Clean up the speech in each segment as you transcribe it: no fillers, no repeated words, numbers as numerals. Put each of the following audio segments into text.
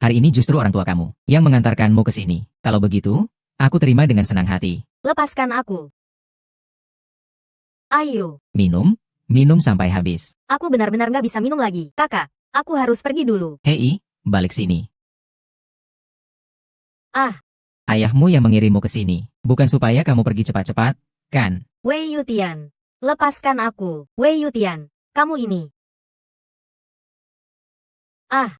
Hari ini justru orang tua kamu yang mengantarkanmu ke sini. Kalau begitu, aku terima dengan senang hati. Lepaskan aku. Ayo. Minum, minum sampai habis. Aku benar-benar nggak bisa minum lagi. Kakak, aku harus pergi dulu. Hei, balik sini. Ah. Ayahmu yang mengirimmu ke sini, bukan supaya kamu pergi cepat-cepat, kan? Wei Yutian. Lepaskan aku. Wei Yutian, kamu ini. Ah.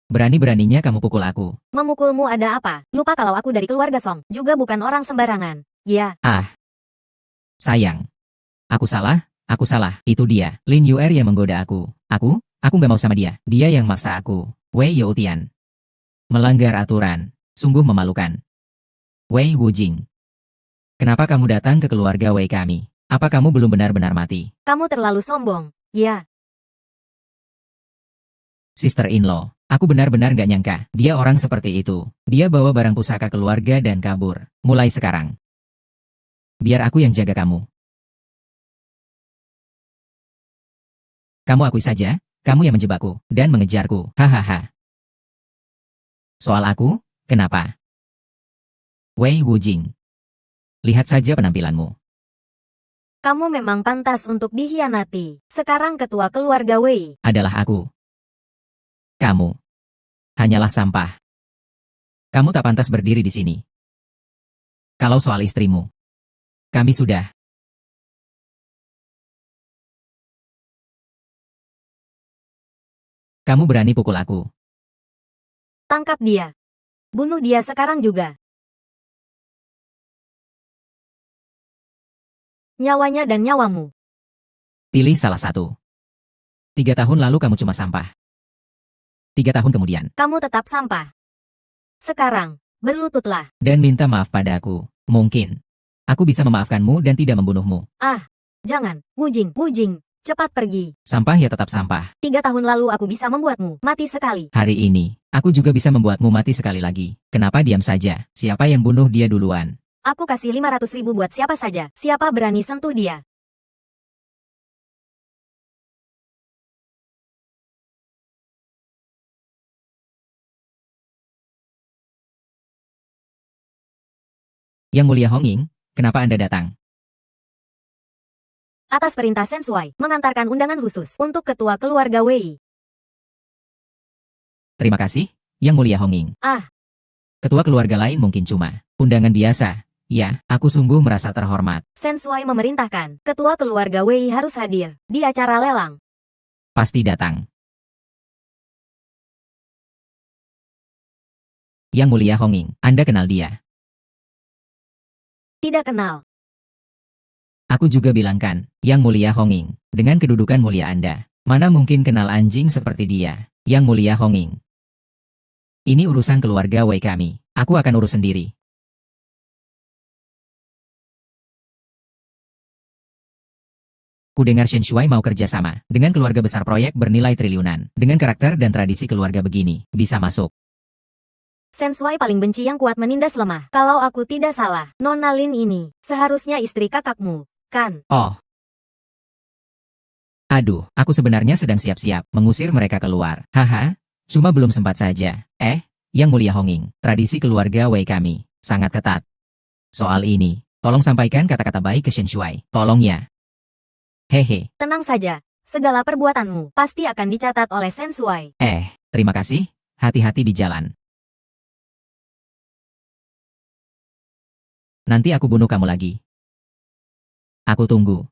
Berani-beraninya kamu pukul aku. Memukulmu ada apa? Lupa kalau aku dari keluarga Song, juga bukan orang sembarangan. Ya. Ah. Sayang. Aku salah, itu dia. Lin Yuer yang menggoda aku. Aku nggak mau sama dia. Dia yang maksa aku. Wei Youtian. Melanggar aturan. Sungguh memalukan. Wei Wujing. Kenapa kamu datang ke keluarga Wei kami? Apa kamu belum benar-benar mati? Kamu terlalu sombong. Ya. Sister-in-law. Aku benar-benar gak nyangka, dia orang seperti itu. Dia bawa barang pusaka keluarga dan kabur. Mulai sekarang. Biar aku yang jaga kamu. Kamu akui saja, kamu yang menjebakku, dan mengejarku. Hahaha. Soal aku, kenapa? Wei Wujing. Lihat saja penampilanmu. Kamu memang pantas untuk dikhianati. Sekarang ketua keluarga Wei. Adalah aku. Kamu. Hanyalah sampah. Kamu tak pantas berdiri di sini. Kalau soal istrimu. Kami sudah. Kamu berani pukul aku. Tangkap dia. Bunuh dia sekarang juga. Nyawanya dan nyawamu. Pilih salah satu. 3 tahun lalu kamu cuma sampah. 3 tahun kemudian. Kamu tetap sampah. Sekarang, berlututlah. Dan minta maaf padaku. Mungkin. Aku bisa memaafkanmu dan tidak membunuhmu. Ah, jangan. Wujing, cepat pergi. Sampah ya tetap sampah. 3 tahun lalu aku bisa membuatmu mati sekali. Hari ini, aku juga bisa membuatmu mati sekali lagi. Kenapa diam saja? Siapa yang bunuh dia duluan? Aku kasih 500.000 buat siapa saja. Siapa berani sentuh dia? Yang Mulia Honging, kenapa Anda datang? Atas perintah Sensuai, mengantarkan undangan khusus untuk ketua keluarga Wei. Terima kasih, Yang Mulia Honging. Ah. Ketua keluarga lain mungkin cuma undangan biasa. Ya, aku sungguh merasa terhormat. Sensuai memerintahkan, ketua keluarga Wei harus hadir di acara lelang. Pasti datang. Yang Mulia Honging, Anda kenal dia? Tidak kenal. Aku juga bilangkan, Yang Mulia Honging, dengan kedudukan mulia Anda, mana mungkin kenal anjing seperti dia, Yang Mulia Honging. Ini urusan keluarga Wei kami, aku akan urus sendiri. Kudengar Shen Shuai mau kerjasama dengan keluarga besar proyek bernilai triliunan, dengan karakter dan tradisi keluarga begini, bisa masuk. Sensuai paling benci yang kuat menindas lemah. Kalau aku tidak salah, Nona Lin ini seharusnya istri kakakmu, kan? Oh. Aduh, aku sebenarnya sedang siap-siap mengusir mereka keluar. Haha, cuma belum sempat saja. Yang Mulia Honging, tradisi keluarga Wei kami sangat ketat. Soal ini, tolong sampaikan kata-kata baik ke Shen Shuai. Tolong ya. Hehe. Tenang saja, segala perbuatanmu pasti akan dicatat oleh Sensuai. Terima kasih, hati-hati di jalan. Nanti aku bunuh kamu lagi. Aku tunggu.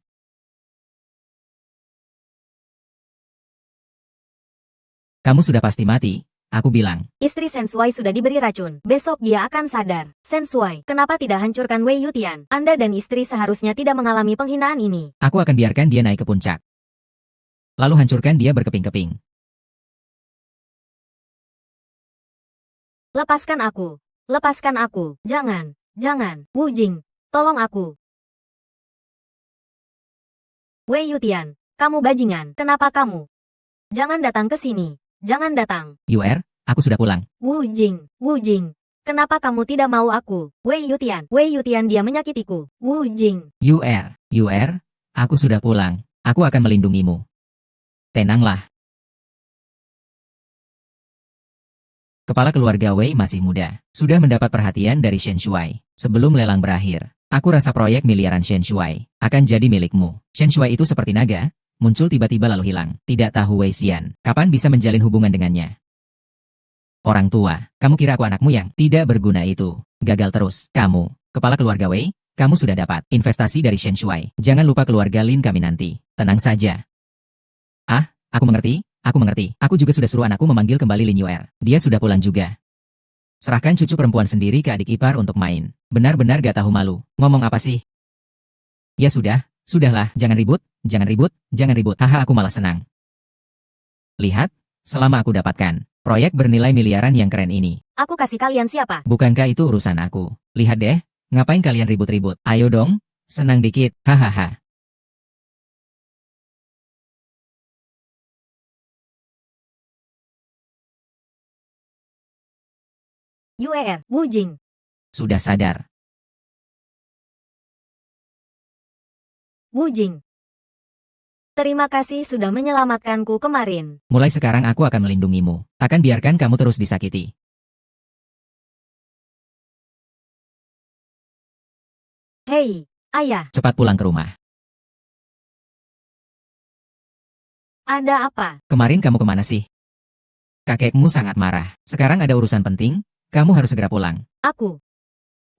Kamu sudah pasti mati, aku bilang. Istri Sensuai sudah diberi racun. Besok dia akan sadar. Sensuai, kenapa tidak hancurkan Wei Yutian? Anda dan istri seharusnya tidak mengalami penghinaan ini. Aku akan biarkan dia naik ke puncak. Lalu hancurkan dia berkeping-keping. Lepaskan aku. Lepaskan aku. Jangan. Jangan. Wujing, tolong aku. Wei Yutian, kamu bajingan. Kenapa kamu? Jangan datang ke sini. Jangan datang. Yuer, aku sudah pulang. Wujing, kenapa kamu tidak mau aku? Wei Yutian, dia menyakitiku. Wujing. Yuer, aku sudah pulang. Aku akan melindungimu. Tenanglah. Kepala keluarga Wei masih muda, sudah mendapat perhatian dari Shen Shuai. Sebelum lelang berakhir, aku rasa proyek miliaran Shen Shuai akan jadi milikmu. Shen Shuai itu seperti naga, muncul tiba-tiba lalu hilang. Tidak tahu Wei Xian, kapan bisa menjalin hubungan dengannya. Orang tua, kamu kira aku anakmu yang tidak berguna itu? Gagal terus. Kamu, kepala keluarga Wei, kamu sudah dapat investasi dari Shen Shuai. Jangan lupa keluarga Lin kami nanti. Tenang saja. Ah, aku mengerti. Aku mengerti. Aku juga sudah suruh anakku memanggil kembali Lin Yuer. Dia sudah pulang juga. Serahkan cucu perempuan sendiri ke adik ipar untuk main. Benar-benar gak tahu malu. Ngomong apa sih? Ya sudah, sudahlah. Jangan ribut, jangan ribut, jangan ribut. Haha, aku malah senang. Lihat, selama aku dapatkan proyek bernilai miliaran yang keren ini. Aku kasih kalian siapa? Bukankah itu urusan aku? Lihat deh, ngapain kalian ribut-ribut? Ayo dong, senang dikit. Hahaha. Yuer, Wu Jing. Sudah sadar. Wu Jing. Terima kasih sudah menyelamatkanku kemarin. Mulai sekarang aku akan melindungimu. Takkan biarkan kamu terus disakiti. Hei, ayah, Cepat pulang ke rumah. ada apa? Kemarin kamu kemana sih? Kakekmu sangat marah. Sekarang ada urusan penting, kamu harus segera pulang. Aku.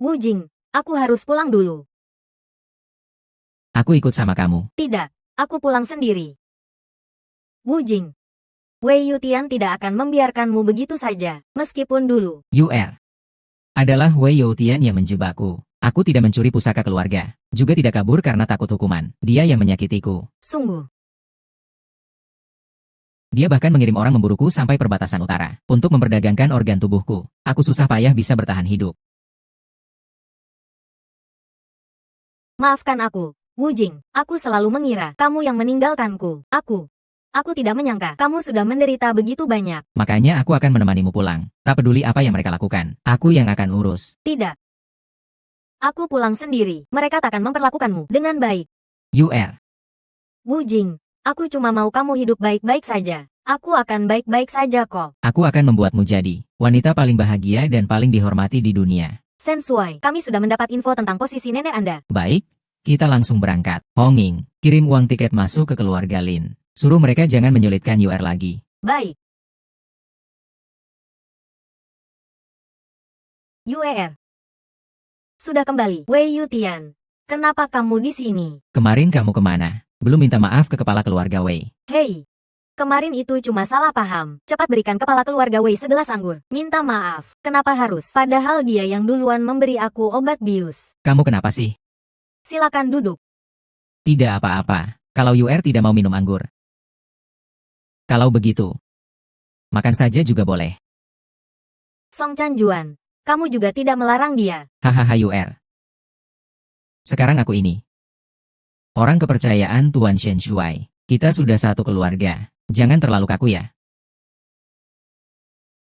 Wu Jing, aku harus pulang dulu. Aku ikut sama kamu. Tidak, aku pulang sendiri. Wu Jing. Wei Yutian tidak akan membiarkanmu begitu saja, meskipun dulu. Yuer. Adalah Wei Youtian yang menjebakku. Aku tidak mencuri pusaka keluarga. Juga tidak kabur karena takut hukuman. Dia yang menyakitiku. Sungguh. Dia bahkan mengirim orang memburuku sampai perbatasan utara. Untuk memperdagangkan organ tubuhku. Aku susah payah bisa bertahan hidup. Maafkan aku, Wu Jing. Aku selalu mengira kamu yang meninggalkanku. Aku tidak menyangka kamu sudah menderita begitu banyak. Makanya aku akan menemanimu pulang. Tak peduli apa yang mereka lakukan. Aku yang akan urus. Tidak. Aku pulang sendiri. Mereka takkan memperlakukanmu dengan baik. Yuer. Wu Jing, aku cuma mau kamu hidup baik-baik saja. Aku akan baik-baik saja kok. Aku akan membuatmu jadi wanita paling bahagia dan paling dihormati di dunia. Shen Shuai, kami sudah mendapat info tentang posisi nenek Anda. Baik, kita langsung berangkat. Honging, kirim uang tiket masuk ke keluarga Lin. Suruh mereka jangan menyulitkan Yuer lagi. Baik. Yuer. Sudah kembali. Wei Yutian. Kenapa kamu di sini? Kemarin kamu kemana? Belum minta maaf ke kepala keluarga Wei. Hei. Kemarin itu cuma salah paham. Cepat berikan kepala keluarga Wei segelas anggur. Minta maaf. Kenapa harus? Padahal dia yang duluan memberi aku obat bius. Kamu kenapa sih? Silakan duduk. Tidak apa-apa. Kalau Yuer tidak mau minum anggur. Kalau begitu, makan saja juga boleh. Song Chanjuan. Kamu juga tidak melarang dia. Hahaha Yuer. Sekarang aku ini. Orang kepercayaan Tuan Shen Shuai. Kita sudah satu keluarga. Jangan terlalu kaku ya.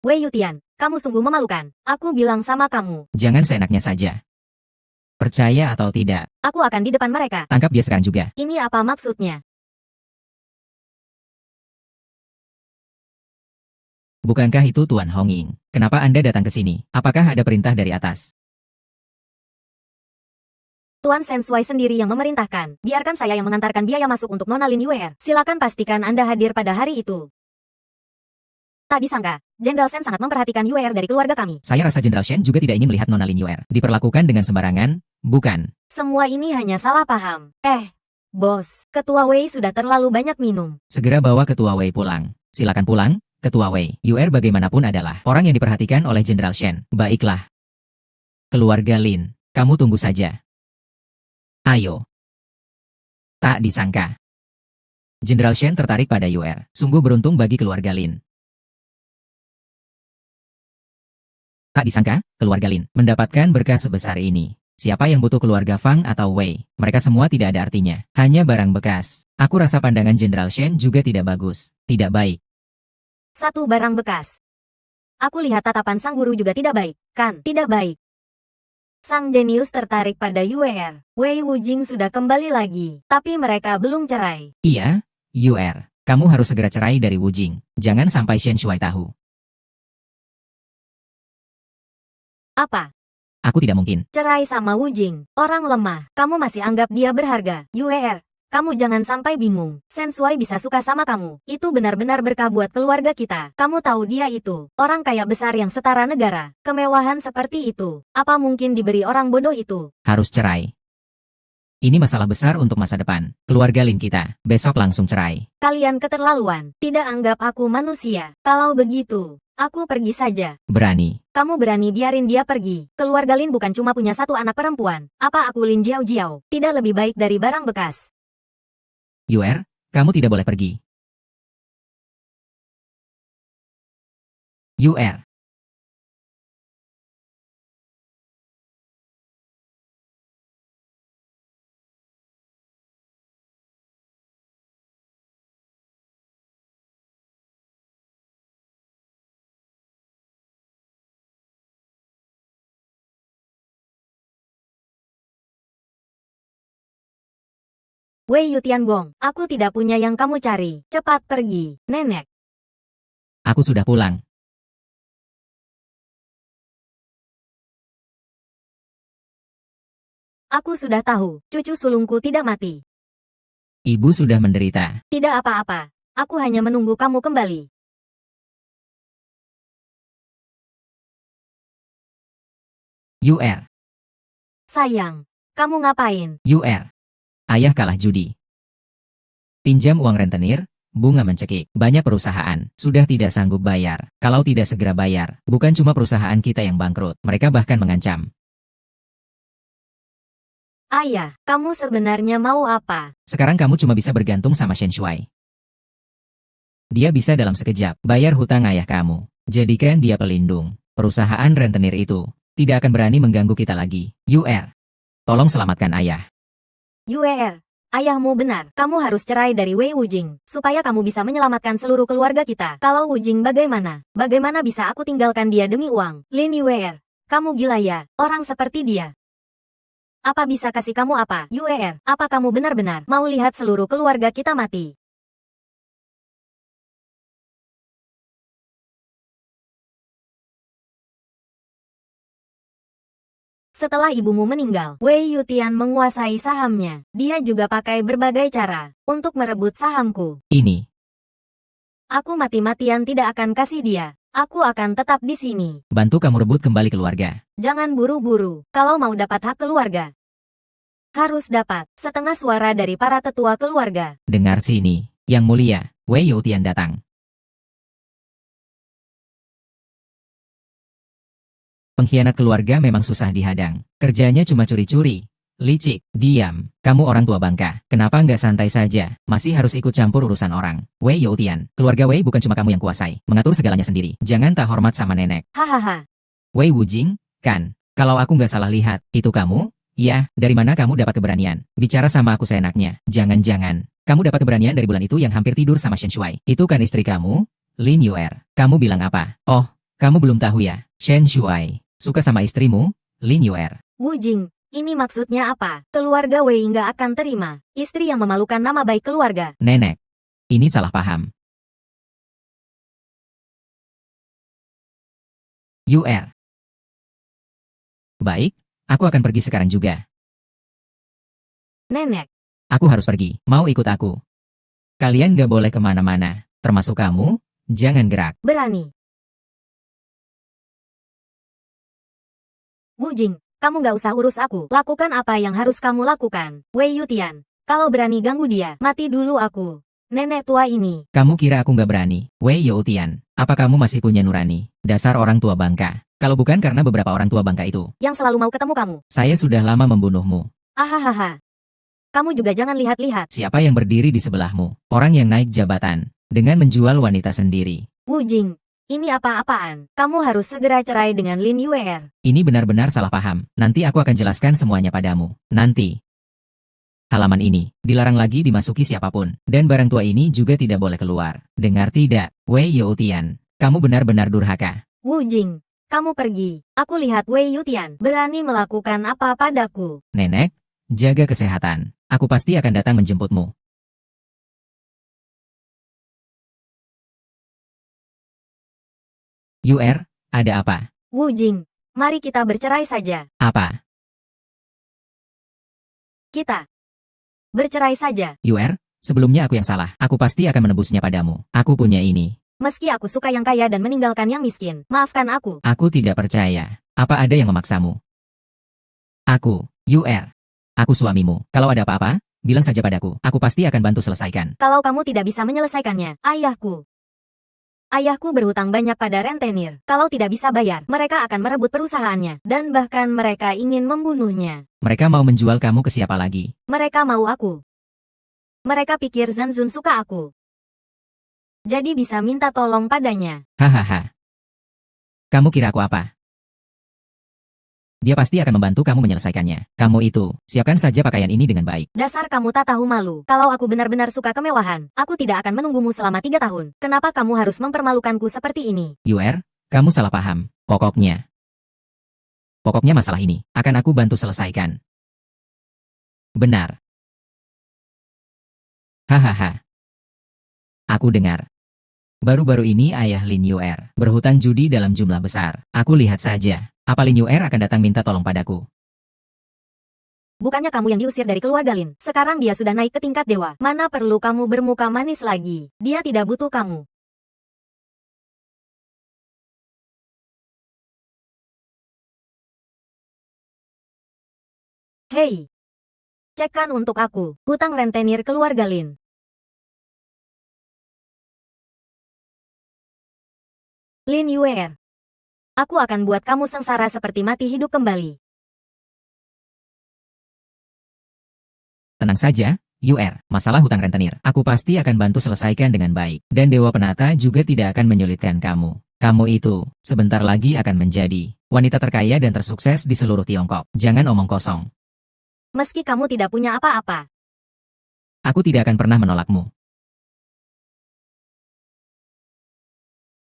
Wei Yutian, kamu sungguh memalukan. Aku bilang sama kamu. Jangan seenaknya saja. Percaya atau tidak, Aku akan di depan mereka. tangkap dia sekarang juga. Ini apa maksudnya? Bukankah itu Tuan Honging? Kenapa Anda datang ke sini? Apakah ada perintah dari atas? Tuan Shen Shuai sendiri yang memerintahkan. Biarkan saya yang mengantarkan biaya masuk untuk Nona Lin Yuer. Silakan pastikan Anda hadir pada hari itu. Tak disangka, Jenderal Shen sangat memperhatikan Yuer dari keluarga kami. Saya rasa Jenderal Shen juga tidak ingin melihat Nona Lin Yuer diperlakukan dengan sembarangan, bukan? Semua ini hanya salah paham. Bos, Ketua Wei sudah terlalu banyak minum. Segera bawa Ketua Wei pulang. Silakan pulang, Ketua Wei. Yuer bagaimanapun adalah orang yang diperhatikan oleh Jenderal Shen. Baiklah. Keluarga Lin, kamu tunggu saja. Ayo. Tak disangka. Jenderal Shen tertarik pada Yuer. Sungguh beruntung bagi keluarga Lin. Tak disangka, keluarga Lin mendapatkan berkah sebesar ini. Siapa yang butuh keluarga Fang atau Wei? Mereka semua tidak ada artinya. Hanya barang bekas. Aku rasa pandangan Jenderal Shen juga tidak bagus. Tidak baik. Satu barang bekas. Aku lihat tatapan sang guru juga tidak baik, kan? Tidak baik. Sang jenius tertarik pada Yuer. Wei Wujing sudah kembali lagi, tapi mereka belum cerai. Iya, Yuer. Kamu harus segera cerai dari Wujing. Jangan sampai Shen Shuai tahu. Apa? Aku tidak mungkin. Cerai sama Wujing? Orang lemah, kamu masih anggap dia berharga. Yuer, kamu jangan sampai bingung. Shen Shuai bisa suka sama kamu. Itu benar-benar berkah buat keluarga kita. Kamu tahu dia itu orang kaya besar yang setara negara. Kemewahan seperti itu, apa mungkin diberi orang bodoh itu? Harus cerai. Ini masalah besar untuk masa depan. Keluarga Lin kita. Besok langsung cerai. Kalian keterlaluan. Tidak anggap aku manusia. Kalau begitu, aku pergi saja. Berani. Kamu berani biarin dia pergi. Keluarga Lin bukan cuma punya satu anak perempuan. Apa aku Lin Jiao Jiao? Tidak lebih baik dari barang bekas. Yuer, kamu tidak boleh pergi. Yuer. Wei Yutiangong, aku tidak punya yang kamu cari. Cepat pergi, nenek. Aku sudah pulang. Aku sudah tahu, cucu sulungku tidak mati. Ibu sudah menderita. Tidak apa-apa. Aku hanya menunggu kamu kembali. Yuer. Sayang, kamu ngapain? Yuer. Ayah kalah judi. Pinjam uang rentenir, bunga mencekik. Banyak perusahaan sudah tidak sanggup bayar. Kalau tidak segera bayar, bukan cuma perusahaan kita yang bangkrut, mereka bahkan mengancam. Ayah, kamu sebenarnya mau apa? Sekarang kamu cuma bisa bergantung sama Shen Shuai. Dia bisa dalam sekejap bayar hutang ayah kamu. Jadikan dia pelindung. Perusahaan rentenir itu tidak akan berani mengganggu kita lagi. Yuer, tolong selamatkan ayah. Yuer, ayahmu benar. Kamu harus cerai dari Wei Wujing, supaya kamu bisa menyelamatkan seluruh keluarga kita. Kalau Wujing bagaimana? Bagaimana bisa aku tinggalkan dia demi uang? Lin Yuer, kamu gila ya, orang seperti dia. Apa bisa kasih kamu apa? Yuer, apa kamu benar-benar mau lihat seluruh keluarga kita mati? Setelah ibumu meninggal, Wei Yutian menguasai sahamnya. Dia juga pakai berbagai cara untuk merebut sahamku. Ini. Aku mati-matian tidak akan kasih dia. Aku akan tetap di sini. Bantu kamu rebut kembali keluarga. Jangan buru-buru. Kalau mau dapat hak keluarga, harus dapat setengah suara dari para tetua keluarga. Dengar sini, Yang Mulia, Wei Yutian datang. Pengkhianat keluarga memang susah dihadang. Kerjanya cuma curi-curi. Licik, diam. Kamu orang tua bangka. Kenapa nggak santai saja? Masih harus ikut campur urusan orang. Wei Youtian, keluarga Wei bukan cuma kamu yang kuasai. Mengatur segalanya sendiri. Jangan tak hormat sama nenek. Hahaha. Wei Wujing, kan? Kalau aku nggak salah lihat, itu kamu? Ya, dari mana kamu dapat keberanian? Bicara sama aku seenaknya. Jangan-jangan. Kamu dapat keberanian dari bulan itu yang hampir tidur sama Shen Shuai. Itu kan istri kamu? Lin Yuer. Kamu bilang apa? Oh, kamu belum tahu ya? Shen Shuai suka sama istrimu, Lin Yuer. Wujing, ini maksudnya apa? Keluarga Wei nggak akan terima. Istri yang memalukan nama baik keluarga. Nenek, ini salah paham. Yuer. Baik, aku akan pergi sekarang juga. Nenek. Aku harus pergi. Mau ikut aku? Kalian gak boleh kemana-mana. Termasuk kamu, jangan gerak. Berani. Wujing, kamu nggak usah urus aku. Lakukan apa yang harus kamu lakukan. Wei Yutian, kalau berani ganggu dia, mati dulu aku. Nenek tua ini. Kamu kira aku nggak berani? Wei Youtian, apa kamu masih punya nurani? Dasar orang tua bangka. Kalau bukan karena beberapa orang tua bangka itu, Yang selalu mau ketemu kamu. saya sudah lama membunuhmu. Ahahaha. Kamu juga jangan lihat-lihat. Siapa yang berdiri di sebelahmu? Orang yang naik jabatan dengan menjual wanita sendiri. Wujing, ini apa-apaan? Kamu harus segera cerai dengan Lin Yuer. Ini benar-benar salah paham. Nanti aku akan jelaskan semuanya padamu. Nanti. Halaman ini dilarang lagi dimasuki siapapun. Dan barang tua ini juga tidak boleh keluar. Dengar tidak, Wei Youtian? Kamu benar-benar durhaka. Wujing, Kamu pergi. Aku lihat Wei Yutian berani melakukan apa padaku. Nenek, jaga kesehatan. Aku pasti akan datang menjemputmu. UR, ada apa? Wu Jing, mari kita bercerai saja. Apa? Kita bercerai saja. UR, sebelumnya aku yang salah. Aku pasti akan menebusnya padamu. Aku punya ini. Meski aku suka yang kaya dan meninggalkan yang miskin, maafkan aku. Aku tidak percaya. Apa ada yang memaksamu? Aku, UR. Aku suamimu. Kalau ada apa-apa, bilang saja padaku. Aku pasti akan bantu selesaikan. Kalau kamu tidak bisa menyelesaikannya, ayahku. Ayahku berhutang banyak pada rentenir. Kalau tidak bisa bayar, mereka akan merebut perusahaannya. Dan bahkan mereka ingin membunuhnya. Mereka mau menjual kamu ke siapa lagi? Mereka mau aku. Mereka pikir Zanzun suka aku. Jadi bisa minta tolong padanya. Hahaha. Kamu kira aku apa? Dia pasti akan membantu kamu menyelesaikannya. Kamu itu, siapkan saja pakaian ini dengan baik. Dasar kamu tak tahu malu. Kalau aku benar-benar suka kemewahan, aku tidak akan menunggumu selama 3 tahun. Kenapa kamu harus mempermalukanku seperti ini? UR, kamu salah paham. Pokoknya masalah ini akan aku bantu selesaikan. Benar. Hahaha. Aku dengar. Baru-baru ini ayah Lin Yuer berhutang judi dalam jumlah besar. Aku lihat saja. Apa Lin Yuer akan datang minta tolong padaku? Bukannya kamu yang diusir dari keluarga Lin. Sekarang dia sudah naik ke tingkat dewa. Mana perlu kamu bermuka manis lagi. Dia tidak butuh kamu. Hei. Cekkan untuk aku. Hutang rentenir keluarga Lin. Lin Yuer. Aku akan buat kamu sengsara seperti mati hidup kembali. Tenang saja, UR, masalah hutang rentenir. Aku pasti akan bantu selesaikan dengan baik. Dan Dewa Penata juga tidak akan menyulitkan kamu. Kamu itu, sebentar lagi akan menjadi wanita terkaya dan tersukses di seluruh Tiongkok. Jangan omong kosong. Meski kamu tidak punya apa-apa. Aku tidak akan pernah menolakmu.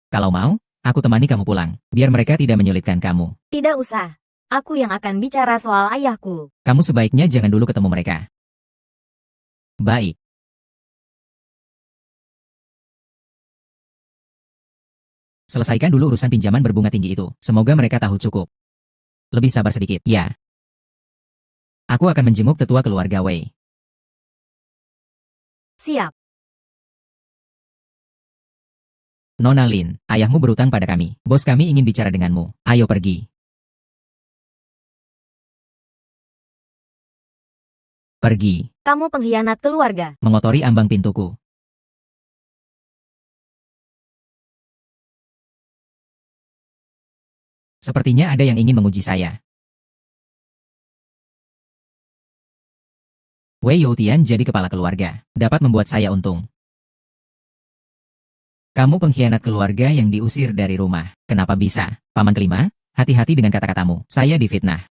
Kalau mau, aku temani kamu pulang, biar mereka tidak menyulitkan kamu. Tidak usah. Aku yang akan bicara soal ayahku. Kamu sebaiknya jangan dulu ketemu mereka. Baik. Selesaikan dulu urusan pinjaman berbunga tinggi itu. Semoga mereka tahu cukup. Lebih sabar sedikit, ya. Aku akan menjenguk tetua keluarga Wei. Siap. Nona Lin, ayahmu berutang pada kami. Bos kami ingin bicara denganmu. Ayo pergi. Pergi. Kamu pengkhianat keluarga. Mengotori ambang pintuku. Sepertinya ada yang ingin menguji saya. Wei Youtian jadi kepala keluarga. Dapat membuat saya untung. Kamu pengkhianat keluarga yang diusir dari rumah. Kenapa bisa? Paman kelima, hati-hati dengan kata-katamu. Saya difitnah.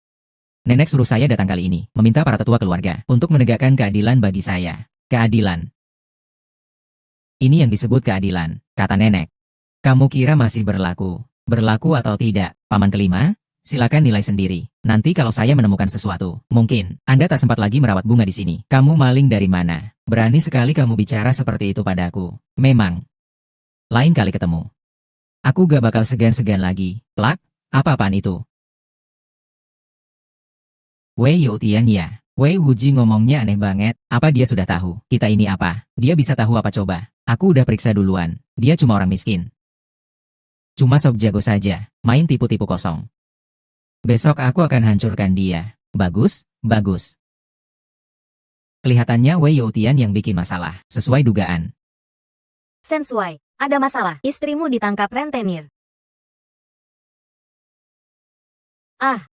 Nenek suruh saya datang kali ini, meminta para tetua keluarga untuk menegakkan keadilan bagi saya. Keadilan. Ini yang disebut keadilan, kata nenek. Kamu kira masih berlaku? Berlaku atau tidak? Paman kelima, silakan nilai sendiri. Nanti kalau saya menemukan sesuatu, mungkin Anda tak sempat lagi merawat bunga di sini. Kamu maling dari mana? Berani sekali kamu bicara seperti itu padaku. Memang. Lain kali ketemu. Aku gak bakal segan-segan lagi. Plak, apa-apaan itu? Wei Youtian ya. Wei Wuji ngomongnya aneh banget. Apa dia sudah tahu? Kita ini apa? Dia bisa tahu apa coba? Aku udah periksa duluan. Dia cuma orang miskin. Cuma sok jago saja. Main tipu-tipu kosong. Besok aku akan hancurkan dia. Bagus, bagus. Kelihatannya Wei Youtian yang bikin masalah. Sesuai dugaan. Sensuai. Ada masalah. Istrimu ditangkap rentenir. Ah.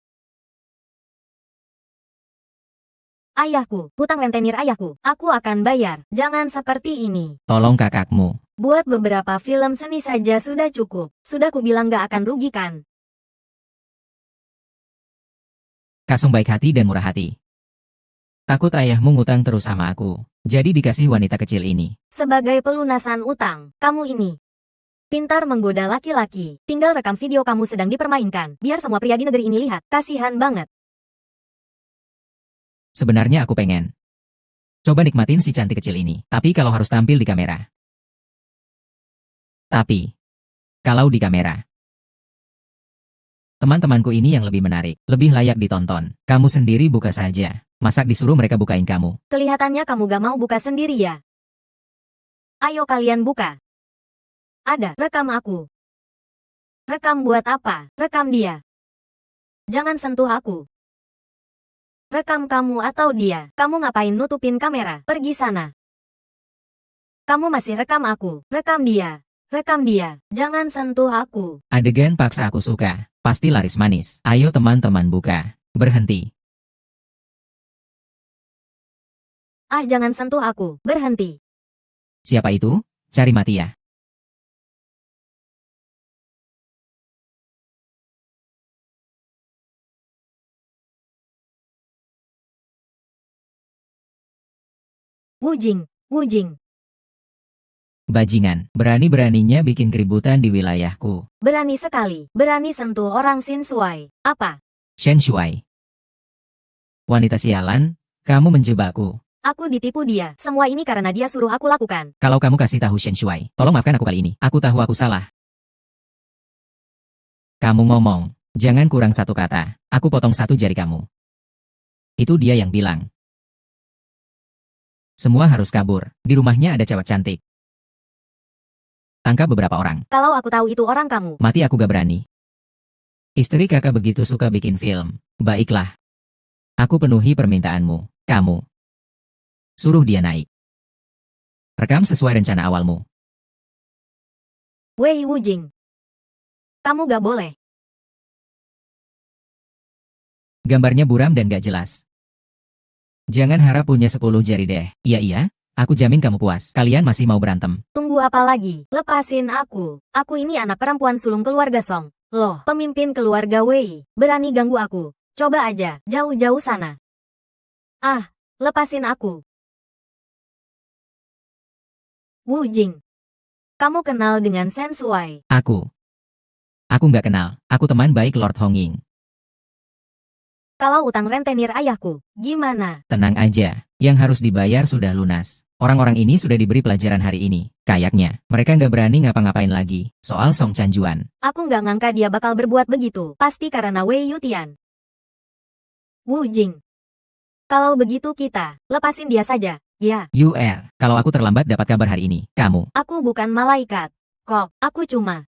Ayahku, hutang rentenir ayahku. Aku akan bayar. Jangan seperti ini. Tolong kakakmu. Buat beberapa film seni saja sudah cukup. Sudah kubilang gak akan rugikan. Kasung baik hati dan murah hati. Takut ayahmu ngutang terus sama aku. Jadi dikasih wanita kecil ini. Sebagai pelunasan utang, kamu ini Pintar menggoda laki-laki. Tinggal rekam video kamu sedang dipermainkan. Biar semua pria di negeri ini lihat. Kasihan banget. Sebenarnya aku pengen. Coba nikmatin si cantik kecil ini. Tapi kalau harus tampil di kamera. Tapi, kalau di kamera. Teman-temanku ini yang lebih menarik. Lebih layak ditonton. Kamu sendiri buka saja. Masak disuruh mereka bukain kamu. Kelihatannya kamu gak mau buka sendiri ya. Ayo kalian buka. Ada, rekam aku. Rekam buat apa? Rekam dia. Jangan sentuh aku. Rekam kamu atau dia. Kamu ngapain nutupin kamera? Pergi sana. Kamu masih rekam aku. Rekam dia. Rekam dia. Jangan sentuh aku. Adegan paksa aku suka. Pasti laris manis. Ayo teman-teman buka. Berhenti. Ah, jangan sentuh aku. Berhenti. Siapa itu? Cari mati ya. Wujing. Wujing. Bajingan. Berani-beraninya bikin keributan di wilayahku. Berani sekali. Berani sentuh orang Xin Shuai. Apa? Shen Shuai. Wanita sialan, kamu menjebakku. Aku ditipu dia. Semua ini karena dia suruh aku lakukan. Kalau kamu kasih tahu Shen Shuai, tolong maafkan aku kali ini. Aku tahu aku salah. Kamu ngomong, jangan kurang satu kata. Aku potong satu jari kamu. Itu dia yang bilang. Semua harus kabur. Di rumahnya ada cewek cantik. Tangkap beberapa orang. Kalau aku tahu itu orang kamu. Mati aku gak berani. Istri kakak begitu suka bikin film. Baiklah. Aku penuhi permintaanmu. Kamu. Suruh dia naik. Rekam sesuai rencana awalmu. Wei Wujing. Kamu gak boleh. Gambarnya buram dan gak jelas. Jangan harap punya 10 jari deh. Iya, aku jamin kamu puas. Kalian masih mau berantem. Tunggu apa lagi? Lepasin aku. Aku ini anak perempuan sulung keluarga Song. Loh, pemimpin keluarga Wei. Berani ganggu aku. Coba aja, jauh-jauh sana. Ah, lepasin aku. Wujing. Kamu kenal dengan Shen Shuai? Aku nggak kenal. Aku teman baik Lord Hongying. Kalau utang rentenir ayahku, gimana? Tenang aja. Yang harus dibayar sudah lunas. Orang-orang ini sudah diberi pelajaran hari ini. Kayaknya, mereka nggak berani ngapa-ngapain lagi. Soal Song Chanjuan. Aku nggak ngangka dia bakal berbuat begitu. Pasti karena Wei Yutian. Wujing. Kalau begitu kita, lepasin dia saja. Ya, Kalau aku terlambat dapat kabar hari ini, kamu. aku bukan malaikat. Kok, aku cuma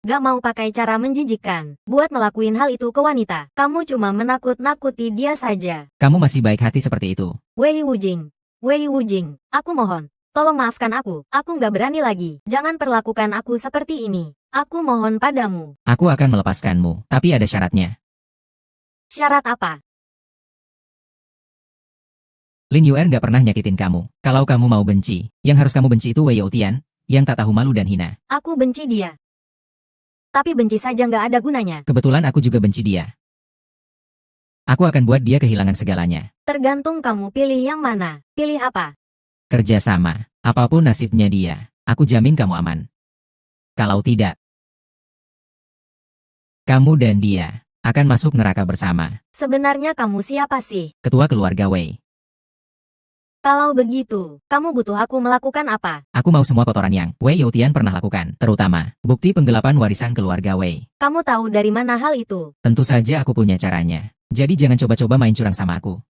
gak mau pakai cara menjijikkan buat ngelakuin hal itu ke wanita. Kamu cuma menakut-nakuti dia saja. Kamu masih baik hati seperti itu. Wei Wujing. Wei Wujing. Aku mohon. Tolong maafkan aku. Aku nggak berani lagi. Jangan perlakukan aku seperti ini. Aku mohon padamu. Aku akan melepaskanmu, tapi ada syaratnya. Syarat apa? Lin Yuer nggak pernah nyakitin kamu. Kalau kamu mau benci, yang harus kamu benci itu Wei Youtian, yang tak tahu malu dan hina. Aku benci dia. Tapi benci saja nggak ada gunanya. Kebetulan aku juga benci dia. Aku akan buat dia kehilangan segalanya. Tergantung kamu pilih yang mana. Pilih apa? Kerja sama. Apapun nasibnya dia, aku jamin kamu aman. Kalau tidak, kamu dan dia akan masuk neraka bersama. Sebenarnya kamu siapa sih? Ketua keluarga Wei. Kalau begitu, kamu butuh aku melakukan apa? Aku mau semua kotoran yang Wei Youtian pernah lakukan, terutama bukti penggelapan warisan keluarga Wei. Kamu tahu dari mana hal itu? Tentu saja aku punya caranya. Jadi jangan coba-coba main curang sama aku.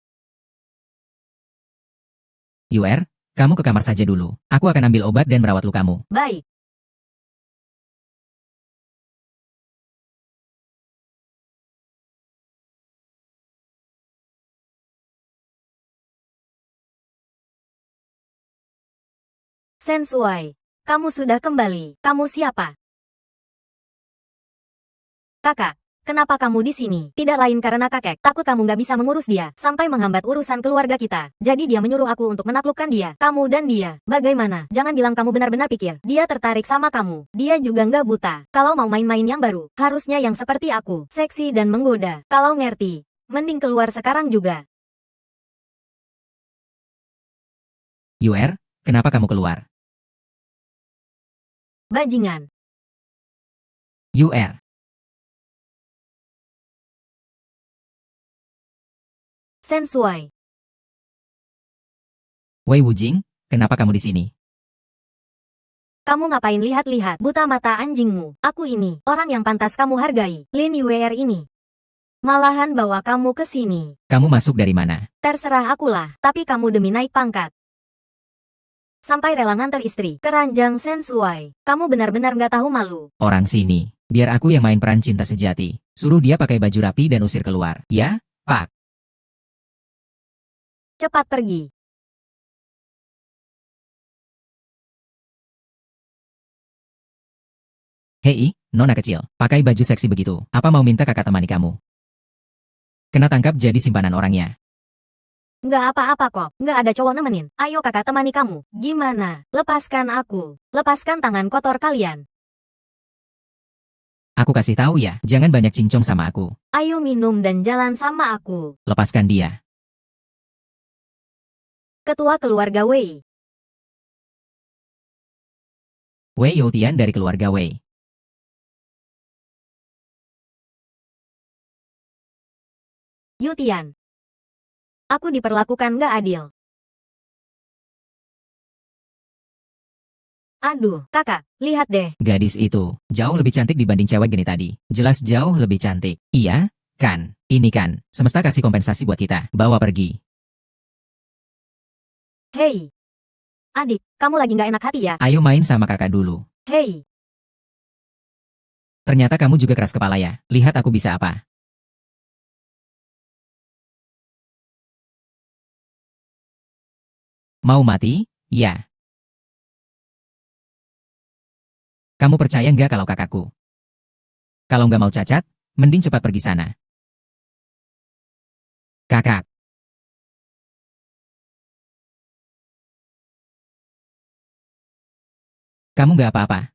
Yuer, kamu ke kamar saja dulu. Aku akan ambil obat dan merawat lukamu. Baik. Shen Shuai, kamu sudah kembali. Kamu siapa? Kakak, kenapa kamu di sini? Tidak lain karena kakek takut kamu nggak bisa mengurus dia, sampai menghambat urusan keluarga kita. Jadi dia menyuruh aku untuk menaklukkan dia. Kamu dan dia, bagaimana? Jangan bilang kamu benar-benar pikir dia tertarik sama kamu. Dia juga nggak buta. Kalau mau main-main yang baru, harusnya yang seperti aku, seksi dan menggoda. Kalau ngerti, mending keluar sekarang juga. Yuer, kenapa kamu keluar? Bajingan. UR. Sensui. Wei Wujing, kenapa kamu di sini? Kamu ngapain lihat-lihat buta mata anjingmu? Aku ini, orang yang pantas kamu hargai. Lin Yuer ini. Malahan bawa kamu ke sini. Kamu masuk dari mana? Terserah akulah, tapi kamu demi naik pangkat. Sampai rela nganter istri ke ranjang Sensui. Kamu benar-benar nggak tahu malu. Orang sini. Biar aku yang main peran cinta sejati. Suruh dia pakai baju rapi dan usir keluar. Ya, Pak. Cepat pergi. Hei, nona kecil. Pakai baju seksi begitu. Apa mau minta kakak temani kamu? Kena tangkap jadi simpanan orangnya. Nggak apa-apa kok, nggak ada cowok nemenin. Ayo kakak temani kamu. Gimana? Lepaskan aku. Lepaskan tangan kotor kalian. Aku kasih tahu ya, jangan banyak cincong sama aku. Ayo minum dan jalan sama aku. Lepaskan dia. Ketua keluarga Wei. Wei Youtian dari keluarga Wei. Yutian. Aku diperlakukan nggak adil. Aduh, kakak, lihat deh. Gadis itu, jauh lebih cantik dibanding cewek gini tadi. Jelas jauh lebih cantik. Iya, kan? Ini kan, semesta kasih kompensasi buat kita. Bawa pergi. Hei. Adik, kamu lagi nggak enak hati ya? Ayo main sama kakak dulu. Hei. Ternyata kamu juga keras kepala ya. Lihat aku bisa apa. Mau mati? Ya. Kamu percaya nggak kalau kakakku? Kalau nggak mau cacat, mending cepat pergi sana. Kakak. Kamu nggak apa-apa.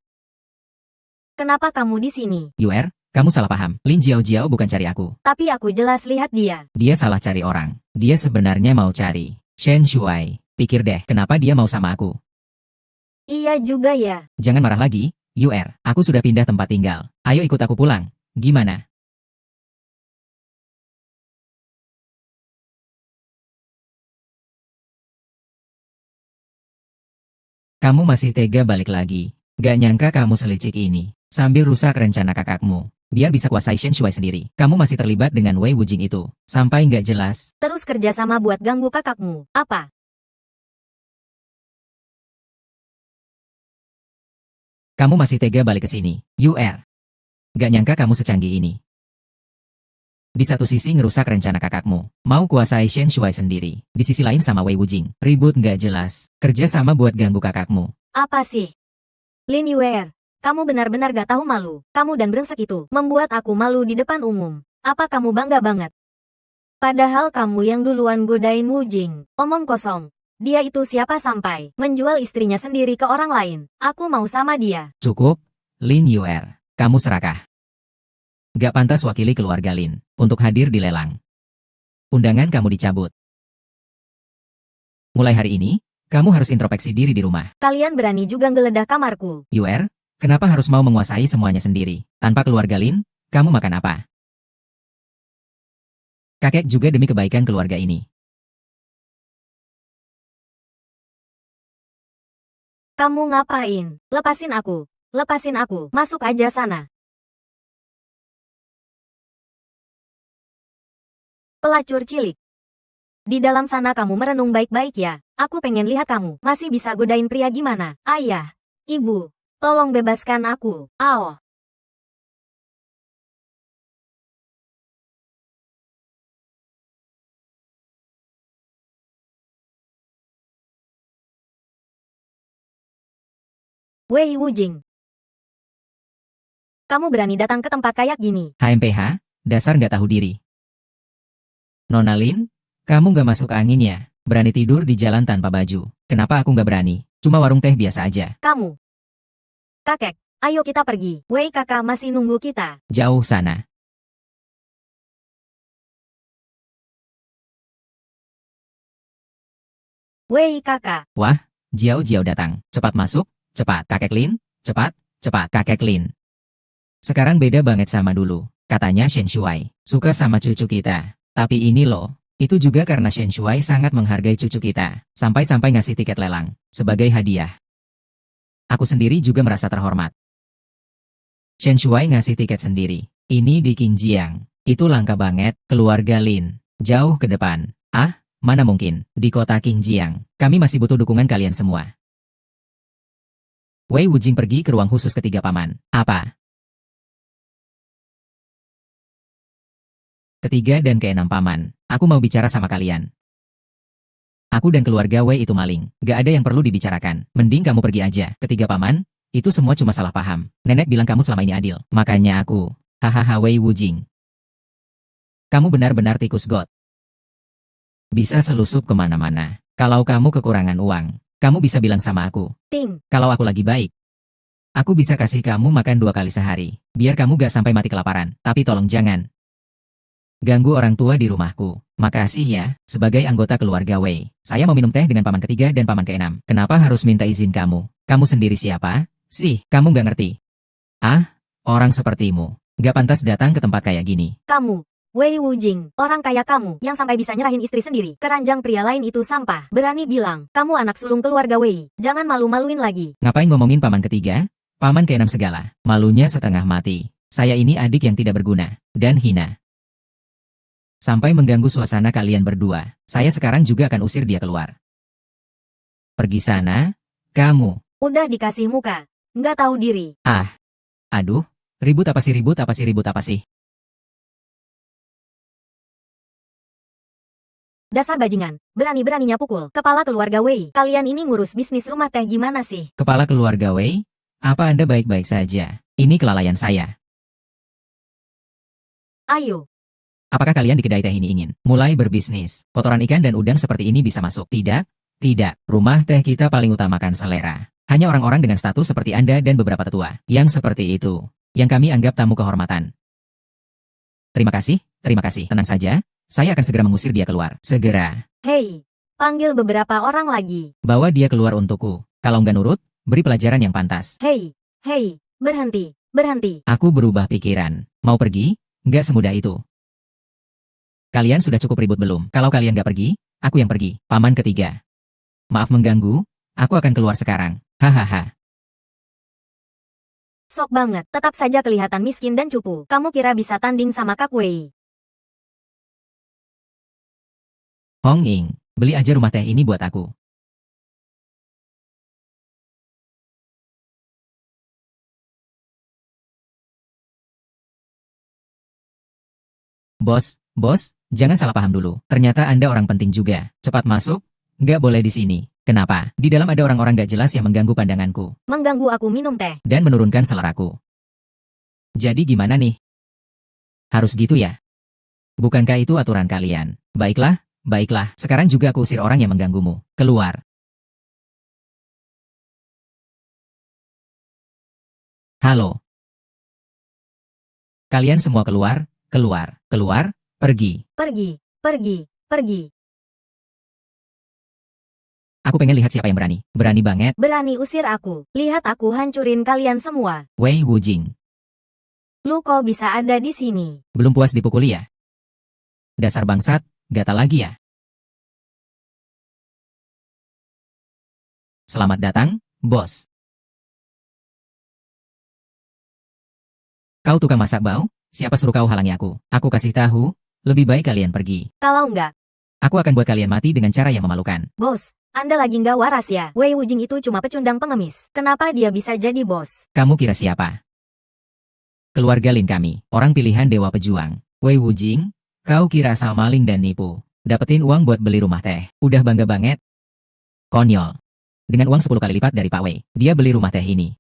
Kenapa kamu di sini? Yuer, kamu salah paham. Lin Jiao Jiao bukan cari aku. Tapi aku jelas lihat dia. Dia salah cari orang. Dia sebenarnya mau cari Shen Shuai. Pikir deh, kenapa dia mau sama aku? Iya juga ya. Jangan marah lagi, Yuer. Aku sudah pindah tempat tinggal. Ayo ikut aku pulang. Gimana? Kamu masih tega balik lagi. Gak nyangka kamu selicik ini. Sambil rusak rencana kakakmu. Biar bisa kuasai Shen Shuai sendiri. Kamu masih terlibat dengan Wei Wujing itu. Sampai nggak jelas. Terus kerja sama buat ganggu kakakmu. Apa? Kamu masih tega balik ke sini. Yuer. Gak nyangka kamu secanggih ini. Di satu sisi ngerusak rencana kakakmu. Mau kuasai Shen Shuai sendiri. Di sisi lain sama Wei Wujing. Ribut nggak jelas. Kerja sama buat ganggu kakakmu. Apa sih? Lin Yuer, kamu benar-benar gak tahu malu. Kamu dan brengsek itu membuat aku malu di depan umum. Apa kamu bangga banget? Padahal kamu yang duluan godain Wujing. Omong kosong. Dia itu siapa sampai menjual istrinya sendiri ke orang lain. Aku mau sama dia. Cukup, Lin Yuer. Kamu serakah. Gak pantas wakili keluarga Lin untuk hadir di lelang. Undangan kamu dicabut. Mulai hari ini, kamu harus introspeksi diri di rumah. Kalian berani juga ngeledah kamarku. Yuer, kenapa harus mau menguasai semuanya sendiri? Tanpa keluarga Lin, kamu makan apa? Kakek juga demi kebaikan keluarga ini. Kamu ngapain? Lepasin aku. Lepasin aku. Masuk aja sana. Pelacur cilik. Di dalam sana kamu merenung baik-baik ya. Aku pengen lihat kamu masih bisa godain pria gimana. Ayah, ibu, tolong bebaskan aku. Ao. Wei Wujing. Kamu berani datang ke tempat kayak gini. HMPH, dasar nggak tahu diri. Nona Lin, kamu nggak masuk angin ya? Berani tidur di jalan tanpa baju. Kenapa aku nggak berani? Cuma warung teh biasa aja. Kamu. Kakek, ayo kita pergi. Wei kakak masih nunggu kita. Jauh sana. Wei kakak. Wah, Jiao Jiao datang. Cepat masuk, cepat kakek Lin, cepat, cepat kakek Lin. Sekarang beda banget sama dulu. Katanya Shen Shuai suka sama cucu kita. Tapi ini loh, itu juga karena Shen Shuai sangat menghargai cucu kita. Sampai-sampai ngasih tiket lelang sebagai hadiah. Aku sendiri juga merasa terhormat. Shen Shuai ngasih tiket sendiri. Ini di Qingjiang. Itu langka banget, keluarga Lin. Jauh ke depan. Ah, mana mungkin, di kota Qingjiang. Kami masih butuh dukungan kalian semua. Wei Wujing pergi ke ruang khusus ketiga paman. Apa? Ketiga dan keenam paman, aku mau bicara sama kalian. Aku dan keluarga Wei itu maling, gak ada yang perlu dibicarakan. Mending kamu pergi aja. Ketiga paman, itu semua cuma salah paham. Nenek bilang kamu selama ini adil. Makanya aku, hahaha Wei Wujing. Kamu benar-benar tikus got. Bisa selusup kemana-mana. Kalau kamu kekurangan uang, kamu bisa bilang sama aku. Ting. Kalau aku lagi baik, aku bisa kasih kamu makan 2 kali sehari. Biar kamu gak sampai mati kelaparan. Tapi tolong jangan ganggu orang tua di rumahku. Makasih ya, sebagai anggota keluarga Wei. Saya mau minum teh dengan paman ketiga dan paman keenam. Kenapa harus minta izin kamu? Kamu sendiri siapa? Sih, kamu gak ngerti. Ah, orang sepertimu. Gak pantas datang ke tempat kayak gini. Kamu, Wei Wujing, orang kaya kamu yang sampai bisa nyerahin istri sendiri. Keranjang pria lain itu sampah. Berani bilang, kamu anak sulung keluarga Wei. Jangan malu-maluin lagi. Ngapain ngomongin paman ketiga? Paman keenam segala. Malunya setengah mati. Saya ini adik yang tidak berguna dan hina. Sampai mengganggu suasana kalian berdua. Saya sekarang juga akan usir dia keluar. Pergi sana, kamu. Udah dikasih muka. Nggak tahu diri. Ah. Aduh. Ribut apa sih, ribut apa sih, ribut apa sih? Dasar bajingan. Berani-beraninya pukul kepala keluarga Wei. Kalian ini ngurus bisnis rumah teh gimana sih? Kepala keluarga Wei? Apa Anda baik-baik saja? Ini kelalaian saya. Ayo. Apakah kalian di kedai teh ini ingin mulai berbisnis? Kotoran ikan dan udang seperti ini bisa masuk? Tidak? Tidak. Rumah teh kita paling utamakan selera. Hanya orang-orang dengan status seperti Anda dan beberapa tetua yang seperti itu, yang kami anggap tamu kehormatan. Terima kasih, terima kasih. Tenang saja, saya akan segera mengusir dia keluar. Segera. Hei, panggil beberapa orang lagi. Bawa dia keluar untukku. Kalau nggak nurut, beri pelajaran yang pantas. Hei, berhenti, berhenti. Aku berubah pikiran. Mau pergi? Nggak semudah itu. Kalian sudah cukup ribut belum? Kalau kalian nggak pergi, aku yang pergi. Paman ketiga. Maaf mengganggu, aku akan keluar sekarang. Hahaha. Sok banget, tetap saja kelihatan miskin dan cupu. Kamu kira bisa tanding sama Kak Wei? Hong Ying, beli aja rumah teh ini buat aku. Bos, jangan salah paham dulu. Ternyata Anda orang penting juga. Cepat masuk. Nggak boleh di sini. Kenapa? Di dalam ada orang-orang nggak jelas yang mengganggu pandanganku. Mengganggu aku minum teh. Dan menurunkan seleraku. Jadi gimana nih? Harus gitu ya? Bukankah itu aturan kalian? Baiklah, baiklah. Sekarang juga aku usir orang yang mengganggumu. Keluar. Halo. Kalian semua keluar, keluar, pergi. Pergi. Aku pengen lihat siapa yang berani. Berani banget. Berani usir aku. Lihat aku hancurin kalian semua. Wei Wujing. Lu kok bisa ada di sini? Belum puas dipukuli ya? Dasar bangsat, gatal lagi ya? Selamat datang, bos. Kau tukang masak bau? Siapa suruh kau halangi aku? Aku kasih tahu, lebih baik kalian pergi. Kalau enggak, Aku akan buat kalian mati dengan cara yang memalukan. bos, Anda lagi nggak waras ya? Wei Wujing itu cuma pecundang pengemis. Kenapa dia bisa jadi bos? Kamu kira siapa? Keluarga Lin kami, orang pilihan Dewa Pejuang. Wei Wujing, kau kira asal maling dan nipu. Dapetin uang buat beli rumah teh. Udah bangga banget? Konyol. Dengan uang 10 kali lipat dari Pak Wei, dia beli rumah teh ini.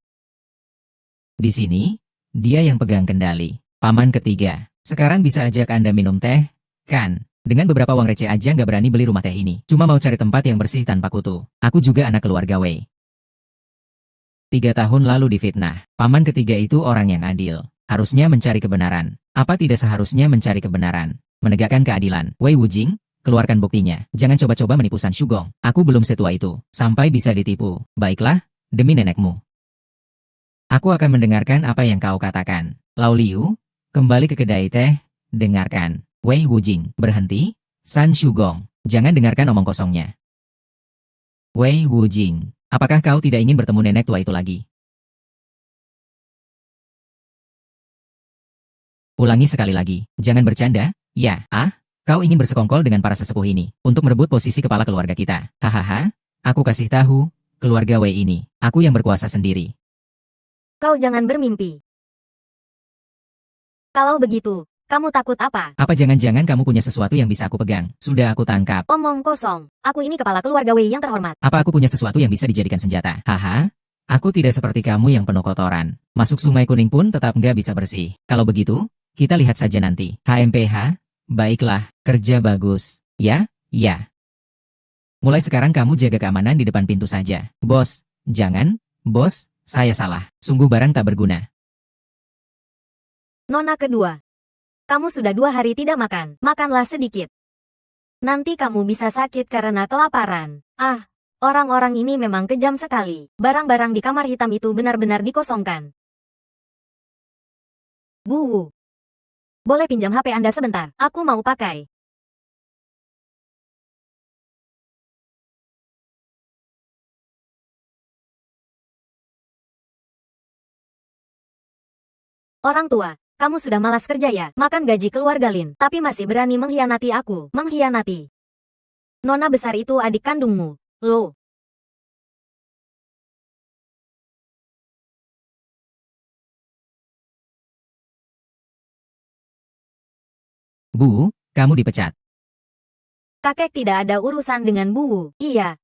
Di sini, dia yang pegang kendali. Paman ketiga. Sekarang bisa ajak Anda minum teh, kan? Dengan beberapa uang receh aja nggak berani beli rumah teh ini. Cuma mau cari tempat yang bersih tanpa kutu. Aku juga anak keluarga Wei. 3 tahun lalu difitnah. Paman ketiga itu orang yang adil. Harusnya mencari kebenaran. Apa tidak seharusnya mencari kebenaran? Menegakkan keadilan. Wei Wujing, keluarkan buktinya. Jangan coba-coba menipu San Shugong. Aku belum setua itu. Sampai bisa ditipu. Baiklah, demi nenekmu. Aku akan mendengarkan apa yang kau katakan. Lao Liu, kembali ke kedai teh, dengarkan. Wei Wujing, berhenti. San Shugong, jangan dengarkan omong kosongnya. Wei Wujing, apakah kau tidak ingin bertemu nenek tua itu lagi? Ulangi sekali lagi, jangan bercanda, ya, kau ingin bersekongkol dengan para sesepuh ini, untuk merebut posisi kepala keluarga kita. Hahaha, aku kasih tahu, keluarga Wei ini, aku yang berkuasa sendiri. Kau jangan bermimpi. Kalau begitu, kamu takut apa? Apa jangan-jangan kamu punya sesuatu yang bisa aku pegang? Sudah aku tangkap. Omong kosong. Aku ini kepala keluarga Wei yang terhormat. Apa aku punya sesuatu yang bisa dijadikan senjata? Haha, aku tidak seperti kamu yang penuh kotoran. Masuk sungai kuning pun tetap nggak bisa bersih. Kalau begitu, kita lihat saja nanti. HMPH, baiklah, kerja bagus. Ya, ya. Mulai sekarang kamu jaga keamanan di depan pintu saja. Bos, jangan, bos, saya salah. Sungguh barang tak berguna. Nona kedua. Kamu sudah 2 hari tidak makan. Makanlah sedikit. Nanti kamu bisa sakit karena kelaparan. Orang-orang ini memang kejam sekali. Barang-barang di kamar hitam itu benar-benar dikosongkan. Bu. Boleh pinjam HP Anda sebentar? Aku mau pakai. Orang tua, kamu sudah malas kerja ya? Makan gaji keluarga Lin, tapi masih berani mengkhianati aku. Mengkhianati. Nona besar itu adik kandungmu. Loh. Bu, kamu dipecat. Kakek tidak ada urusan dengan Bu. Iya.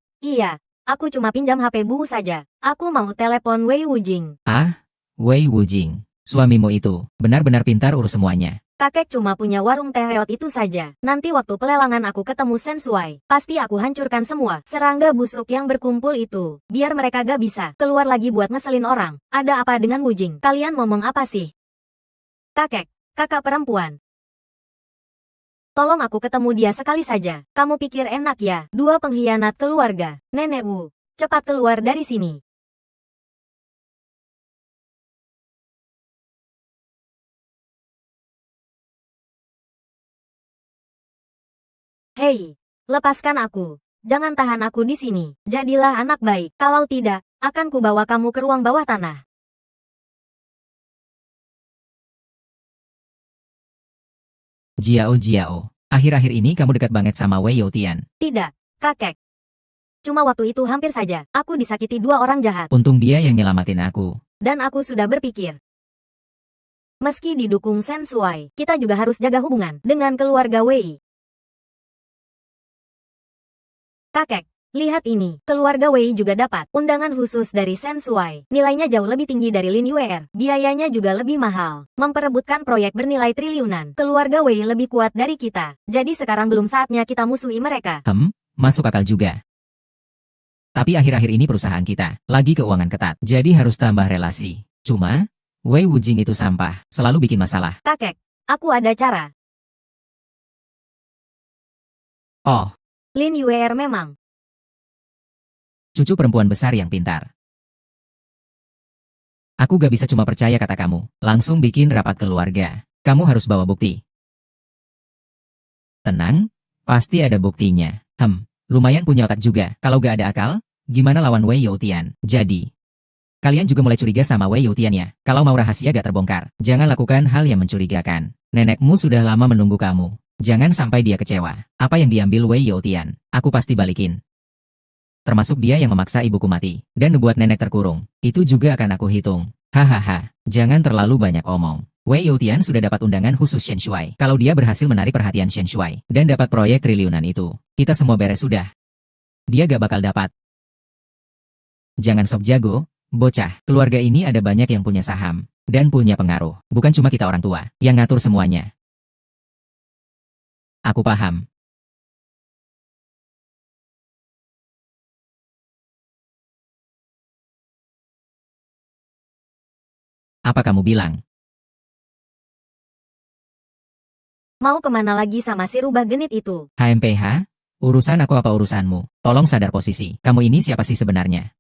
Aku cuma pinjam HP Bu saja. Aku mau telepon Wei Wujing. Wei Wujing. Suamimu itu, benar-benar pintar urus semuanya. Kakek cuma punya warung teh reot itu saja. Nanti waktu pelelangan aku ketemu Sensuai, pasti aku hancurkan semua serangga busuk yang berkumpul itu. Biar mereka gak bisa keluar lagi buat ngeselin orang. Ada apa dengan Wujing? Kalian ngomong apa sih? Kakak perempuan. Tolong aku ketemu dia sekali saja. Kamu pikir enak ya? 2 pengkhianat keluarga. Nenek Wu, cepat keluar dari sini. Hei, lepaskan aku. Jangan tahan aku di sini. Jadilah anak baik. Kalau tidak, akan kubawa kamu ke ruang bawah tanah. Jiao, akhir-akhir ini kamu dekat banget sama Wei Youtian. Tidak, kakek. Cuma waktu itu hampir saja, aku disakiti 2 orang jahat. Untung dia yang nyelamatin aku. Dan aku sudah berpikir. Meski didukung Sensuai, kita juga harus jaga hubungan dengan keluarga Wei. Kakek, lihat ini. Keluarga Wei juga dapat undangan khusus dari Sensuai. Nilainya jauh lebih tinggi dari Lin Yuer. Biayanya juga lebih mahal. Memperebutkan proyek bernilai triliunan. Keluarga Wei lebih kuat dari kita. Jadi sekarang belum saatnya kita musuhi mereka. Masuk akal juga. Tapi akhir-akhir ini perusahaan kita lagi keuangan ketat. Jadi harus tambah relasi. Cuma, Wei Wujing itu sampah. Selalu bikin masalah. Kakek, aku ada cara. Oh, Lin Yuer memang. cucu perempuan besar yang pintar. Aku gak bisa cuma percaya kata kamu. Langsung bikin rapat keluarga. Kamu harus bawa bukti. Tenang, pasti ada buktinya. Lumayan punya otak juga. Kalau gak ada akal, gimana lawan Wei Youtian? Jadi, kalian juga mulai curiga sama Wei Youtian ya? Kalau mau rahasia gak terbongkar, jangan lakukan hal yang mencurigakan. Nenekmu sudah lama menunggu kamu. Jangan sampai dia kecewa. Apa yang diambil Wei Youtian, aku pasti balikin. Termasuk dia yang memaksa ibuku mati, dan membuat nenek terkurung. Itu juga akan aku hitung. Hahaha, jangan terlalu banyak omong. Wei Youtian sudah dapat undangan khusus Shen Shuai. Kalau dia berhasil menarik perhatian Shen Shuai, dan dapat proyek triliunan itu, kita semua beres sudah. Dia gak bakal dapat. Jangan sok jago, bocah. Keluarga ini ada banyak yang punya saham, dan punya pengaruh. Bukan cuma kita orang tua, yang ngatur semuanya. Aku paham. Apa kamu bilang? Mau kemana lagi sama si rubah genit itu? HMPH? Urusan aku apa urusanmu? Tolong sadar posisi. Kamu ini siapa sih sebenarnya?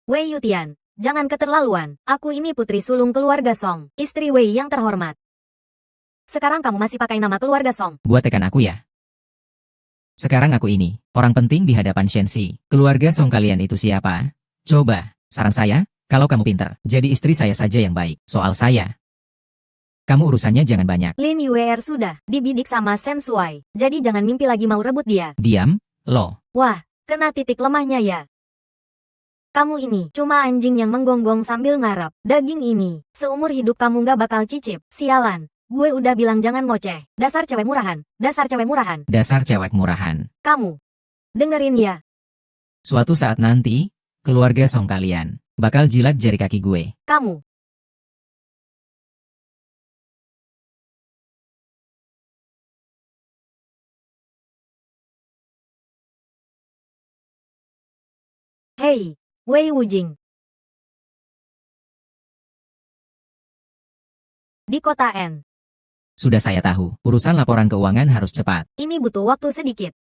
Wei Youtian, jangan keterlaluan. Aku ini putri sulung keluarga Song, istri Wei yang terhormat. Sekarang kamu masih pakai nama keluarga Song. Buat tekan aku ya. Sekarang aku ini, orang penting di hadapan Shenxi. Keluarga Song kalian itu siapa? Coba, saran saya, kalau kamu pintar, jadi istri saya saja yang baik. Soal saya, kamu urusannya jangan banyak. Lin Yuer sudah dibidik sama Shen Shuai, jadi jangan mimpi lagi mau rebut dia. Diam, lo. Wah, kena titik lemahnya ya. Kamu ini cuma anjing yang menggonggong sambil ngarep. Daging ini, seumur hidup kamu gak bakal cicip. Sialan, gue udah bilang jangan ngoceh. Dasar cewek murahan, dasar cewek murahan. Dasar cewek murahan. Kamu, dengerin ya. Suatu saat nanti, keluarga Song kalian bakal jilat jari kaki gue. Kamu. Hei, Wei Wujing. Di kota N. Sudah saya tahu, urusan laporan keuangan harus cepat. Ini butuh waktu sedikit.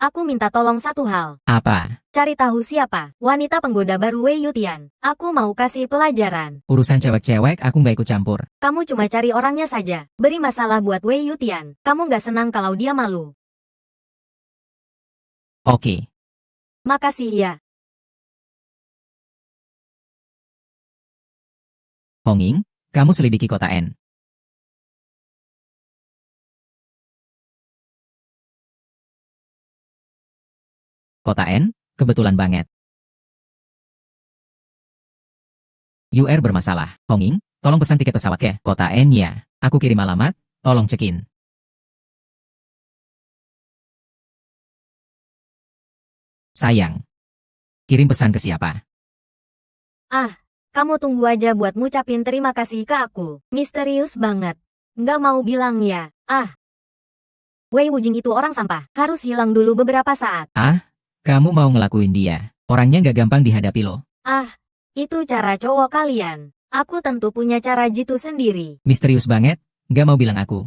Aku minta tolong satu hal. Apa? Cari tahu siapa wanita penggoda baru Wei Yutian. Aku mau kasih pelajaran. Urusan cewek-cewek aku nggak ikut campur. Kamu cuma cari orangnya saja. Beri masalah buat Wei Yutian. Kamu nggak senang kalau dia malu. Oke. Makasih ya. Honging, kamu selidiki kota N. Kota N, kebetulan banget. UR bermasalah. Honging, tolong pesan tiket pesawat ke kota N ya. Aku kirim alamat, tolong cekin. Sayang. Kirim pesan ke siapa? Kamu tunggu aja buat ngucapin terima kasih ke aku. Misterius banget. Nggak mau bilang ya. Wei Wujing itu orang sampah. Harus hilang dulu beberapa saat. Kamu mau ngelakuin dia. Orangnya nggak gampang dihadapi loh. Itu cara cowok kalian. Aku tentu punya cara jitu sendiri. Misterius banget, nggak mau bilang aku.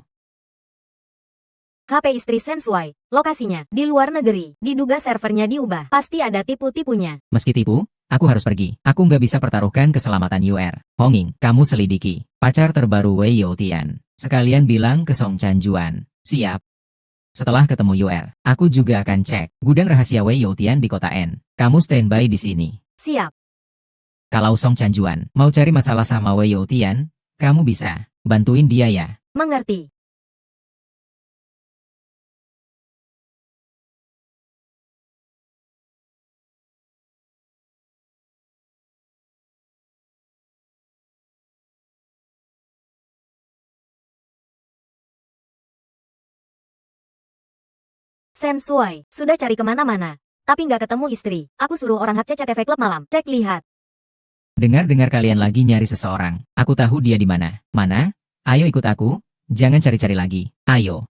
HP istri Shen Shuai. Lokasinya di luar negeri. Diduga servernya diubah. Pasti ada tipu-tipunya. Meski tipu, aku harus pergi. Aku nggak bisa pertaruhkan keselamatan UR. Honging, kamu selidiki. Pacar terbaru Wei Youtian. Sekalian bilang ke Song Chanjuan. Siap. Setelah ketemu UR, aku juga akan cek gudang rahasia Wei Youtian di kota N. Kamu standby di sini. Siap. Kalau Song Chanjuan mau cari masalah sama Wei Youtian, kamu bisa bantuin dia ya. Mengerti. Shen Shuai, sudah cari kemana-mana. Tapi nggak ketemu istri. Aku suruh orang hack CCTV klub malam. Cek lihat. Dengar-dengar kalian lagi nyari seseorang. Aku tahu dia di mana. Mana? Ayo ikut aku. Jangan cari-cari lagi. Ayo.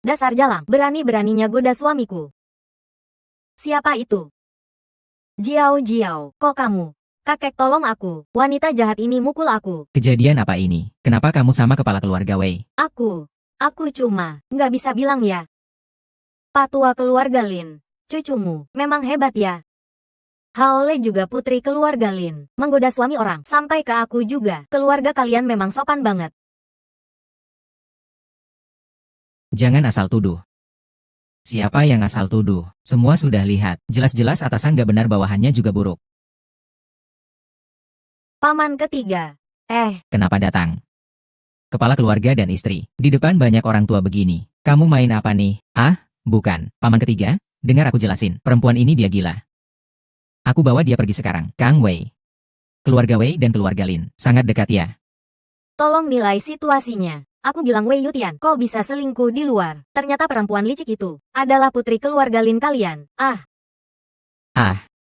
Dasar jalang, berani-beraninya goda suamiku. Siapa itu? Jiao Jiao, kok kamu? Kakek tolong aku, wanita jahat ini mukul aku. Kejadian apa ini? Kenapa kamu sama kepala keluarga Wei? Aku cuma, nggak bisa bilang ya. Patua keluarga Lin, cucumu, memang hebat ya. Haole juga putri keluarga Lin, menggoda suami orang, sampai ke aku juga. Keluarga kalian memang sopan banget. Jangan asal tuduh. Siapa yang asal tuduh? Semua sudah lihat. Jelas-jelas atasan gak benar bawahannya juga buruk. Paman ketiga. Kenapa datang? Kepala keluarga dan istri. Di depan banyak orang tua begini. Kamu main apa nih? Bukan. Paman ketiga? Dengar aku jelasin. Perempuan ini dia gila. Aku bawa dia pergi sekarang. Kang Wei. Keluarga Wei dan keluarga Lin. Sangat dekat ya. Tolong nilai situasinya. Aku bilang Wei Yutian, kok bisa selingkuh di luar? Ternyata perempuan licik itu adalah putri keluarga Lin kalian.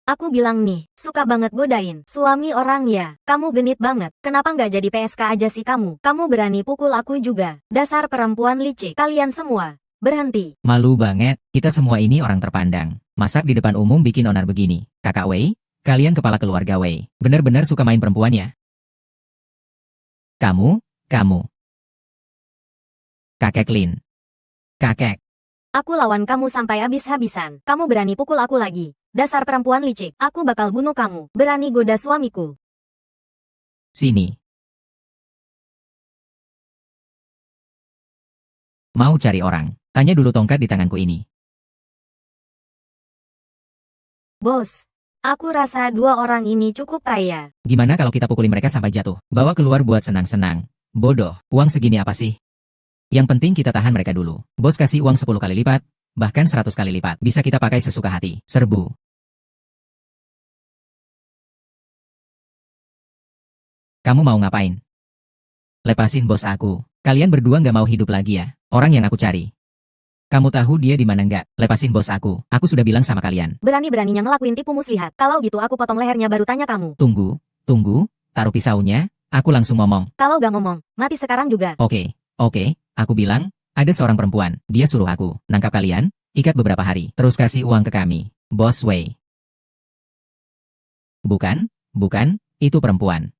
Aku bilang nih, suka banget godain suami orang ya. Kamu genit banget. Kenapa nggak jadi PSK aja sih kamu? Kamu berani pukul aku juga. Dasar perempuan licik. Kalian semua, berhenti. Malu banget. Kita semua ini orang terpandang. Masak di depan umum bikin onar begini. Kakak Wei, kalian kepala keluarga Wei. Bener-bener suka main perempuan ya? Kamu. Kakek Lin. Kakek. Aku lawan kamu sampai habis-habisan. Kamu berani pukul aku lagi. Dasar perempuan licik. Aku bakal bunuh kamu. Berani goda suamiku. Sini. Mau cari orang? Tanya dulu tongkat di tanganku ini. Bos, aku rasa dua orang ini cukup kaya. Gimana kalau kita pukuli mereka sampai jatuh? Bawa keluar buat senang-senang. Bodoh, uang segini apa sih? Yang penting kita tahan mereka dulu. Bos kasih uang 10 kali lipat, bahkan 100 kali lipat. Bisa kita pakai sesuka hati. Serbu. Kamu mau ngapain? Lepasin bos aku. Kalian berdua nggak mau hidup lagi ya? Orang yang aku cari. Kamu tahu dia di mana nggak? Lepasin bos aku. Aku sudah bilang sama kalian. Berani-beraninya ngelakuin tipu muslihat. Kalau gitu aku potong lehernya baru tanya kamu. Tunggu. Taruh pisaunya. Aku langsung ngomong. Kalau gak ngomong, mati sekarang juga. Oke. Aku bilang, ada seorang perempuan. Dia suruh aku nangkap kalian, ikat beberapa hari, terus kasih uang ke kami. Bos Wei. Bukan. Itu perempuan.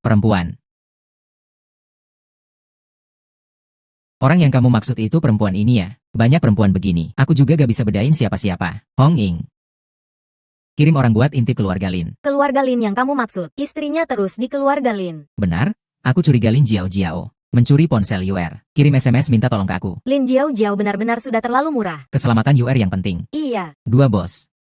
Orang yang kamu maksud itu perempuan ini ya? Banyak perempuan begini. Aku juga gak bisa bedain siapa-siapa. Hong Ying. Kirim orang buat intip keluarga Lin. Keluarga Lin yang kamu maksud. Istrinya terus di keluarga Lin. Benar? Aku curiga Lin Jiao. Mencuri ponsel Yuer. Kirim SMS minta tolong ke aku. Lin Jiao benar-benar sudah terlalu murah. Keselamatan Yuer yang penting. Iya. 2 bos.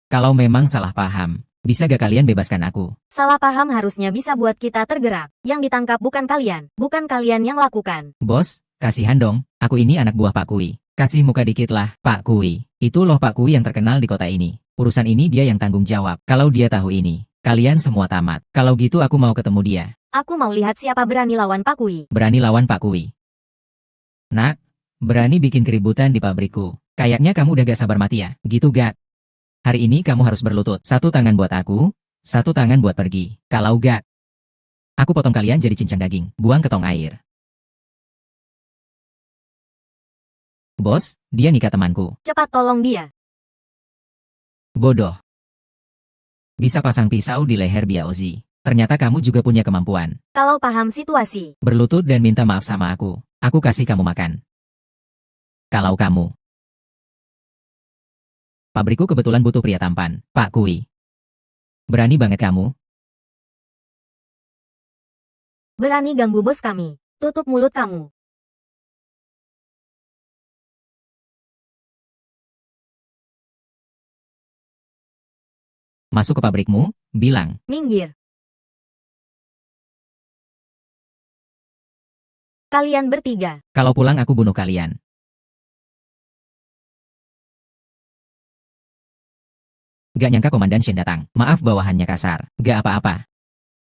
Kalau memang salah paham, bisa gak kalian bebaskan aku? Salah paham harusnya bisa buat kita tergerak. Yang ditangkap bukan kalian. Bukan kalian yang lakukan. Bos, kasihan dong. Aku ini anak buah Pak Kui. Kasih muka dikit lah, Pak Kui. Itu loh Pak Kui yang terkenal di kota ini. Urusan ini dia yang tanggung jawab. Kalau dia tahu ini, kalian semua tamat. Kalau gitu aku mau ketemu dia. Aku mau lihat siapa berani lawan Pak Kui. Berani lawan Pak Kui. Nak, berani bikin keributan di pabrikku. Kayaknya kamu udah gak sabar mati ya, gitu gak? Hari ini kamu harus berlutut. 1 tangan buat aku, 1 tangan buat pergi. Kalau gak, aku potong kalian jadi cincang daging, buang ke tong air. Bos, dia nikah temanku. Cepat tolong dia. Bodoh. Bisa pasang pisau di leher Biaozi. Ternyata kamu juga punya kemampuan. Kalau paham situasi. Berlutut dan minta maaf sama aku. Aku kasih kamu makan. Kalau kamu. Pabrikku kebetulan butuh pria tampan, Pak Kui. Berani banget kamu. Berani ganggu bos kami. Tutup mulut kamu. Masuk ke pabrikmu, bilang. Minggir. Kalian bertiga. Kalau pulang aku bunuh kalian. Gak nyangka Komandan Shen datang. Maaf bawahannya kasar. Gak apa-apa.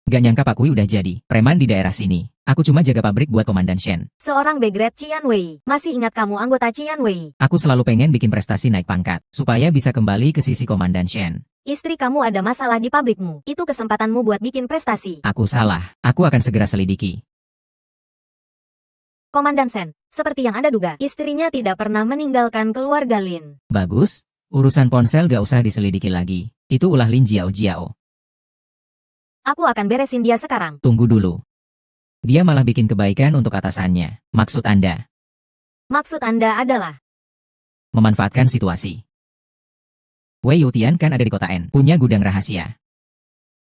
Gak nyangka Pak Kui udah jadi preman di daerah sini. Aku cuma jaga pabrik buat Komandan Shen. Seorang begret Qian Wei. Masih ingat kamu anggota Qian Wei? Aku selalu pengen bikin prestasi naik pangkat, supaya bisa kembali ke sisi Komandan Shen. Istri kamu ada masalah di pabrikmu. Itu kesempatanmu buat bikin prestasi. Aku salah. Aku akan segera selidiki. Komandan Shen, seperti yang Anda duga, istrinya tidak pernah meninggalkan keluarga Lin. Bagus. Urusan ponsel gak usah diselidiki lagi. Itu ulah Lin Jiao. Aku akan beresin dia sekarang. Tunggu dulu. Dia malah bikin kebaikan untuk atasannya. Maksud Anda? Maksud Anda adalah Memanfaatkan situasi. Wei Yutian kan ada di kota N, punya gudang rahasia.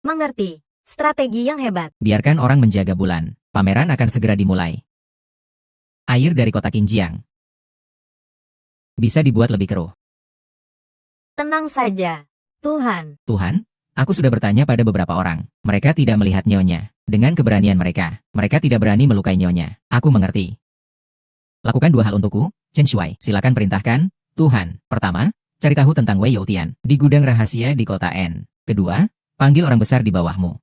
mengerti. Strategi yang hebat. Biarkan orang menjaga bulan. Pameran akan segera dimulai. Air dari kota Qinjiang bisa dibuat lebih keruh. Tenang saja. Tuhan. Tuhan, aku sudah bertanya pada beberapa orang. Mereka tidak melihat nyonya. Dengan keberanian mereka, mereka tidak berani melukai nyonya. Aku mengerti. Lakukan 2 hal untukku, Chen Shuai. Silakan perintahkan, Tuhan. Pertama, cari tahu tentang Wei Youtian di gudang rahasia di kota N. Kedua, panggil orang besar di bawahmu.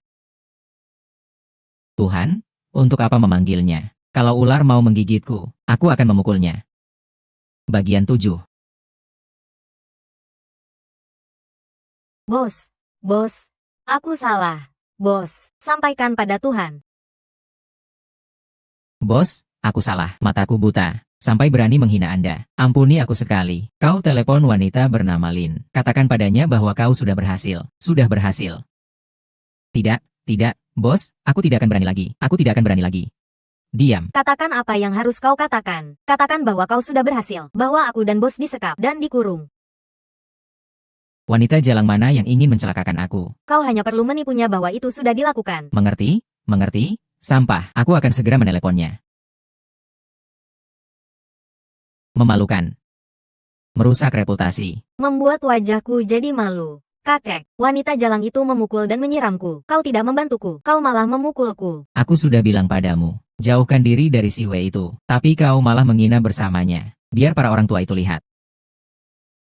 Tuhan, untuk apa memanggilnya? Kalau ular mau menggigitku, aku akan memukulnya. Bagian 7. Bos, aku salah. Bos, sampaikan pada Tuhan. Bos, aku salah. Mataku buta. Sampai berani menghina Anda. Ampuni aku sekali. Kau telepon wanita bernama Lin. Katakan padanya bahwa kau sudah berhasil. Sudah berhasil. Tidak, bos, aku tidak akan berani lagi. Aku tidak akan berani lagi. Diam. Katakan apa yang harus kau katakan. Katakan bahwa kau sudah berhasil, bahwa aku dan bos disekap dan dikurung. Wanita jalang mana yang ingin mencelakakan aku? Kau hanya perlu menipunya bahwa itu sudah dilakukan. Mengerti? Mengerti? Sampah. Aku akan segera meneleponnya. Memalukan. Merusak reputasi. Membuat wajahku jadi malu. Kakek, wanita jalang itu memukul dan menyiramku. Kau tidak membantuku, kau malah memukulku. Aku sudah bilang padamu, jauhkan diri dari si Wei itu. Tapi kau malah menghina bersamanya. Biar para orang tua itu lihat.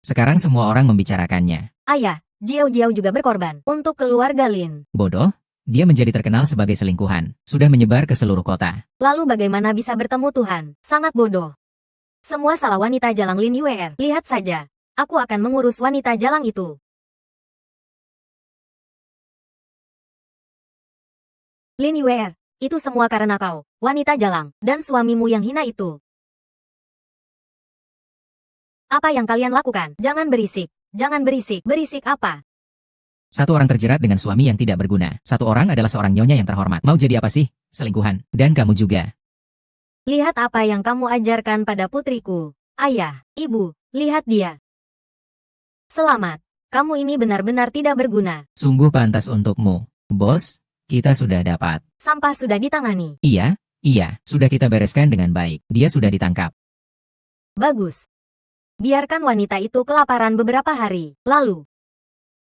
Sekarang semua orang membicarakannya. Ayah, Jiao Jiao juga berkorban untuk keluarga Lin. Bodoh, dia menjadi terkenal sebagai selingkuhan. Sudah menyebar ke seluruh kota. Lalu bagaimana bisa bertemu Tuhan? Sangat bodoh. Semua salah wanita jalang Lin Yuer. Lihat saja. Aku akan mengurus wanita jalang itu. Lin Yuer, itu semua karena kau, wanita jalang, dan suamimu yang hina itu. Apa yang kalian lakukan? Jangan berisik. Jangan berisik. Berisik apa? Satu orang terjerat dengan suami yang tidak berguna. Satu orang adalah seorang nyonya yang terhormat. Mau jadi apa sih? Selingkuhan. Dan kamu juga. Lihat apa yang kamu ajarkan pada putriku. Ayah, ibu, lihat dia. Selamat. Kamu ini benar-benar tidak berguna. Sungguh pantas untukmu. Bos, kita sudah dapat. Sampah sudah ditangani. Iya, sudah kita bereskan dengan baik. Dia sudah ditangkap. Bagus. Biarkan wanita itu kelaparan beberapa hari. Lalu,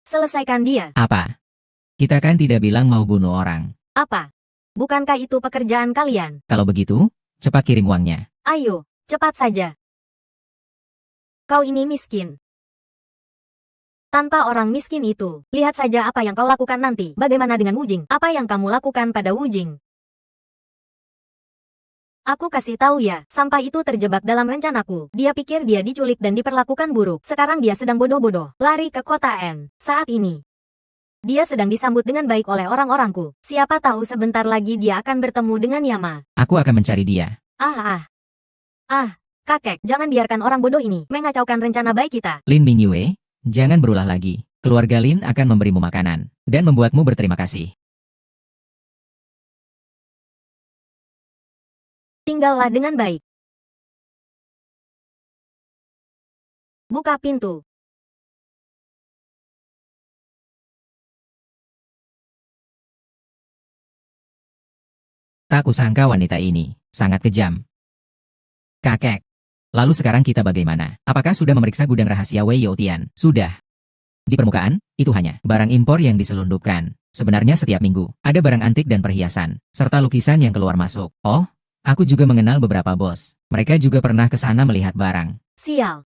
selesaikan dia. Apa? Kita kan tidak bilang mau bunuh orang. Apa? Bukankah itu pekerjaan kalian? Kalau begitu, cepat kirim uangnya. Ayo, cepat saja. Kau ini miskin. Tanpa orang miskin itu, lihat saja apa yang kau lakukan nanti. Bagaimana dengan Wujing? Apa yang kamu lakukan pada Wujing? Aku kasih tahu ya, sampah itu terjebak dalam rencanaku. Dia pikir dia diculik dan diperlakukan buruk. Sekarang dia sedang bodoh-bodoh, lari ke kota N. Saat ini, dia sedang disambut dengan baik oleh orang-orangku. Siapa tahu sebentar lagi dia akan bertemu dengan Yama. Aku akan mencari dia. Kakek, jangan biarkan orang bodoh ini mengacaukan rencana baik kita. Lin Mingyue, jangan berulah lagi. Keluarga Lin akan memberimu makanan dan membuatmu berterima kasih. Tinggallah dengan baik. Buka pintu. Tak kusangka wanita ini sangat kejam. Kakek. Lalu sekarang kita bagaimana? Apakah sudah memeriksa gudang rahasia Wei Youtian? Sudah. Di permukaan, itu hanya barang impor yang diselundupkan. Sebenarnya setiap minggu, ada barang antik dan perhiasan, serta lukisan yang keluar masuk. Oh, aku juga mengenal beberapa bos. Mereka juga pernah ke sana melihat barang. Sial.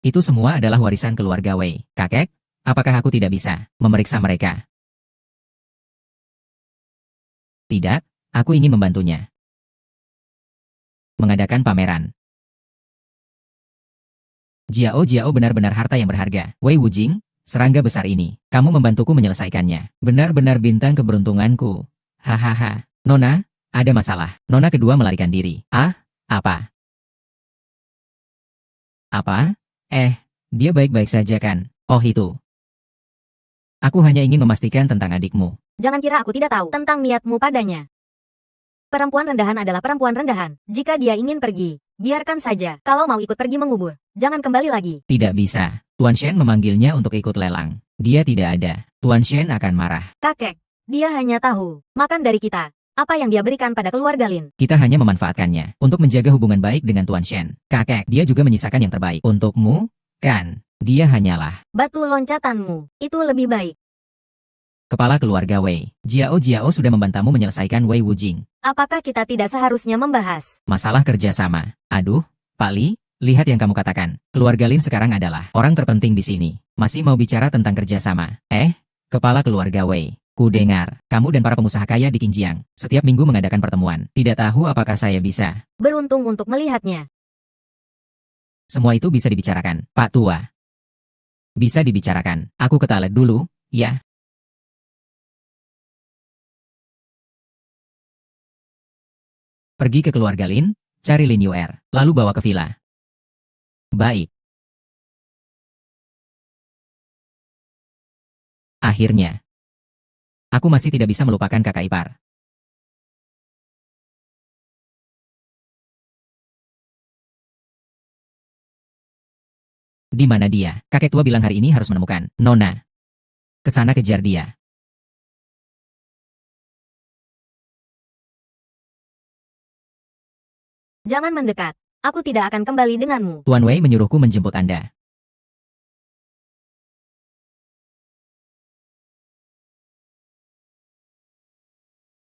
Itu semua adalah warisan keluarga Wei. Kakek, apakah aku tidak bisa memeriksa mereka? Tidak, aku ingin membantunya. Mengadakan pameran. Jiao benar-benar harta yang berharga. Wei Wujing, serangga besar ini. Kamu membantuku menyelesaikannya. Benar-benar bintang keberuntunganku. Hahaha. Nona, ada masalah. Nona kedua melarikan diri. Apa? Apa? Dia baik-baik saja kan? Oh itu. Aku hanya ingin memastikan tentang adikmu. Jangan kira aku tidak tahu tentang niatmu padanya. Perempuan rendahan adalah perempuan rendahan. Jika dia ingin pergi, biarkan saja. Kalau mau ikut pergi mengubur, jangan kembali lagi. Tidak bisa. Tuan Shen memanggilnya untuk ikut lelang. Dia tidak ada. Tuan Shen akan marah. Kakek, dia hanya tahu makan dari kita. Apa yang dia berikan pada keluarga Lin? Kita hanya memanfaatkannya untuk menjaga hubungan baik dengan Tuan Shen. Kakek, dia juga menyisakan yang terbaik. Untukmu, kan? Dia hanyalah batu loncatanmu. Itu lebih baik. kepala keluarga Wei. Jiao sudah membantamu menyelesaikan Wei Wujing. Apakah kita tidak seharusnya membahas Masalah kerjasama. Aduh, Pak Li, lihat yang kamu katakan. Keluarga Lin sekarang adalah orang terpenting di sini. Masih mau bicara tentang kerjasama? Kepala keluarga Wei. Ku dengar, kamu dan para pengusaha kaya di Qingjiang setiap minggu mengadakan pertemuan. Tidak tahu apakah saya bisa. beruntung untuk melihatnya? Semua itu bisa dibicarakan, Pak Tua. Bisa dibicarakan. Aku ke toilet dulu, ya. Pergi ke keluarga Lin, cari Lin Yuer, lalu bawa ke villa. Baik. Akhirnya. Aku masih tidak bisa melupakan kakak ipar. Di mana dia? Kakek tua bilang hari ini harus menemukan Nona. Kesana kejar dia. Jangan mendekat. Aku tidak akan kembali denganmu. Tuan Wei menyuruhku menjemput Anda.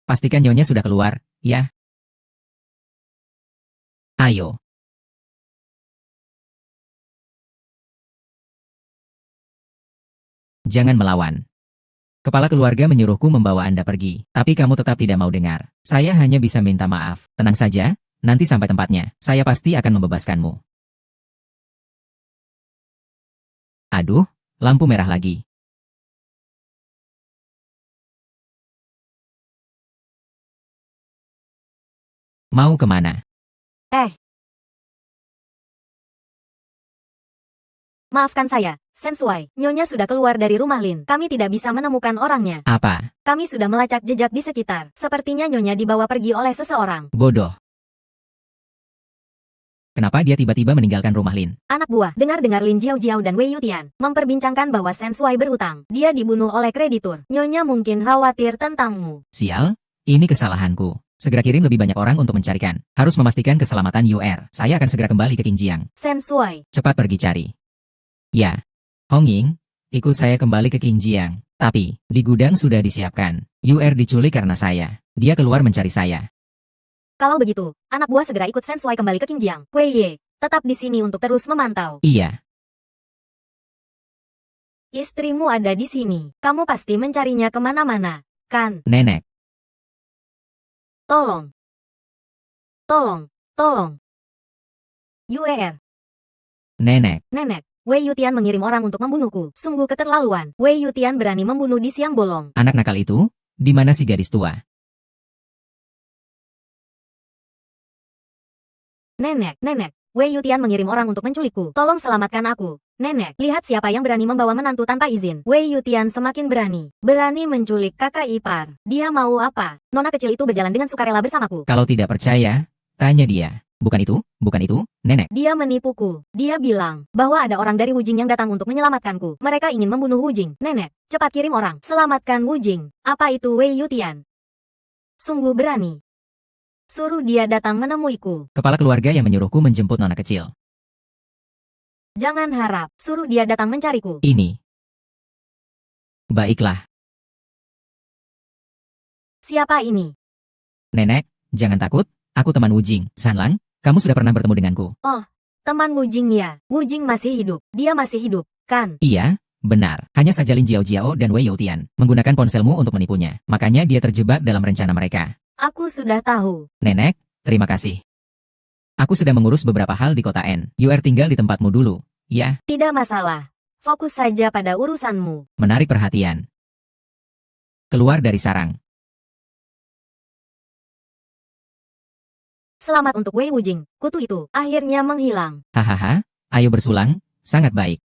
Pastikan nyonya sudah keluar, ya. Ayo. Jangan melawan. Kepala keluarga menyuruhku membawa Anda pergi, tapi kamu tetap tidak mau dengar. Saya hanya bisa minta maaf. Tenang saja, nanti sampai tempatnya, saya pasti akan membebaskanmu. Aduh, lampu merah lagi. Mau kemana? Maafkan saya, Sensui. Nyonya sudah keluar dari rumah Lin. Kami tidak bisa menemukan orangnya. Apa? Kami sudah melacak jejak di sekitar. Sepertinya Nyonya dibawa pergi oleh seseorang. Bodoh. Kenapa dia tiba-tiba meninggalkan rumah Lin? Anak buah, dengar-dengar Lin Jiao dan Wei Yutian memperbincangkan bahwa Sensui berhutang. Dia dibunuh oleh kreditur. Nyonya mungkin khawatir tentangmu. Sial, ini kesalahanku. Segera kirim lebih banyak orang untuk mencarikan. Harus memastikan keselamatan UR. Saya akan segera kembali ke Qingjiang. Sensui. Cepat pergi cari. Ya. Hong Ying, ikut saya kembali ke Qingjiang. Tapi, di gudang sudah disiapkan. UR diculik karena saya. Dia keluar mencari saya. Kalau begitu, anak buah segera ikut Sensui kembali ke Qingjiang. Wei Ye, tetap di sini untuk terus memantau. Iya. Istrimu ada di sini. Kamu pasti mencarinya kemana-mana, kan? Nenek. Tolong. Tolong. Tolong. UR. Nenek. Nenek. Wei Yutian mengirim orang untuk membunuhku. Sungguh keterlaluan. Wei Yutian berani membunuh di siang bolong. Anak nakal itu? Di mana si gadis tua? Nenek. Wei Yutian mengirim orang untuk menculikku. Tolong selamatkan aku. Nenek, lihat siapa yang berani membawa menantu tanpa izin. Wei Yutian semakin berani. Berani menculik kakak ipar. Dia mau apa? Nona kecil itu berjalan dengan sukarela bersamaku. Kalau tidak percaya, tanya dia. Bukan itu, nenek. Dia menipuku. Dia bilang bahwa ada orang dari Wujing yang datang untuk menyelamatkanku. Mereka ingin membunuh Wujing. Nenek, cepat kirim orang. Selamatkan Wujing. Apa itu Wei Yutian? Sungguh berani. Suruh dia datang menemuiku. Kepala keluarga yang menyuruhku menjemput nona kecil. Jangan harap. Suruh dia datang mencariku. Ini. Baiklah. Siapa ini? Nenek, jangan takut. Aku teman Wujing. Sanlang, kamu sudah pernah bertemu denganku. Oh, teman Wujing ya. Wujing masih hidup. Dia masih hidup, kan? Iya, benar. Hanya saja Lin Jiao dan Wei Youtian menggunakan ponselmu untuk menipunya. Makanya dia terjebak dalam rencana mereka. Aku sudah tahu. Nenek, terima kasih. Aku sudah mengurus beberapa hal di kota N. UR tinggal di tempatmu dulu, ya? Tidak masalah. Fokus saja pada urusanmu. Menarik perhatian. Keluar dari sarang. Selamat untuk Wei Wujing. Kutu itu akhirnya menghilang. Hahaha, ayo bersulang, sangat baik.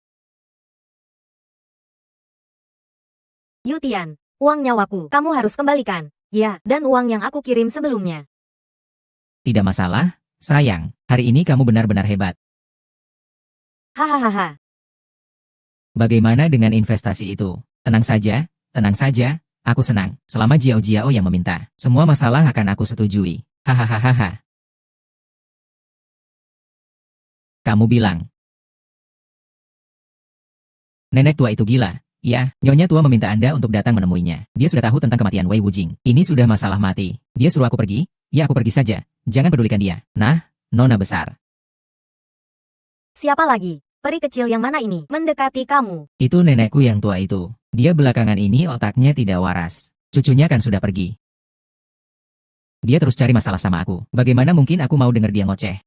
Yutian, uang nyawaku, kamu harus kembalikan. Ya, dan uang yang aku kirim sebelumnya. Tidak masalah, sayang. Hari ini kamu benar-benar hebat. Hahaha. Bagaimana dengan investasi itu? Tenang saja, aku senang. Selama Jiao yang meminta, semua masalah akan aku setujui. Hahaha. Kamu bilang. Nenek tua itu gila. Ya, nyonya tua meminta Anda untuk datang menemuinya. Dia sudah tahu tentang kematian Wei Wujing. Ini sudah masalah mati. Dia suruh aku pergi. Ya, aku pergi saja. Jangan pedulikan dia. Nah, nona besar. Siapa lagi? Peri kecil yang mana ini? Mendekati kamu. Itu nenekku yang tua itu. Dia belakangan ini otaknya tidak waras. Cucunya kan sudah pergi. Dia terus cari masalah sama aku. Bagaimana mungkin aku mau dengar dia ngoceh?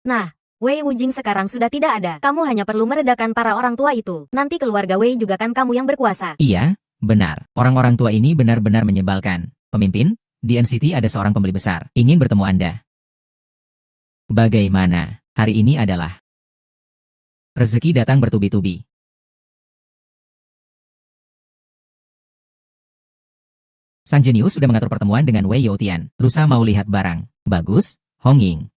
Nah, Wei Wujing sekarang sudah tidak ada. Kamu hanya perlu meredakan para orang tua itu. Nanti keluarga Wei juga kan kamu yang berkuasa. Iya, benar. Orang-orang tua ini benar-benar menyebalkan. Pemimpin, di NCT ada seorang pembeli besar. Ingin bertemu Anda. Bagaimana? Hari ini adalah rezeki datang bertubi-tubi. Sang jenius sudah mengatur pertemuan dengan Wei Youtian. Lusa mau lihat barang. Bagus, Hong Ying.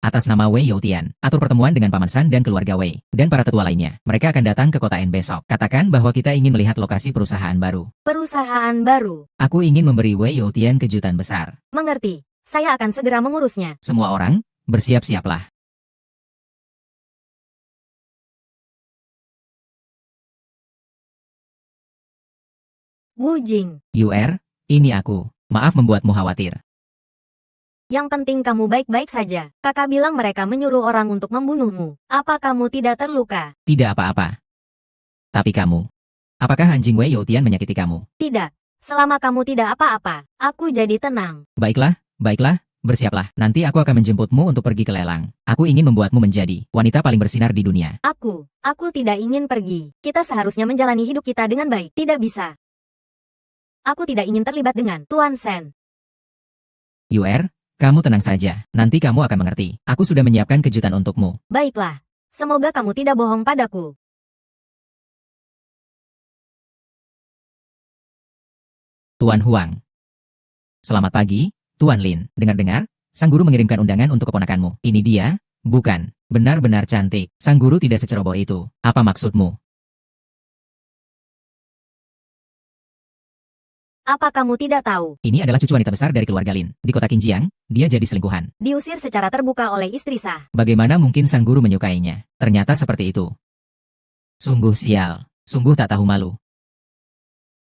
Atas nama Wei Youtian, atur pertemuan dengan Paman San dan keluarga Wei, dan para tetua lainnya. Mereka akan datang ke kota N besok. Katakan bahwa kita ingin melihat lokasi perusahaan baru. Perusahaan baru. Aku ingin memberi Wei Youtian kejutan besar. Mengerti. Saya akan segera mengurusnya. Semua orang, bersiap-siaplah. Wu Jing. UR, ini aku. Maaf membuatmu khawatir. Yang penting kamu baik-baik saja. Kakak bilang mereka menyuruh orang untuk membunuhmu. Apa kamu tidak terluka? Tidak apa-apa. Tapi kamu. Apakah anjing Wei Youtian menyakiti kamu? Tidak. Selama kamu tidak apa-apa, aku jadi tenang. Baiklah, baiklah. Bersiaplah. Nanti aku akan menjemputmu untuk pergi ke lelang. Aku ingin membuatmu menjadi wanita paling bersinar di dunia. Aku tidak ingin pergi. Kita seharusnya menjalani hidup kita dengan baik. Tidak bisa. Aku tidak ingin terlibat dengan Tuan Sen. UR, kamu tenang saja. Nanti kamu akan mengerti. Aku sudah menyiapkan kejutan untukmu. Baiklah. Semoga kamu tidak bohong padaku. Tuan Huang. Selamat pagi, Tuan Lin. Dengar-dengar, sang guru mengirimkan undangan untuk keponakanmu. Ini dia? Bukan. Benar-benar cantik. Sang guru tidak seceroboh itu. Apa maksudmu? Apa kamu tidak tahu? Ini adalah cucu wanita besar dari keluarga Lin. Di kota Qinjiang, dia jadi selingkuhan. Diusir secara terbuka oleh istri sah. Bagaimana mungkin sang guru menyukainya? Ternyata seperti itu. Sungguh sial. Sungguh tak tahu malu.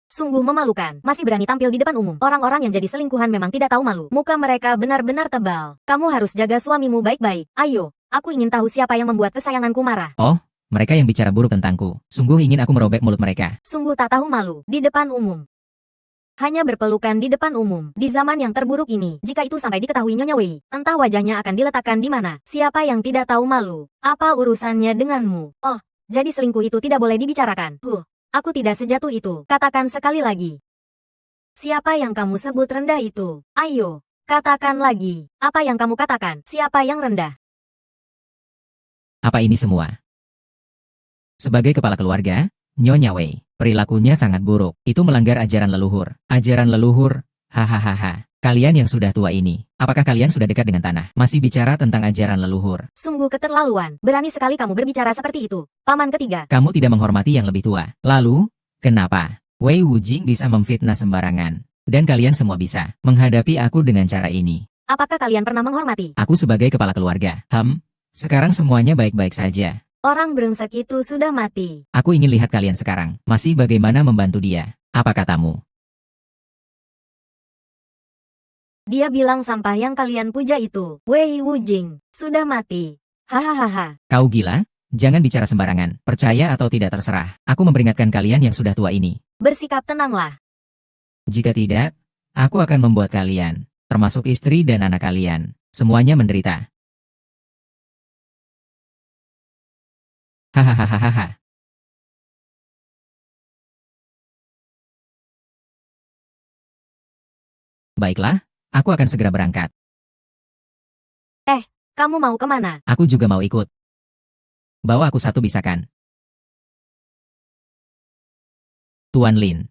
Sungguh memalukan. Masih berani tampil di depan umum. Orang-orang yang jadi selingkuhan memang tidak tahu malu. Muka mereka benar-benar tebal. Kamu harus jaga suamimu baik-baik. Ayo, aku ingin tahu siapa yang membuat kesayanganku marah. Oh, mereka yang bicara buruk tentangku. Sungguh ingin aku merobek mulut mereka. Sungguh tak tahu malu. Di depan umum. Hanya berpelukan di depan umum. Di zaman yang terburuk ini, jika itu sampai diketahui Nyonya Wei, entah wajahnya akan diletakkan di mana. Siapa yang tidak tahu malu? Apa urusannya denganmu? Oh, jadi selingkuh itu tidak boleh dibicarakan. Aku tidak sejatuh itu. Katakan sekali lagi. Siapa yang kamu sebut rendah itu? Ayo, katakan lagi. Apa yang kamu katakan? Siapa yang rendah? Apa ini semua? Sebagai kepala keluarga, Nyonya Wei, perilakunya sangat buruk. Itu melanggar ajaran leluhur. Ajaran leluhur? Hahaha. Kalian yang sudah tua ini, apakah kalian sudah dekat dengan tanah? Masih bicara tentang ajaran leluhur. Sungguh keterlaluan. Berani sekali kamu berbicara seperti itu. Paman ketiga. Kamu tidak menghormati yang lebih tua. Lalu, kenapa Wei Wujing bisa memfitnah sembarangan? Dan kalian semua bisa menghadapi aku dengan cara ini. Apakah kalian pernah menghormati? Aku sebagai kepala keluarga. Sekarang semuanya baik-baik saja. Orang brengsek itu sudah mati. Aku ingin lihat kalian sekarang. Masih bagaimana membantu dia. Apa katamu? Dia bilang sampah yang kalian puja itu, Wei Wujing, sudah mati. Hahaha. Kau gila? Jangan bicara sembarangan. Percaya atau tidak terserah. Aku memperingatkan kalian yang sudah tua ini. Bersikap tenanglah. Jika tidak, aku akan membuat kalian, termasuk istri dan anak kalian, semuanya menderita. Hahaha. Baiklah, aku akan segera berangkat. Kamu mau kemana? Aku juga mau ikut. Bawa aku satu bisa kan? Tuan Lin.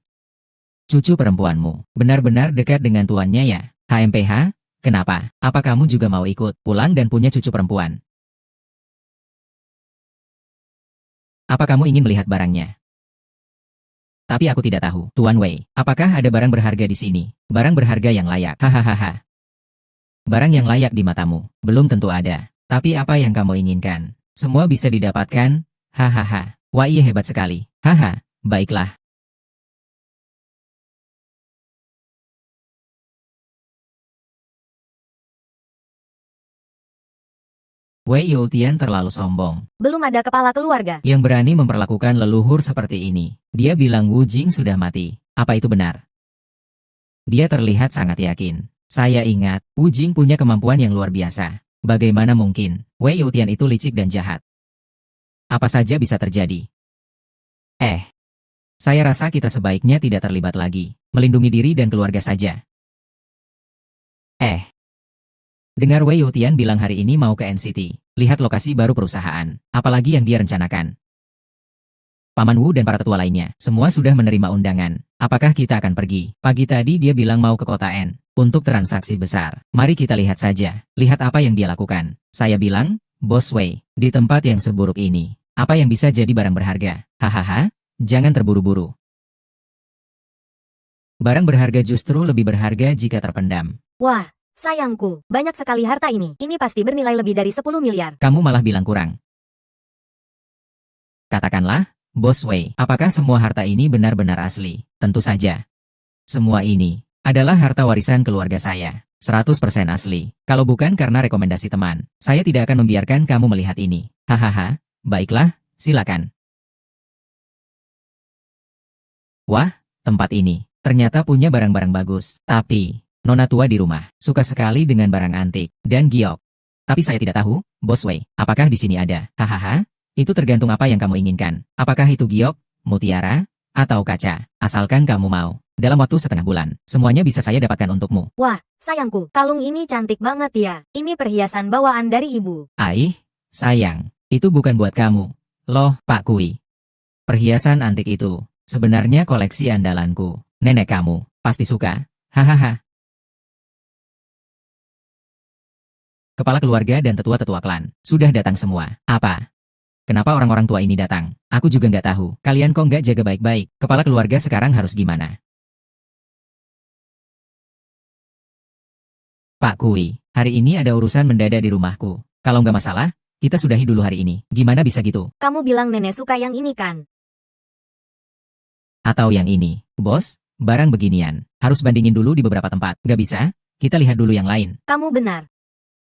Cucu perempuanmu, benar-benar dekat dengan tuannya ya? HMPH, kenapa? Apa kamu juga mau ikut, pulang dan punya cucu perempuan? Apa kamu ingin melihat barangnya? Tapi aku tidak tahu, Tuan Wei, apakah ada barang berharga di sini? Barang berharga yang layak, hahaha. Barang yang layak di matamu, belum tentu ada. Tapi apa yang kamu inginkan? Semua bisa didapatkan, hahaha. Wah iya hebat sekali, haha, baiklah. Wei Youtian terlalu sombong. Belum ada kepala keluarga. Yang berani memperlakukan leluhur seperti ini. Dia bilang Wu Jing sudah mati. Apa itu benar? Dia terlihat sangat yakin. Saya ingat, Wu Jing punya kemampuan yang luar biasa. Bagaimana mungkin Wei Youtian itu licik dan jahat? Apa saja bisa terjadi. Saya rasa kita sebaiknya tidak terlibat lagi. Melindungi diri dan keluarga saja. Dengar Wei Youtian bilang hari ini mau ke NCT. Lihat lokasi baru perusahaan. Apalagi yang dia rencanakan. Paman Wu dan para tetua lainnya, semua sudah menerima undangan. Apakah kita akan pergi? Pagi tadi dia bilang mau ke kota N untuk transaksi besar. Mari kita lihat saja. Lihat apa yang dia lakukan. Saya bilang, Bos Wei, di tempat yang seburuk ini, apa yang bisa jadi barang berharga? Hahaha, jangan terburu-buru. Barang berharga justru lebih berharga jika terpendam. Wah, sayangku, banyak sekali harta ini. Ini pasti bernilai lebih dari 10 miliar. Kamu malah bilang kurang. Katakanlah, Bos Wei, apakah semua harta ini benar-benar asli? Tentu saja. Semua ini adalah harta warisan keluarga saya. 100% asli. Kalau bukan karena rekomendasi teman, saya tidak akan membiarkan kamu melihat ini. Hahaha, baiklah, silakan. Wah, tempat ini ternyata punya barang-barang bagus. Tapi, nona tua di rumah suka sekali dengan barang antik dan giok. Tapi saya tidak tahu, Bos Wei, apakah di sini ada? Hahaha. Itu tergantung apa yang kamu inginkan. Apakah itu giok, mutiara, atau kaca? Asalkan kamu mau. Dalam waktu setengah bulan, semuanya bisa saya dapatkan untukmu. Wah, sayangku, kalung ini cantik banget ya. Ini perhiasan bawaan dari ibu. Aih, sayang, itu bukan buat kamu. Loh, Pak Kui. Perhiasan antik itu sebenarnya koleksi andalanku. Nenek kamu pasti suka. Hahaha. Kepala keluarga dan tetua-tetua klan sudah datang semua. Apa? Kenapa orang-orang tua ini datang? Aku juga nggak tahu. Kalian kok nggak jaga baik-baik? Kepala keluarga sekarang harus gimana? Pak Kui, hari ini ada urusan mendadak di rumahku. Kalau nggak masalah, kita sudahi dulu hari ini. Gimana bisa gitu? Kamu bilang nenek suka yang ini kan? Atau yang ini? Bos, barang beginian. Harus bandingin dulu di beberapa tempat. Nggak bisa? Kita lihat dulu yang lain. Kamu benar.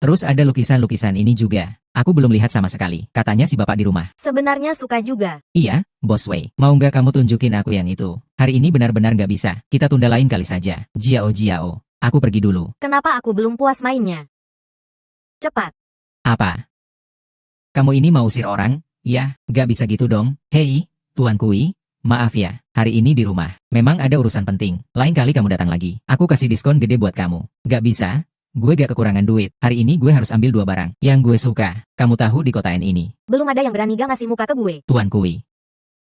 Terus ada lukisan-lukisan ini juga. Aku belum lihat sama sekali. Katanya si bapak di rumah. Sebenarnya suka juga. Iya, Bos Wei. Mau nggak kamu tunjukin aku yang itu? Hari ini benar-benar nggak bisa. Kita tunda lain kali saja. Jiao. Aku pergi dulu. Kenapa aku belum puas mainnya? Cepat. Apa? Kamu ini mau usir orang? Ya, nggak bisa gitu dong. Hei, Tuan Kui. Maaf ya, hari ini di rumah. Memang ada urusan penting. Lain kali kamu datang lagi. Aku kasih diskon gede buat kamu. Nggak bisa? Gue gak kekurangan duit. Hari ini gue harus ambil 2 barang yang gue suka. Kamu tahu di kota N ini. Belum ada yang berani gak ngasih muka ke gue. Tuan Kui.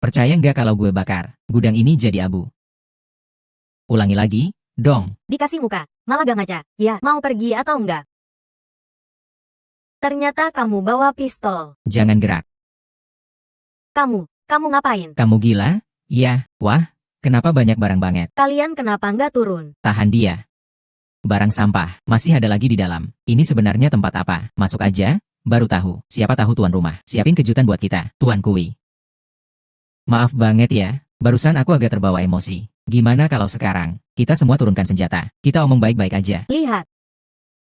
Percaya nggak kalau gue bakar gudang ini jadi abu? Ulangi lagi, dong. Dikasih muka, malah gak ngaca. Ya, mau pergi atau enggak? Ternyata kamu bawa pistol. Jangan gerak. Kamu ngapain? Kamu gila? Ya, wah, kenapa banyak barang banget? Kalian kenapa nggak turun? Tahan dia. Barang sampah, masih ada lagi di dalam. Ini sebenarnya tempat apa? Masuk aja, baru tahu. Siapa tahu tuan rumah. Siapin kejutan buat kita, Tuan Kui. Maaf banget ya, barusan aku agak terbawa emosi. Gimana kalau sekarang, kita semua turunkan senjata. Kita omong baik-baik aja. Lihat,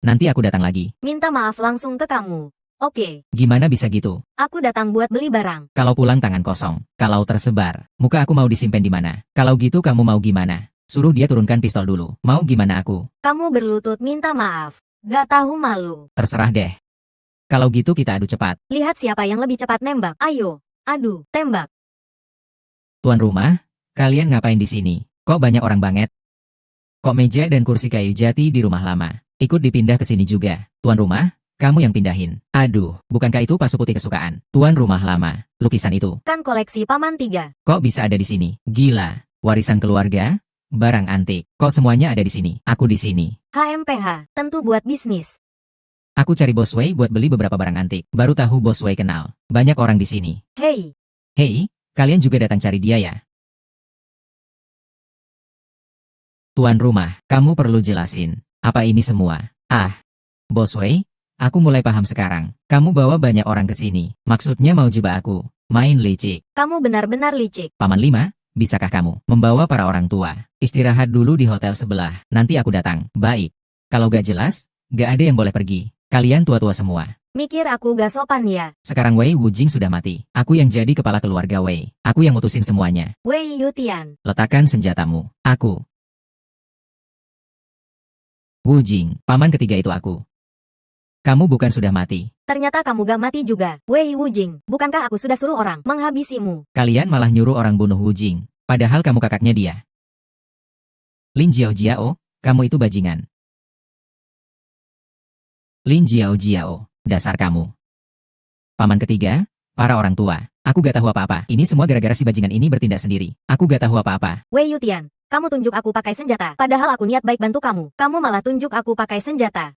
Nanti aku datang lagi. minta maaf langsung ke kamu. Oke, Gimana bisa gitu? aku datang buat beli barang. Kalau pulang tangan kosong, kalau tersebar, muka aku mau disimpan di mana? Kalau gitu kamu mau gimana? Suruh dia turunkan pistol dulu. Mau gimana aku? Kamu berlutut minta maaf. Gak tahu malu. Terserah deh. Kalau gitu kita adu cepat. Lihat siapa yang lebih cepat nembak. Ayo, adu, tembak. Tuan rumah, kalian ngapain di sini? Kok banyak orang banget? Kok meja dan kursi kayu jati di rumah lama? Ikut dipindah ke sini juga. Tuan rumah, kamu yang pindahin. Aduh, bukankah itu pasu putih kesukaan? Tuan rumah lama, lukisan itu. Kan koleksi paman 3. Kok bisa ada di sini? Gila, warisan keluarga? Barang antik. Kok semuanya ada di sini? Aku di sini. HMPH, tentu buat bisnis. Aku cari Bos Wei buat beli beberapa barang antik. Baru tahu Bos Wei kenal. Banyak orang di sini. Hei, Hei, kalian juga datang cari dia ya? Tuan rumah, kamu perlu jelasin. Apa ini semua? Ah, Bos Wei, aku mulai paham sekarang. Kamu bawa banyak orang ke sini. Maksudnya mau jebak aku. Main licik. kamu benar-benar licik. Paman 5, bisakah kamu membawa para orang tua? Istirahat dulu di hotel sebelah. Nanti aku datang. Baik. Kalau gak jelas, gak ada yang boleh pergi. Kalian tua-tua semua. Mikir aku gak sopan ya. Sekarang Wei Wujing sudah mati. Aku yang jadi kepala keluarga Wei. Aku yang mutusin semuanya. Wei Yutian. Letakkan senjatamu. Aku. Wujing, paman ketiga itu aku. Kamu bukan sudah mati. Ternyata kamu gak mati juga. Wei Wujing, bukankah aku sudah suruh orang menghabisimu? Kalian malah nyuruh orang bunuh Wujing. Padahal kamu kakaknya dia. Lin Jiao, kamu itu bajingan. Lin Jiao, dasar kamu. Paman ketiga, Para orang tua, aku gak tahu apa-apa. Ini semua gara-gara si bajingan ini bertindak sendiri. Aku gak tahu apa-apa. Wei Yutian, kamu tunjuk aku pakai senjata. Padahal aku niat baik bantu kamu. Kamu malah tunjuk aku pakai senjata.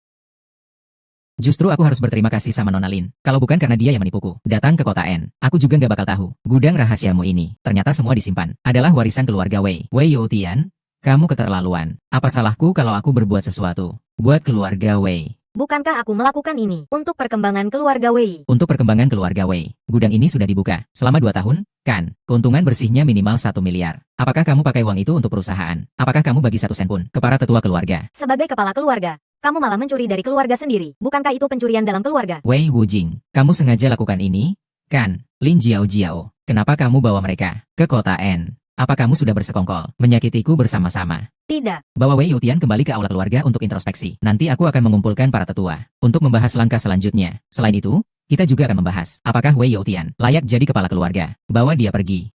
Justru aku harus berterima kasih sama Nona Lin. Kalau bukan karena dia yang menipuku, datang ke kota N, aku juga nggak bakal tahu. Gudang rahasiamu ini, ternyata semua disimpan. Adalah warisan keluarga Wei. Wei Youtian, kamu keterlaluan. Apa salahku kalau aku berbuat sesuatu? Buat keluarga Wei. Bukankah aku melakukan ini untuk perkembangan keluarga Wei? Untuk perkembangan keluarga Wei, gudang ini sudah dibuka selama 2 tahun, kan? Keuntungan bersihnya minimal 1 miliar. Apakah kamu pakai uang itu untuk perusahaan? Apakah kamu bagi 1 sen pun ke para tetua keluarga? Sebagai kepala keluarga, kamu malah mencuri dari keluarga sendiri. Bukankah itu pencurian dalam keluarga? Wei Wujing, kamu sengaja lakukan ini, kan? Lin Jiao, kenapa kamu bawa mereka ke kota N? Apa kamu sudah bersekongkol, menyakitiku bersama-sama? Tidak. Bawa Wei Youtian kembali ke aula keluarga untuk introspeksi. Nanti aku akan mengumpulkan para tetua untuk membahas langkah selanjutnya. Selain itu, kita juga akan membahas apakah Wei Youtian layak jadi kepala keluarga. Bawa dia pergi.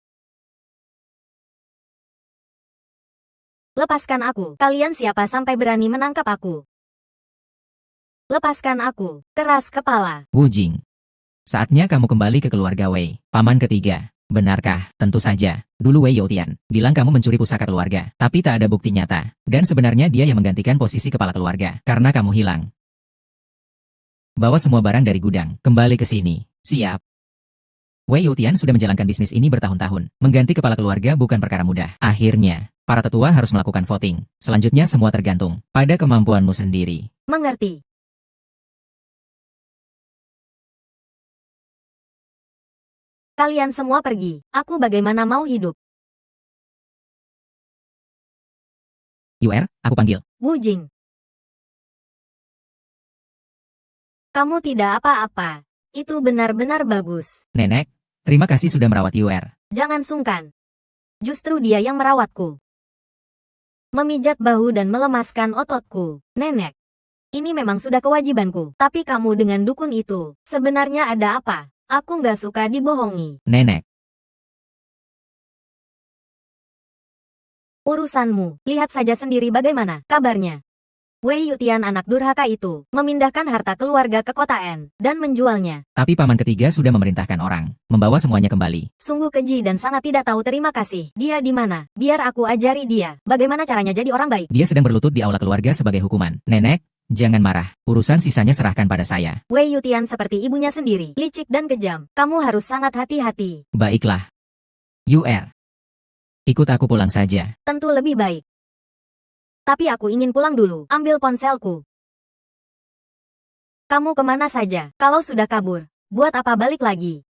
Lepaskan aku. Kalian siapa sampai berani menangkap aku? Lepaskan aku. Keras kepala. Wujing. Saatnya kamu kembali ke keluarga Wei. Paman ketiga. Benarkah? Tentu saja. Dulu Wei Youtian bilang kamu mencuri pusaka keluarga, tapi tak ada bukti nyata. Dan sebenarnya dia yang menggantikan posisi kepala keluarga, karena kamu hilang. Bawa semua barang dari gudang, kembali ke sini. Siap. Wei Youtian sudah menjalankan bisnis ini bertahun-tahun. Mengganti kepala keluarga bukan perkara mudah. Akhirnya, para tetua harus melakukan voting. Selanjutnya semua tergantung pada kemampuanmu sendiri. Mengerti. Kalian semua pergi. Aku bagaimana mau hidup? UR, aku panggil. Wujing. Kamu tidak apa-apa. Itu benar-benar bagus. Nenek, terima kasih sudah merawat UR. Jangan sungkan. Justru dia yang merawatku. Memijat bahu dan melemaskan ototku. Nenek. Ini memang sudah kewajibanku. Tapi kamu dengan dukun itu, sebenarnya ada apa? Aku nggak suka dibohongi. Nenek. Urusanmu, lihat saja sendiri bagaimana kabarnya. Wei Youtian anak durhaka itu, memindahkan harta keluarga ke kota N, dan menjualnya. Tapi paman ketiga sudah memerintahkan orang, membawa semuanya kembali. Sungguh keji dan sangat tidak tahu terima kasih. Dia di mana? Biar aku ajari dia, bagaimana caranya jadi orang baik. Dia sedang berlutut di aula keluarga sebagai hukuman. Nenek, jangan marah. Urusan sisanya serahkan pada saya. Wei Youtian seperti ibunya sendiri, licik dan kejam. Kamu harus sangat hati-hati. Baiklah. UR. Ikut aku pulang saja. Tentu lebih baik. Tapi aku ingin pulang dulu. Ambil ponselku. Kamu kemana saja? Kalau sudah kabur, buat apa balik lagi?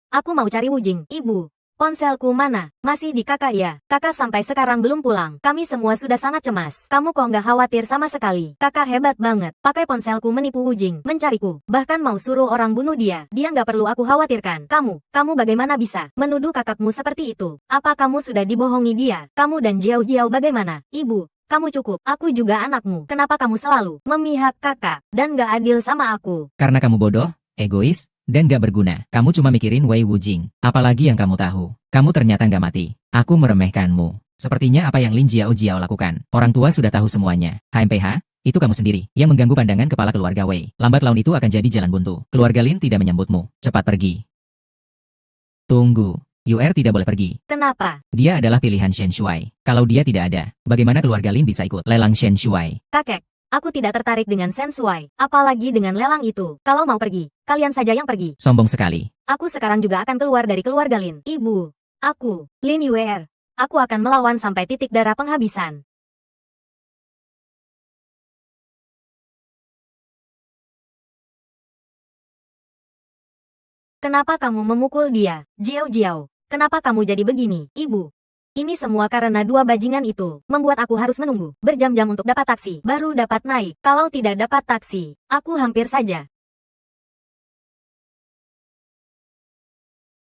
Aku mau cari Wujing. Ibu, ponselku mana? Masih di kakak ya? Kakak sampai sekarang belum pulang. Kami semua sudah sangat cemas. Kamu kok nggak khawatir sama sekali? Kakak hebat banget. Pakai ponselku menipu Wujing, mencariku. Bahkan mau suruh orang bunuh dia. Dia nggak perlu aku khawatirkan. Kamu bagaimana bisa menuduh kakakmu seperti itu? Apa kamu sudah dibohongi dia? Kamu dan Jiao bagaimana? Ibu, kamu cukup. Aku juga anakmu. Kenapa kamu selalu memihak kakak dan nggak adil sama aku? Karena kamu bodoh, egois, dan gak berguna. Kamu cuma mikirin Wei Wujing. Apalagi yang kamu tahu. Kamu ternyata gak mati. Aku meremehkanmu. Sepertinya apa yang Lin Jiao lakukan. Orang tua sudah tahu semuanya. HMPH, itu kamu sendiri yang mengganggu pandangan kepala keluarga Wei. Lambat laun itu akan jadi jalan buntu. Keluarga Lin tidak menyambutmu. Cepat pergi. Tunggu. UR tidak boleh pergi. Kenapa? Dia adalah pilihan Shen Shuai. Kalau dia tidak ada, bagaimana keluarga Lin bisa ikut lelang Shen Shuai? Kakek, aku tidak tertarik dengan Shen Shuai. Apalagi dengan lelang itu. Kalau mau pergi, kalian saja yang pergi. Sombong sekali. Aku sekarang juga akan keluar dari keluarga Lin. Ibu, aku, Lin Yuer. Aku akan melawan sampai titik darah penghabisan. Kenapa kamu memukul dia, Jiao? Kenapa kamu jadi begini, Ibu? Ini semua karena dua bajingan itu, membuat aku harus menunggu berjam-jam untuk dapat taksi, baru dapat naik. Kalau tidak dapat taksi, aku hampir saja.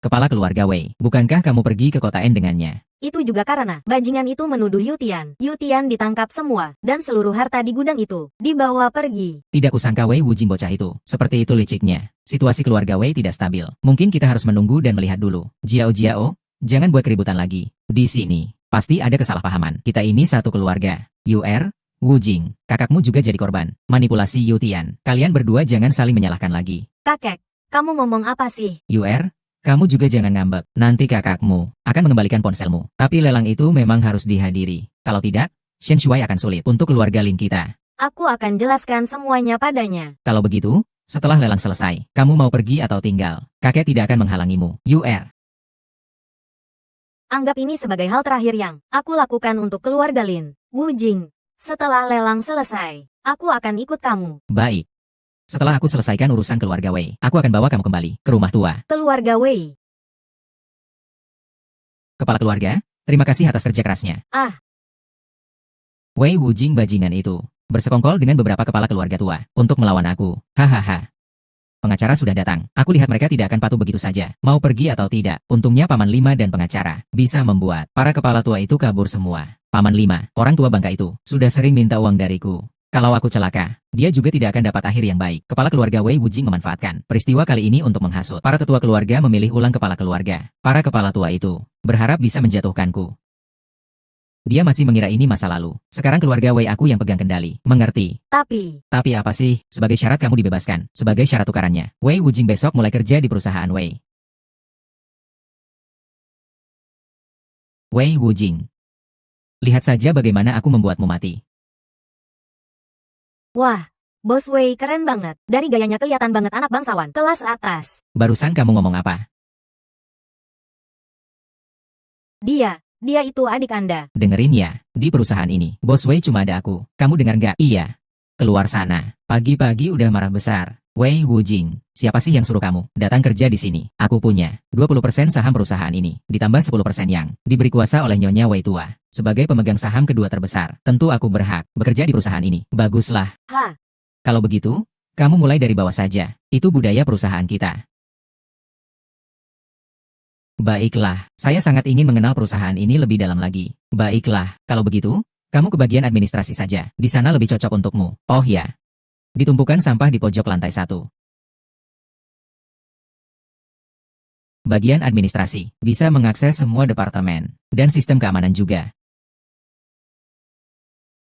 Kepala keluarga Wei, bukankah kamu pergi ke kota N dengannya? Itu juga karena bajingan itu menuduh Yutian. Yutian ditangkap semua, dan seluruh harta di gudang itu dibawa pergi. Tidak kusangka Wei Wujing bocah itu. Seperti itu liciknya. Situasi keluarga Wei tidak stabil. Mungkin kita harus menunggu dan melihat dulu. Jiao, jangan buat keributan lagi. Di sini. Pasti ada kesalahpahaman. Kita ini satu keluarga. UR, Wu Jing, kakakmu juga jadi korban. Manipulasi Yu Tian. Kalian berdua jangan saling menyalahkan lagi. Kakek, kamu ngomong apa sih? UR, kamu juga jangan ngambek. Nanti kakakmu akan mengembalikan ponselmu. Tapi lelang itu memang harus dihadiri. Kalau tidak, Shen Shuai akan sulit untuk keluarga Lin kita. Aku akan jelaskan semuanya padanya. Kalau begitu, setelah lelang selesai, kamu mau pergi atau tinggal? Kakek tidak akan menghalangimu. UR. Anggap ini sebagai hal terakhir yang aku lakukan untuk keluarga Lin. Wu Jing, setelah lelang selesai, aku akan ikut kamu. Baik. Setelah aku selesaikan urusan keluarga Wei, aku akan bawa kamu kembali ke rumah tua. Keluarga Wei. Kepala keluarga, terima kasih atas kerja kerasnya. Wei Wujing bajingan itu bersekongkol dengan beberapa kepala keluarga tua untuk melawan aku. Hahaha. Pengacara sudah datang. Aku lihat mereka tidak akan patuh begitu saja. Mau pergi atau tidak. Untungnya Paman Lima dan pengacara bisa membuat para kepala tua itu kabur semua. Paman Lima, orang tua bangka itu, sudah sering minta uang dariku. Kalau aku celaka, dia juga tidak akan dapat akhir yang baik. Kepala keluarga Wei Wujing memanfaatkan peristiwa kali ini untuk menghasut. Para tetua keluarga memilih ulang kepala keluarga. Para kepala tua itu berharap bisa menjatuhkanku. Dia masih mengira ini masa lalu. Sekarang keluarga Wei aku yang pegang kendali. Mengerti? Tapi Apa sih? Sebagai syarat kamu dibebaskan. Sebagai syarat tukarannya, Wei Wujing besok mulai kerja di perusahaan Wei. Wei Wujing. Lihat saja bagaimana aku membuatmu mati. wah, Bos Wei keren banget. Dari gayanya kelihatan banget anak bangsawan, kelas atas. Barusan kamu ngomong apa? Dia itu adik Anda. Dengerin ya, di perusahaan ini, Bos Wei cuma ada aku. Kamu dengar nggak? Iya. Keluar sana. Pagi-pagi udah marah besar. Wei Wujing, siapa sih yang suruh kamu datang kerja di sini? Aku punya 20% saham perusahaan ini, ditambah 10% yang diberi kuasa oleh Nyonya Wei tua. Sebagai pemegang saham kedua terbesar, tentu aku berhak bekerja di perusahaan ini. Baguslah. Kalau begitu, kamu mulai dari bawah saja. Itu budaya perusahaan kita. Baiklah, saya sangat ingin mengenal perusahaan ini lebih dalam lagi. Baiklah, kalau begitu, kamu ke bagian administrasi saja. Di sana lebih cocok untukmu. Oh ya. Ditumpukan sampah di pojok lantai 1. Bagian administrasi bisa mengakses semua departemen dan sistem keamanan juga.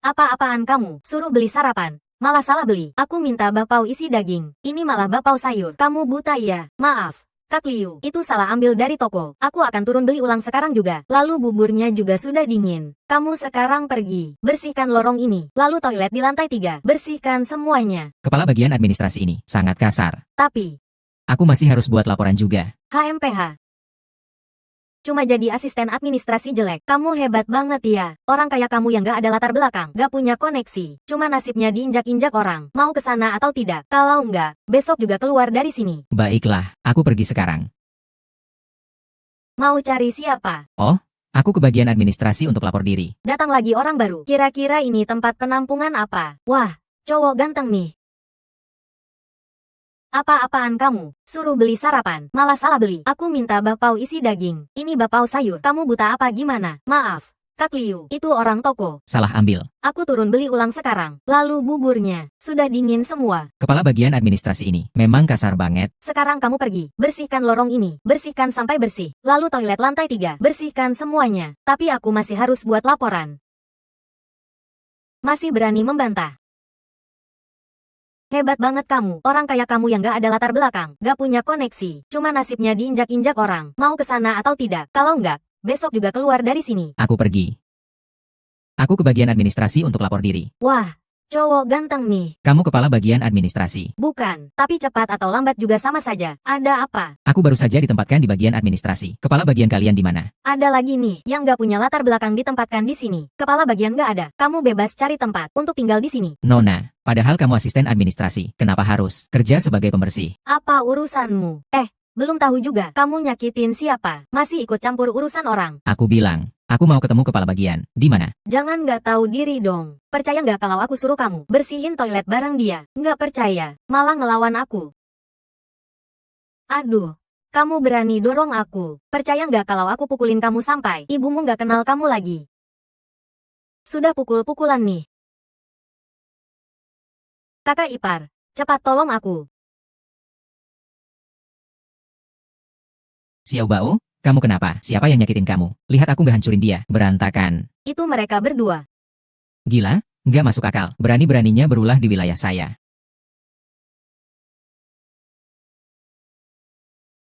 Apa-apaan kamu? Suruh beli sarapan. Malah salah beli. Aku minta bapau isi daging. Ini malah bapau sayur. Kamu buta ya? Maaf. Kak Liu, itu salah ambil dari toko. Aku akan turun beli ulang sekarang juga. Lalu buburnya juga sudah dingin. Kamu sekarang pergi. Bersihkan lorong ini. Lalu toilet di lantai 3. Bersihkan semuanya. Kepala bagian administrasi ini sangat kasar. Tapi, aku masih harus buat laporan juga. HMPH. Cuma jadi asisten administrasi jelek. Kamu hebat banget ya. Orang kayak kamu yang gak ada latar belakang, gak punya koneksi. Cuma nasibnya diinjak-injak orang. Mau ke sana atau tidak? Kalau enggak, besok juga keluar dari sini. Baiklah, aku pergi sekarang. Mau cari siapa? Oh, aku ke bagian administrasi untuk lapor diri. Datang lagi orang baru. Kira-kira ini tempat penampungan apa? Wah, cowok ganteng nih. Apa-apaan kamu? Suruh beli sarapan, malah salah beli. Aku minta bapau isi daging. Ini bapau sayur. Kamu buta apa gimana? Maaf, Kak Liu, itu orang toko. Salah ambil. Aku turun beli ulang sekarang. Lalu buburnya sudah dingin semua. Kepala bagian administrasi ini memang kasar banget. Sekarang kamu pergi. Bersihkan lorong ini. Bersihkan sampai bersih. Lalu toilet lantai 3. Bersihkan semuanya. Tapi aku masih harus buat laporan. Masih berani membantah. Hebat banget kamu. Orang kayak kamu yang gak ada latar belakang, gak punya koneksi. Cuma nasibnya diinjak-injak orang. Mau ke sana atau tidak? Kalau enggak, besok juga keluar dari sini. Aku pergi. Aku ke bagian administrasi untuk lapor diri. Wah, cowok ganteng nih. Kamu kepala bagian administrasi. Bukan, tapi cepat atau lambat juga sama saja. Ada apa? Aku baru saja ditempatkan di bagian administrasi. Kepala bagian kalian di mana? Ada lagi nih, yang gak punya latar belakang ditempatkan di sini. Kepala bagian gak ada. Kamu bebas cari tempat untuk tinggal di sini. Nona, padahal kamu asisten administrasi. Kenapa harus kerja sebagai pembersih? Apa urusanmu? Belum tahu juga. Kamu nyakitin siapa? Masih ikut campur urusan orang. Aku bilang, aku mau ketemu kepala bagian. Di mana? Jangan gak tahu diri dong. Percaya gak kalau aku suruh kamu bersihin toilet bareng dia? Gak percaya. Malah ngelawan aku. Aduh. Kamu berani dorong aku. Percaya gak kalau aku pukulin kamu sampai ibumu gak kenal kamu lagi? Sudah pukul-pukulan nih. Kakak ipar, cepat tolong aku. Xiao Bao, Kamu kenapa? Siapa yang nyakitin kamu? Lihat aku nggak hancurin dia. Berantakan. Itu mereka berdua. Gila? Nggak masuk akal. Berani-beraninya berulah di wilayah saya.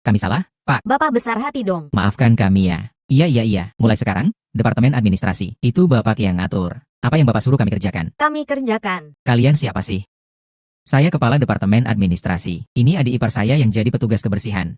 Kami salah, Pak. Bapak besar hati dong. Maafkan kami ya. Iya. Mulai sekarang, Departemen Administrasi. Itu Bapak yang ngatur. Apa yang Bapak suruh kami kerjakan? Kami kerjakan. Kalian siapa sih? Saya Kepala Departemen Administrasi. Ini adik ipar saya yang jadi petugas kebersihan.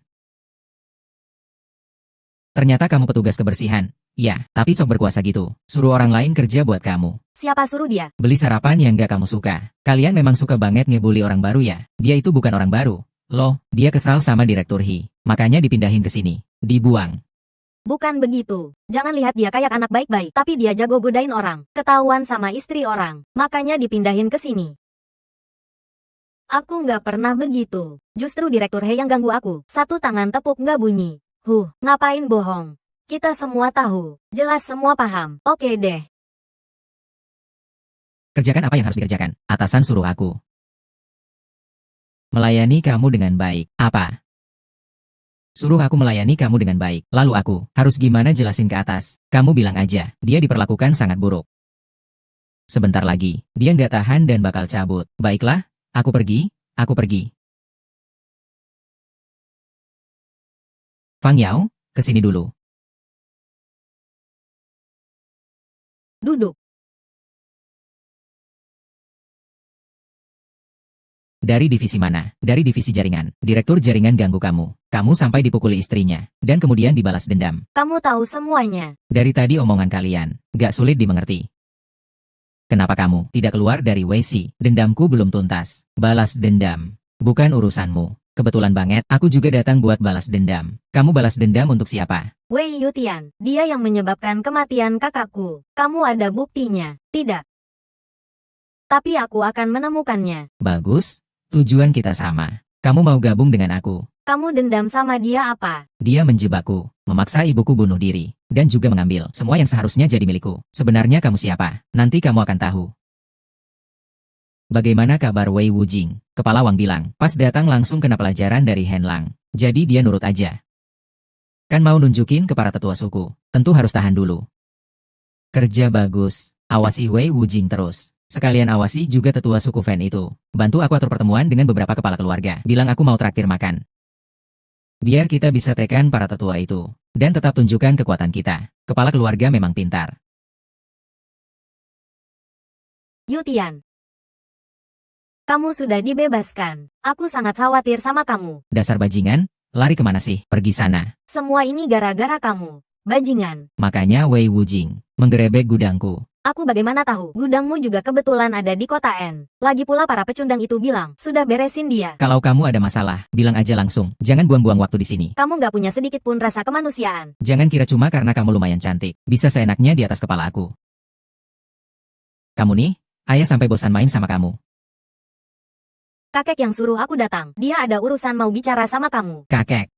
Ternyata kamu petugas kebersihan. Ya, tapi sok berkuasa gitu. Suruh orang lain kerja buat kamu. Siapa suruh dia? Beli sarapan yang gak kamu suka. Kalian memang suka banget ngebully orang baru ya? Dia itu bukan orang baru. Loh, dia kesal sama Direktur Hi. Makanya dipindahin ke sini. Dibuang. Bukan begitu. Jangan lihat dia kayak anak baik-baik, tapi dia jago godain orang. Ketahuan sama istri orang. Makanya dipindahin ke sini. Aku nggak pernah begitu. Justru Direktur He yang ganggu aku. Satu tangan tepuk nggak bunyi. Ngapain bohong? Kita semua tahu. Jelas semua paham. Oke deh. Kerjakan apa yang harus dikerjakan. Atasan suruh aku melayani kamu dengan baik. Apa? Suruh aku melayani kamu dengan baik. Lalu aku harus gimana jelasin ke atas? Kamu bilang aja, dia diperlakukan sangat buruk. Sebentar lagi, dia nggak tahan dan bakal cabut. Baiklah, aku pergi. Fang Yao, kesini dulu. Duduk. Dari divisi mana? Dari divisi jaringan. Direktur jaringan ganggu kamu. Kamu sampai dipukuli istrinya. Dan kemudian dibalas dendam. Kamu tahu semuanya. Dari tadi omongan kalian, gak sulit dimengerti. Kenapa kamu tidak keluar dari WC? Dendamku belum tuntas. Balas dendam. Bukan urusanmu. Kebetulan banget, aku juga datang buat balas dendam. Kamu balas dendam untuk siapa? Wei Yutian, dia yang menyebabkan kematian kakakku. Kamu ada buktinya? Tidak. Tapi aku akan menemukannya. Bagus, tujuan kita sama. Kamu mau gabung dengan aku? Kamu dendam sama dia apa? Dia menjebakku, memaksa ibuku bunuh diri, dan juga mengambil semua yang seharusnya jadi milikku. Sebenarnya kamu siapa? Nanti kamu akan tahu. Bagaimana kabar Wei Wujing? Kepala Wang bilang, pas datang langsung kena pelajaran dari Hen Lang. Jadi dia nurut aja. Kan mau nunjukin ke para tetua suku, tentu harus tahan dulu. Kerja bagus, awasi Wei Wujing terus. Sekalian awasi juga tetua suku Fen itu. Bantu aku atur pertemuan dengan beberapa kepala keluarga. Bilang aku mau traktir makan. Biar kita bisa tekan para tetua itu. Dan tetap tunjukkan kekuatan kita. Kepala keluarga memang pintar. Yutian. Kamu sudah dibebaskan. Aku sangat khawatir sama kamu. Dasar bajingan, lari kemana sih? Pergi sana. Semua ini gara-gara kamu. Bajingan. Makanya Wei Wujing menggerebek gudangku. Aku bagaimana tahu? Gudangmu juga kebetulan ada di kota N. Lagi pula para pecundang itu bilang, sudah beresin dia. Kalau kamu ada masalah, bilang aja langsung. Jangan buang-buang waktu di sini. Kamu nggak punya sedikit pun rasa kemanusiaan. Jangan kira cuma karena kamu lumayan cantik, bisa seenaknya di atas kepala aku. Kamu nih, ayah sampai bosan main sama kamu. Kakek yang suruh aku datang. Dia ada urusan mau bicara sama kamu. Kakek.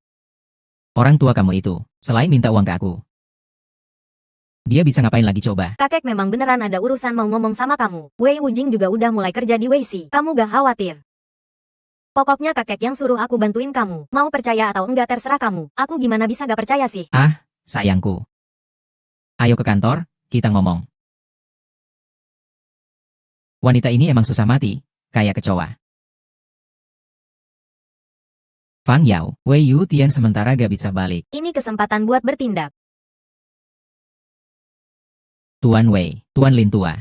Orang tua kamu itu, selain minta uang ke aku, dia bisa ngapain lagi coba? Kakek memang beneran ada urusan mau ngomong sama kamu. Wei Wujing juga udah mulai kerja di WC. Kamu gak khawatir. Pokoknya kakek yang suruh aku bantuin kamu. Mau percaya atau enggak terserah kamu. Aku gimana bisa gak percaya sih? Ah, sayangku. Ayo ke kantor, kita ngomong. Wanita ini emang susah mati, kayak kecoa. Fang Yao, Wei Yutian sementara gak bisa balik. Ini kesempatan buat bertindak. Tuan Wei, Tuan Lin tua.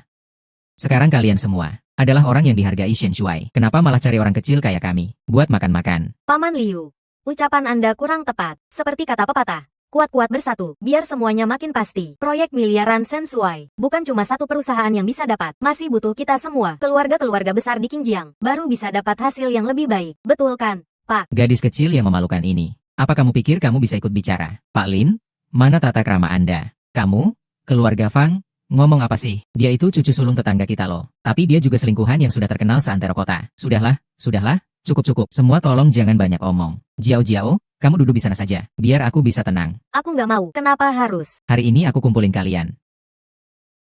Sekarang kalian semua adalah orang yang dihargai Shen Shuai. Kenapa malah cari orang kecil kayak kami, buat makan-makan? Paman Liu, ucapan Anda kurang tepat. Seperti kata pepatah, kuat-kuat bersatu, biar semuanya makin pasti. Proyek miliaran Shen Shuai, bukan cuma satu perusahaan yang bisa dapat. Masih butuh kita semua, keluarga-keluarga besar di Qingjiang, baru bisa dapat hasil yang lebih baik. Betul kan, Pak? Gadis kecil yang memalukan ini. Apa kamu pikir kamu bisa ikut bicara? Pak Lin, mana tata krama Anda? Kamu, keluarga Fang, ngomong apa sih? Dia itu cucu sulung tetangga kita loh. Tapi dia juga selingkuhan yang sudah terkenal seantero kota. Sudahlah, cukup-cukup. Semua tolong jangan banyak omong. Jiao Jiao, kamu duduk di sana saja, biar aku bisa tenang. Aku nggak mau. Kenapa harus? Hari ini aku kumpulin kalian.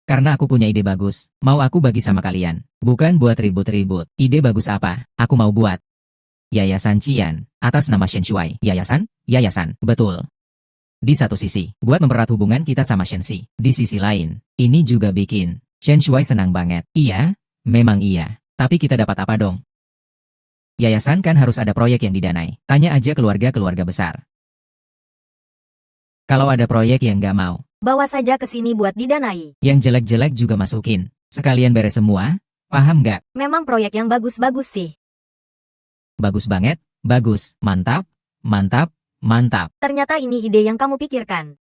Karena aku punya ide bagus, mau aku bagi sama kalian. Bukan buat ribut-ribut. Ide bagus apa? Aku mau buat Yayasan Qian, atas nama Shen Shuai. Yayasan? Yayasan, betul. Di satu sisi, buat mempererat hubungan kita sama Shenxi. Di sisi lain, ini juga bikin Shen Shuai senang banget. Iya, memang iya. Tapi kita dapat apa dong? Yayasan kan harus ada proyek yang didanai. Tanya aja keluarga-keluarga besar. Kalau ada proyek yang nggak mau, Bawa saja ke sini buat didanai. yang jelek-jelek juga masukin. Sekalian beres semua, paham nggak? Memang proyek yang bagus-bagus sih. Bagus banget, bagus, mantap, mantap, mantap. Ternyata ini ide yang kamu pikirkan.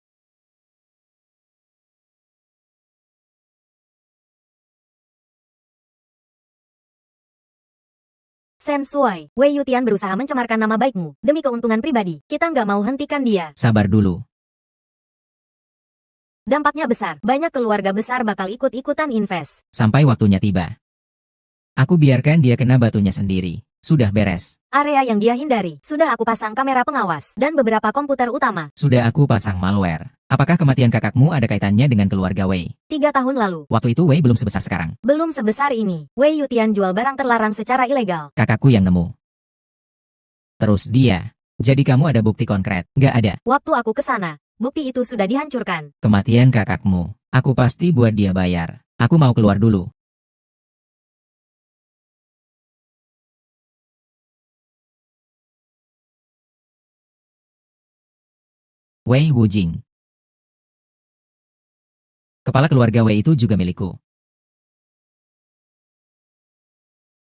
Shen Shuai, Wei Yutian berusaha mencemarkan nama baikmu. Demi keuntungan pribadi, kita nggak mau hentikan dia. Sabar dulu. Dampaknya besar. Banyak keluarga besar bakal ikut-ikutan invest. Sampai waktunya tiba. Aku biarkan dia kena batunya sendiri. Sudah beres. Area yang dia hindari. Sudah aku pasang kamera pengawas. Dan beberapa komputer utama. Sudah aku pasang malware. Apakah kematian kakakmu ada kaitannya dengan keluarga Wei? 3 tahun lalu. Waktu itu Wei belum sebesar sekarang. Belum sebesar ini. Wei Yutian jual barang terlarang secara ilegal. Kakakku yang nemu. Terus dia. Jadi kamu ada bukti konkret? Nggak ada. Waktu aku ke sana, bukti itu sudah dihancurkan. Kematian kakakmu. Aku pasti buat dia bayar. Aku mau keluar dulu. Wei Wujing. Kepala keluarga Wei itu juga milikku.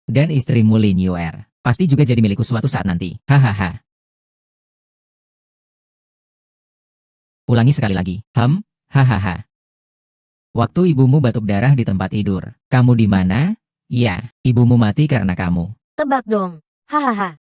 Dan istrimu Lin Yuer. Pasti juga jadi milikku suatu saat nanti. Hahaha. Ulangi sekali lagi. Hahaha. Waktu ibumu batuk darah di tempat tidur. Kamu di mana? Ya, ibumu mati karena kamu. Tebak dong. Hahaha.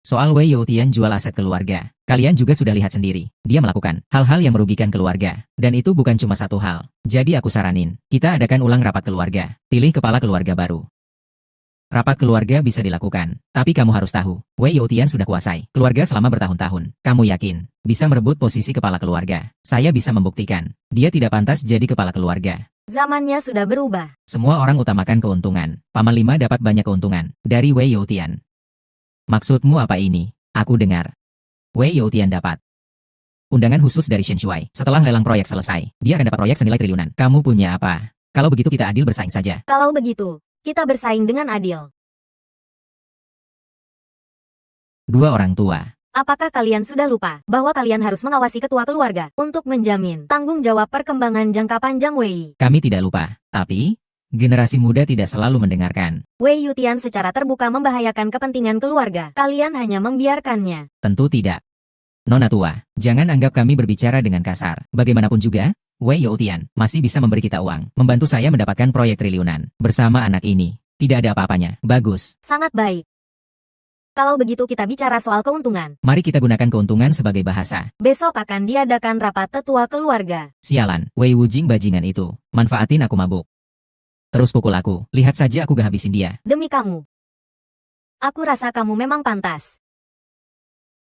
Soal Wei Youtian jual aset keluarga. Kalian juga sudah lihat sendiri. Dia melakukan hal-hal yang merugikan keluarga. Dan itu bukan cuma satu hal. Jadi aku saranin, kita adakan ulang rapat keluarga. Pilih kepala keluarga baru. Rapat keluarga bisa dilakukan. Tapi kamu harus tahu, Wei Youtian sudah kuasai keluarga selama bertahun-tahun. Kamu yakin bisa merebut posisi kepala keluarga? Saya bisa membuktikan. Dia tidak pantas jadi kepala keluarga. Zamannya sudah berubah. Semua orang utamakan keuntungan. Paman 5 dapat banyak keuntungan dari Wei Youtian. Maksudmu apa ini? Aku dengar. Wei Youtian dapat undangan khusus dari Shen Shuai. Setelah lelang proyek selesai, dia akan dapat proyek senilai triliunan. Kamu punya apa? Kalau begitu kita adil bersaing saja. Kalau begitu, kita bersaing dengan adil. Dua orang tua. Apakah kalian sudah lupa bahwa kalian harus mengawasi ketua keluarga untuk menjamin tanggung jawab perkembangan jangka panjang Wei? Kami tidak lupa, tapi generasi muda tidak selalu mendengarkan. Wei Yutian secara terbuka membahayakan kepentingan keluarga. Kalian hanya membiarkannya. Tentu tidak. Nona tua, jangan anggap kami berbicara dengan kasar. Bagaimanapun juga, Wei Youtian masih bisa memberi kita uang, membantu saya mendapatkan proyek triliunan. Bersama anak ini, tidak ada apa-apanya. Bagus. Sangat baik. Kalau begitu kita bicara soal keuntungan. Mari kita gunakan keuntungan sebagai bahasa. Besok akan diadakan rapat tetua keluarga. Sialan, Wei Wujing bajingan itu. Manfaatin aku mabuk. Terus pukul aku. Lihat saja aku gak habisin dia. Demi kamu. Aku rasa kamu memang pantas.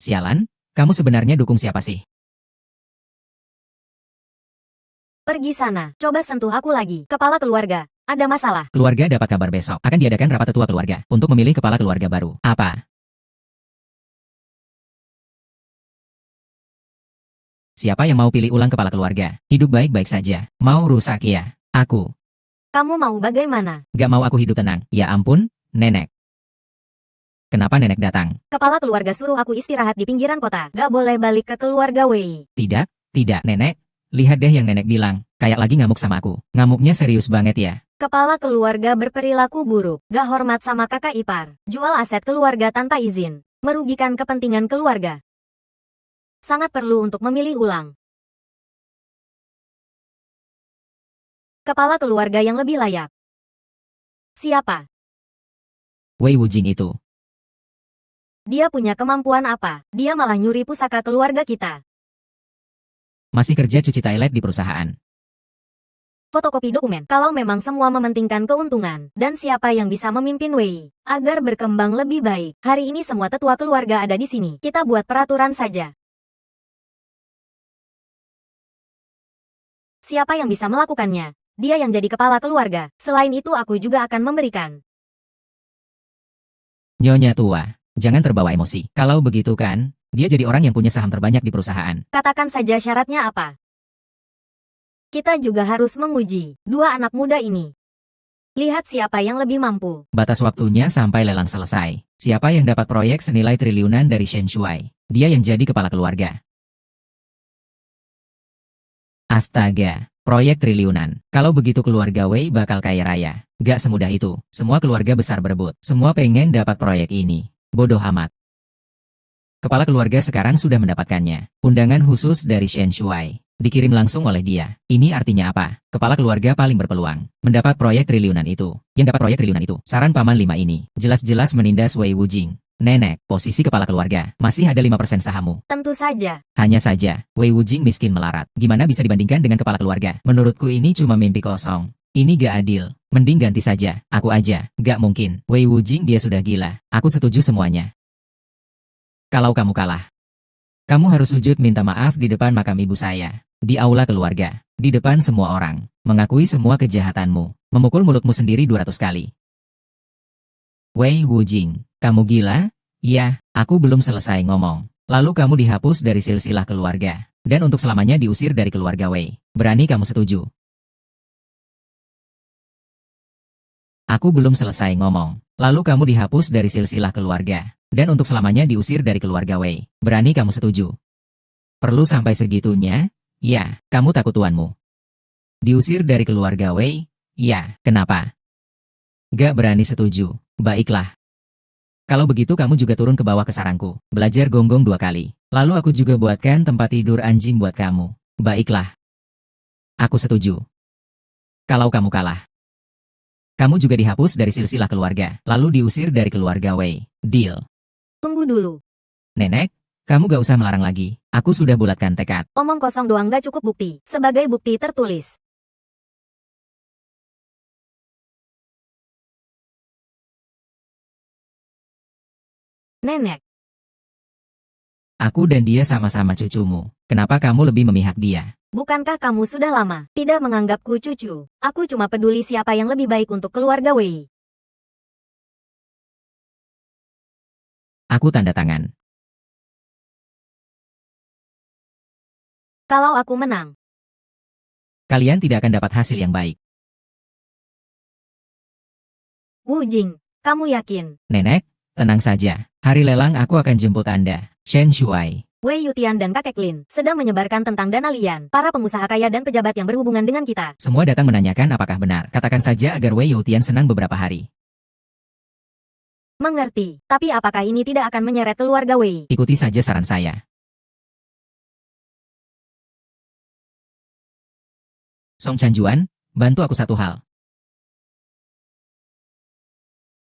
Sialan, kamu sebenarnya dukung siapa sih? Pergi sana. Coba sentuh aku lagi. Kepala keluarga. Ada masalah. Keluarga dapat kabar besok. Akan diadakan rapat tetua keluarga untuk memilih kepala keluarga baru. Apa? Siapa yang mau pilih ulang kepala keluarga? Hidup baik-baik saja. Mau rusak ya? Aku. Kamu mau bagaimana? Gak mau aku hidup tenang. Ya ampun, nenek. Kenapa nenek datang? Kepala keluarga suruh aku istirahat di pinggiran kota. Gak boleh balik ke keluarga Wei. Tidak, nenek. Lihat deh yang nenek bilang. Kayak lagi ngamuk sama aku. Ngamuknya serius banget ya. Kepala keluarga berperilaku buruk. Gak hormat sama kakak ipar. Jual aset keluarga tanpa izin. Merugikan kepentingan keluarga. Sangat perlu untuk memilih ulang. Kepala keluarga yang lebih layak. Siapa? Wei Wujing itu. Dia punya kemampuan apa? Dia malah nyuri pusaka keluarga kita. Masih kerja cuci toilet di perusahaan. Fotokopi dokumen. Kalau memang semua mementingkan keuntungan, dan siapa yang bisa memimpin Wei, agar berkembang lebih baik. Hari ini semua tetua keluarga ada di sini. Kita buat peraturan saja. Siapa yang bisa melakukannya? Dia yang jadi kepala keluarga. Selain itu aku juga akan memberikan. Nyonya tua, Jangan terbawa emosi. Kalau begitu kan, dia jadi orang yang punya saham terbanyak di perusahaan. Katakan saja syaratnya apa. Kita juga harus menguji dua anak muda ini. Lihat siapa yang lebih mampu. Batas waktunya sampai lelang selesai. Siapa yang dapat proyek senilai triliunan dari Shen Shuai? Dia yang jadi kepala keluarga. Astaga, proyek triliunan. Kalau begitu keluarga Wei bakal kaya raya. Gak semudah itu. Semua keluarga besar berebut. Semua pengen dapat proyek ini. Bodoh amat. Kepala keluarga sekarang sudah mendapatkannya. Undangan khusus dari Shen Shuai. Dikirim langsung oleh dia. Ini artinya apa? Kepala keluarga paling berpeluang mendapat proyek triliunan itu. Yang dapat proyek triliunan itu. Saran Paman 5 ini. Jelas-jelas menindas Wei Wujing. Nenek, posisi kepala keluarga. Masih ada 5% sahammu. Tentu saja. Hanya saja, Wei Wujing miskin melarat. Gimana bisa dibandingkan dengan kepala keluarga? Menurutku ini cuma mimpi kosong. Ini gak adil. Mending ganti saja. Aku aja. Gak mungkin. Wei Wujing dia sudah gila. Aku setuju semuanya. Kalau kamu kalah, kamu harus sujud minta maaf di depan makam ibu saya. Di aula keluarga. Di depan semua orang. Mengakui semua kejahatanmu. Memukul mulutmu sendiri 200 kali. Wei Wujing, kamu gila? Ya, aku belum selesai ngomong. Lalu kamu dihapus dari silsilah keluarga. Dan untuk selamanya diusir dari keluarga Wei. Berani kamu setuju? Aku belum selesai ngomong. Lalu kamu dihapus dari silsilah keluarga. Dan untuk selamanya diusir dari keluarga Wei. Berani kamu setuju? Perlu sampai segitunya? Ya, kamu takut tuanmu. Diusir dari keluarga Wei? Ya, kenapa? Gak berani setuju. Baiklah. Kalau begitu kamu juga turun ke bawah ke sarangku. Belajar gonggong 2 kali. Lalu aku juga buatkan tempat tidur anjing buat kamu. Baiklah. Aku setuju. Kalau kamu kalah, kamu juga dihapus dari silsilah keluarga. Lalu diusir dari keluarga Wei. Deal. Tunggu dulu. Nenek, kamu gak usah melarang lagi. Aku sudah bulatkan tekad. Omong kosong doang gak cukup bukti. Sebagai bukti tertulis. Nenek. Aku dan dia sama-sama cucumu. Kenapa kamu lebih memihak dia? Bukankah kamu sudah lama tidak menganggapku cucu? Aku cuma peduli siapa yang lebih baik untuk keluarga Wei. Aku tanda tangan. Kalau aku menang, Kalian tidak akan dapat hasil yang baik. Wujing, kamu yakin? Nenek, tenang saja. Hari lelang aku akan jemput Anda. Shen Shuai. Wei Yutian dan kakek Lin sedang menyebarkan tentang dana lian, para pengusaha kaya dan pejabat yang berhubungan dengan kita. Semua datang menanyakan apakah benar. Katakan saja agar Wei Yutian senang beberapa hari. Mengerti, tapi apakah ini tidak akan menyeret keluarga Wei? Ikuti saja saran saya. Song Chanjuan, bantu aku satu hal.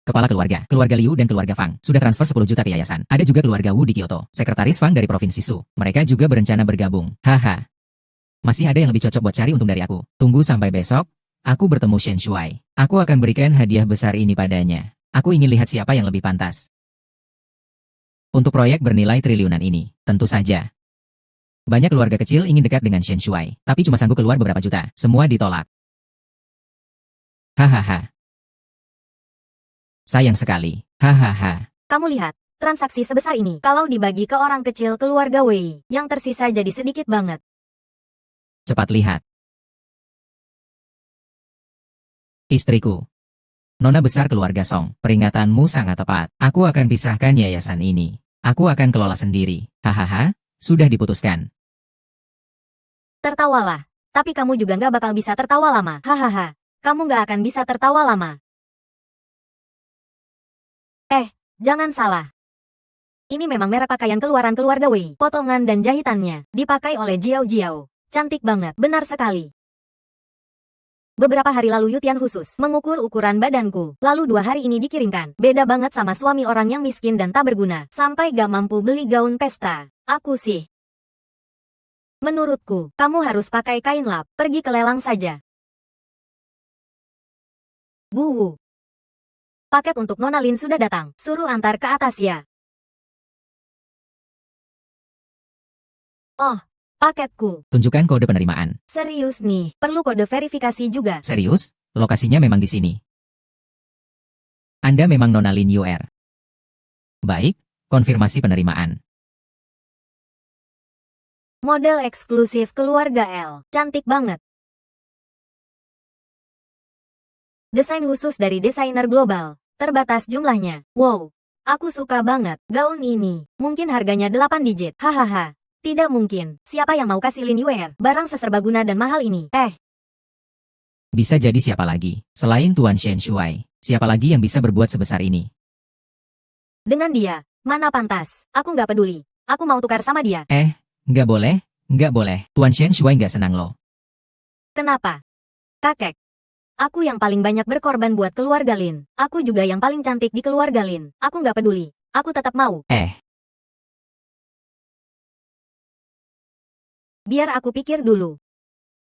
Kepala keluarga Liu dan keluarga Fang, sudah transfer 10 juta ke yayasan. Ada juga keluarga Wu di Kyoto, sekretaris Fang dari Provinsi Su. Mereka juga berencana bergabung. Haha. Masih ada yang lebih cocok buat cari untung dari aku. Tunggu sampai besok, aku bertemu Shen Shuai. Aku akan berikan hadiah besar ini padanya. Aku ingin lihat siapa yang lebih pantas. Untuk proyek bernilai triliunan ini, tentu saja. Banyak keluarga kecil ingin dekat dengan Shen Shuai, tapi cuma sanggup keluar beberapa juta. Semua ditolak. Hahaha. Sayang sekali. Hahaha. Kamu lihat, transaksi sebesar ini, kalau dibagi ke orang kecil keluarga Wei, yang tersisa jadi sedikit banget. Cepat lihat. Istriku. Nona besar keluarga Song, peringatanmu sangat tepat. Aku akan pisahkan yayasan ini. Aku akan kelola sendiri. Hahaha, sudah diputuskan. Tertawalah. Tapi kamu juga nggak bakal bisa tertawa lama. Hahaha. Kamu nggak akan bisa tertawa lama. Jangan salah. Ini memang merek pakaian keluaran keluarga Wei. Potongan dan jahitannya dipakai oleh Jiao Jiao. Cantik banget, benar sekali. Beberapa hari lalu Yutian khusus mengukur ukuran badanku. Lalu 2 hari ini dikirimkan. Beda banget sama suami orang yang miskin dan tak berguna. Sampai gak mampu beli gaun pesta. Aku sih. Menurutku, kamu harus pakai kain lap. Pergi ke lelang saja. Bu. Paket untuk Nona Lin sudah datang. Suruh antar ke atas ya. Oh, paketku. Tunjukkan kode penerimaan. Serius nih, perlu kode verifikasi juga. Serius? Lokasinya memang di sini. Anda memang Nona Lin Yuer. Baik, konfirmasi penerimaan. Model eksklusif keluarga L. Cantik banget. Desain khusus dari desainer global. Terbatas jumlahnya. Wow. Aku suka banget. Gaun ini. Mungkin harganya 8 digit. Hahaha. Tidak mungkin. Siapa yang mau kasih Lin Yuer barang seserbaguna dan mahal ini? Bisa jadi siapa lagi? Selain Tuan Shen Shuai, siapa lagi yang bisa berbuat sebesar ini? Dengan dia. Mana pantas. Aku nggak peduli. Aku mau tukar sama dia. Nggak boleh, nggak boleh. Tuan Shen Shuai nggak senang loh. Kenapa? Kakek. Aku yang paling banyak berkorban buat keluarga Lin. Aku juga yang paling cantik di keluarga Lin. Aku nggak peduli. Aku tetap mau. Biar aku pikir dulu.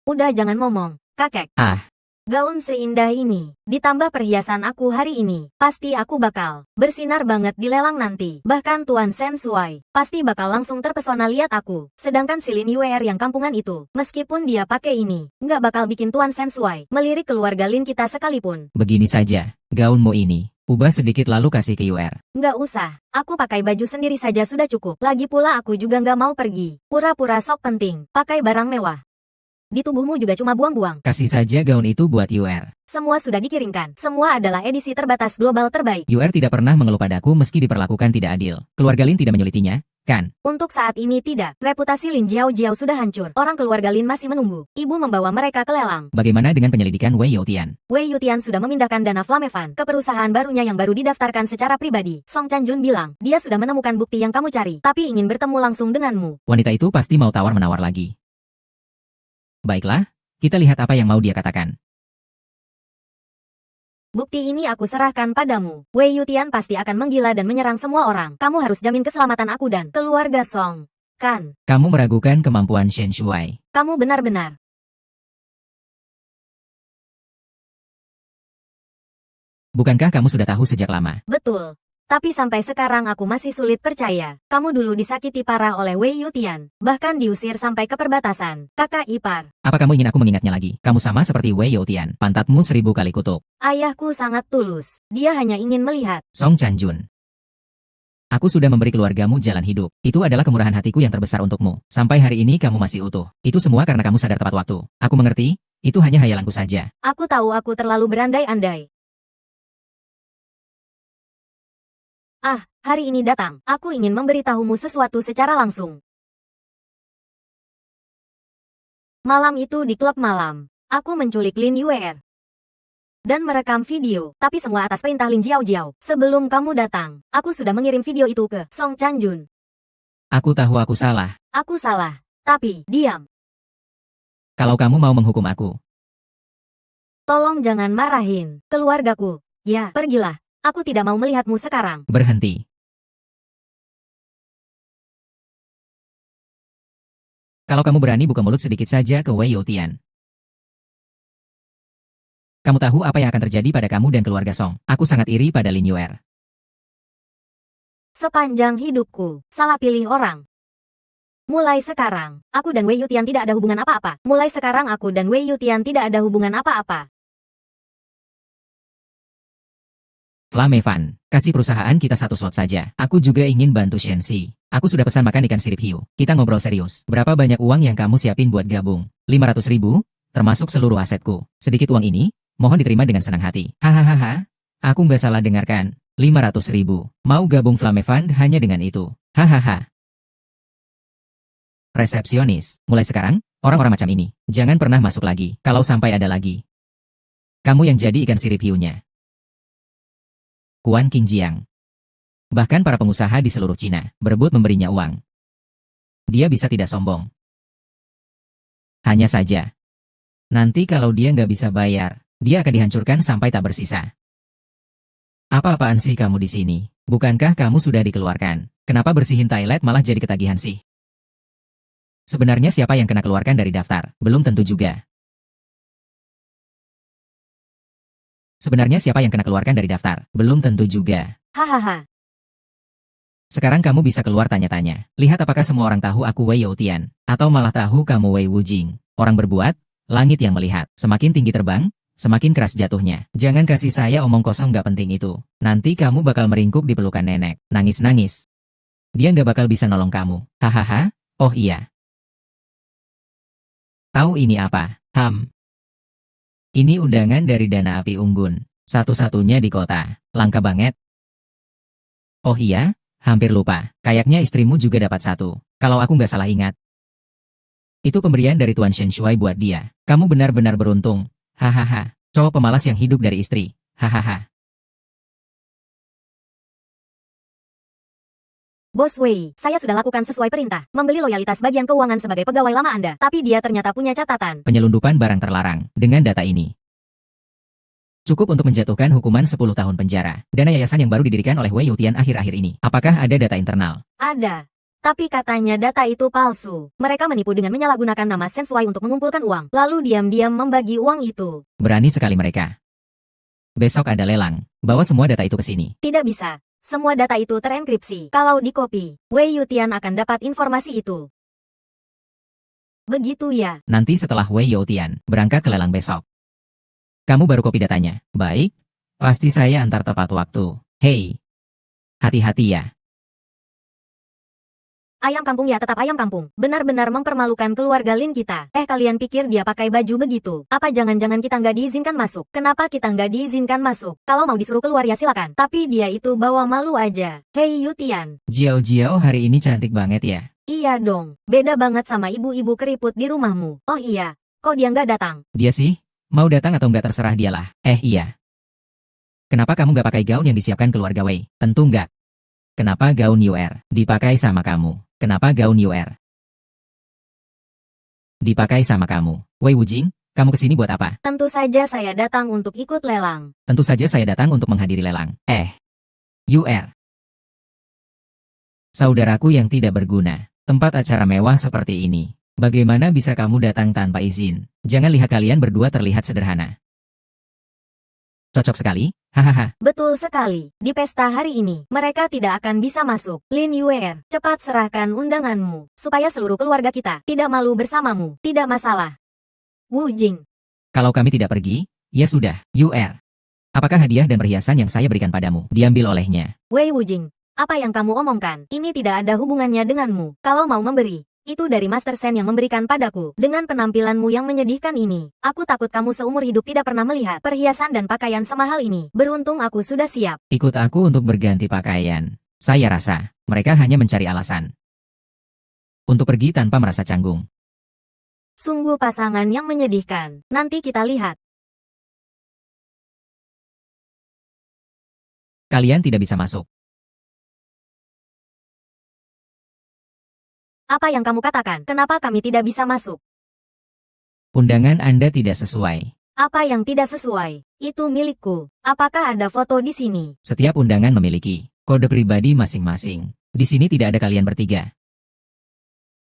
Udah jangan ngomong, kakek. Gaun seindah ini, ditambah perhiasan aku hari ini, pasti aku bakal bersinar banget di lelang nanti. Bahkan Tuan Shen Shuai pasti bakal langsung terpesona lihat aku. Sedangkan si Lin Yuer yang kampungan itu, meskipun dia pakai ini, nggak bakal bikin Tuan Shen Shuai melirik keluarga Lin kita sekalipun. Begini saja, gaunmu ini, ubah sedikit lalu kasih ke Yuer. Nggak usah, aku pakai baju sendiri saja sudah cukup. Lagi pula aku juga nggak mau pergi. Pura-pura sok penting, pakai barang mewah. Di tubuhmu juga cuma buang-buang. Kasih saja gaun itu buat Yuer. Semua sudah dikirimkan. Semua adalah edisi terbatas global terbaik. Yuer tidak pernah mengeluh padaku meski diperlakukan tidak adil. Keluarga Lin tidak menyulitinya, kan? Untuk saat ini tidak. Reputasi Lin Jiao Jiao sudah hancur. Orang keluarga Lin masih menunggu. Ibu membawa mereka ke lelang. Bagaimana dengan penyelidikan Wei Youtian? Wei Youtian sudah memindahkan dana Flamevan ke perusahaan barunya yang baru didaftarkan secara pribadi. Song Chanjun bilang, dia sudah menemukan bukti yang kamu cari, tapi ingin bertemu langsung denganmu. Wanita itu pasti mau tawar-menawar lagi. Baiklah, kita lihat apa yang mau dia katakan. Bukti ini aku serahkan padamu. Wei Youtian pasti akan menggila dan menyerang semua orang. Kamu harus jamin keselamatan aku dan keluarga Song. Kan? Kamu meragukan kemampuan Shen Shuai. Kamu benar-benar. Bukankah kamu sudah tahu sejak lama? Betul. Tapi sampai sekarang aku masih sulit percaya. Kamu dulu disakiti parah oleh Wei Youtian. Bahkan diusir sampai ke perbatasan. Kakak ipar. Apa kamu ingin aku mengingatnya lagi? Kamu sama seperti Wei Youtian. Pantatmu 1000 kali kutuk. Ayahku sangat tulus. Dia hanya ingin melihat. Song Chanjun. Aku sudah memberi keluargamu jalan hidup. Itu adalah kemurahan hatiku yang terbesar untukmu. Sampai hari ini kamu masih utuh. Itu semua karena kamu sadar tepat waktu. Aku mengerti. Itu hanya hayalanku saja. Aku tahu aku terlalu berandai-andai. Hari ini datang. Aku ingin memberitahumu sesuatu secara langsung. Malam itu di klub malam, aku menculik Lin Yuer dan merekam video, tapi semua atas perintah Lin Jiao Jiao. Sebelum kamu datang, aku sudah mengirim video itu ke Song Chanjun. Aku tahu aku salah. Aku salah, tapi diam. Kalau kamu mau menghukum aku, tolong jangan marahin keluargaku. Ya, pergilah. Aku tidak mau melihatmu sekarang. Berhenti. Kalau kamu berani buka mulut sedikit saja ke Wei Youtian. Kamu tahu apa yang akan terjadi pada kamu dan keluarga Song. Aku sangat iri pada Lin Yuer. Sepanjang hidupku, salah pilih orang. Mulai sekarang, aku dan Wei Youtian tidak ada hubungan apa-apa. Mulai sekarang aku dan Wei Youtian tidak ada hubungan apa-apa. Flamevan, kasih perusahaan kita satu slot saja. Aku juga ingin bantu Shenxi. Aku sudah pesan makan ikan sirip hiu. Kita ngobrol serius. Berapa banyak uang yang kamu siapin buat gabung? 500.000, termasuk seluruh asetku. Sedikit uang ini, mohon diterima dengan senang hati. Hahaha, aku nggak salah dengarkan. 500.000. Mau gabung Flamevan hanya dengan itu. Hahaha. Resepsionis, mulai sekarang, orang-orang macam ini, jangan pernah masuk lagi. Kalau sampai ada lagi, kamu yang jadi ikan sirip hiunya. Kuan Qingjiang. Bahkan para pengusaha di seluruh Cina berebut memberinya uang. Dia bisa tidak sombong. Hanya saja, nanti kalau dia nggak bisa bayar, dia akan dihancurkan sampai tak bersisa. Apa-apaan sih kamu di sini? Bukankah kamu sudah dikeluarkan? Kenapa bersihin toilet malah jadi ketagihan sih? Sebenarnya siapa yang kena keluarkan dari daftar? Belum tentu juga. Sebenarnya siapa yang kena keluarkan dari daftar? Belum tentu juga. Hahaha. Sekarang kamu bisa keluar tanya-tanya. Lihat apakah semua orang tahu aku Wei Youtian. Atau malah tahu kamu Wei Wujing. Orang berbuat, langit yang melihat. Semakin tinggi terbang, semakin keras jatuhnya. Jangan kasih saya omong kosong gak penting itu. Nanti kamu bakal meringkuk di pelukan nenek. Nangis-nangis. Dia gak bakal bisa nolong kamu. Hahaha, oh iya. Tahu ini apa? Ini undangan dari Dana Api Unggun. Satu-satunya di kota. Langka banget. Oh iya? Hampir lupa. Kayaknya istrimu juga dapat satu. Kalau aku nggak salah ingat. Itu pemberian dari Tuan Shen Shuai buat dia. Kamu benar-benar beruntung. Hahaha. Cowok pemalas yang hidup dari istri. Hahaha. Bos Wei, saya sudah lakukan sesuai perintah. Membeli loyalitas bagian keuangan sebagai pegawai lama Anda. Tapi dia ternyata punya catatan. Penyelundupan barang terlarang. Dengan data ini. Cukup untuk menjatuhkan hukuman 10 tahun penjara. Dana yayasan yang baru didirikan oleh Wei Youtian akhir-akhir ini. Apakah ada data internal? Ada. Tapi katanya data itu palsu. Mereka menipu dengan menyalahgunakan nama Shen Shuai untuk mengumpulkan uang. Lalu diam-diam membagi uang itu. Berani sekali mereka. Besok ada lelang. Bawa semua data itu ke sini. Tidak bisa. Semua data itu terenkripsi. Kalau dikopi, Wei Youtian akan dapat informasi itu. Begitu ya. Nanti setelah Wei Youtian berangkat ke lelang besok. Kamu baru copy datanya. Baik. Pasti saya antar tepat waktu. Hei. Hati-hati ya. Ayam kampung ya tetap ayam kampung. Benar-benar mempermalukan keluarga Lin kita. Kalian pikir dia pakai baju begitu? Apa jangan-jangan kita nggak diizinkan masuk? Kenapa kita nggak diizinkan masuk? Kalau mau disuruh keluar ya silakan. Tapi dia itu bawa malu aja. Hei Youtian. Jiao hari ini cantik banget ya. Iya dong. Beda banget sama ibu-ibu keriput di rumahmu. Oh iya. Kok dia nggak datang? Dia sih? Mau datang atau nggak terserah dialah. Iya. Kenapa kamu nggak pakai gaun yang disiapkan keluarga Wei? Tentu nggak. Kenapa gaun UR dipakai sama kamu? Kenapa gaun UR dipakai sama kamu? Wei Wujing, kamu kesini buat apa? Tentu saja saya datang untuk ikut lelang. Tentu saja saya datang untuk menghadiri lelang. UR. Saudaraku yang tidak berguna. Tempat acara mewah seperti ini. Bagaimana bisa kamu datang tanpa izin? Jangan lihat kalian berdua terlihat sederhana. Cocok sekali, hahaha. Betul sekali. Di pesta hari ini, mereka tidak akan bisa masuk. Lin Yuer, cepat serahkan undanganmu, supaya seluruh keluarga kita tidak malu bersamamu. Tidak masalah. Wu Jing. Kalau kami tidak pergi, ya sudah, UR. Apakah hadiah dan perhiasan yang saya berikan padamu diambil olehnya? Wei Wu Jing, apa yang kamu omongkan? Ini tidak ada hubungannya denganmu. Kalau mau memberi, itu dari Master Shen yang memberikan padaku. Dengan penampilanmu yang menyedihkan ini, aku takut kamu seumur hidup tidak pernah melihat perhiasan dan pakaian semahal ini. Beruntung aku sudah siap. Ikut aku untuk berganti pakaian. Saya rasa, mereka hanya mencari alasan untuk pergi tanpa merasa canggung. Sungguh pasangan yang menyedihkan. Nanti kita lihat. Kalian tidak bisa masuk. Apa yang kamu katakan? Kenapa kami tidak bisa masuk? Undangan Anda tidak sesuai. Apa yang tidak sesuai? Itu milikku. Apakah ada foto di sini? Setiap undangan memiliki kode pribadi masing-masing. Di sini tidak ada kalian bertiga.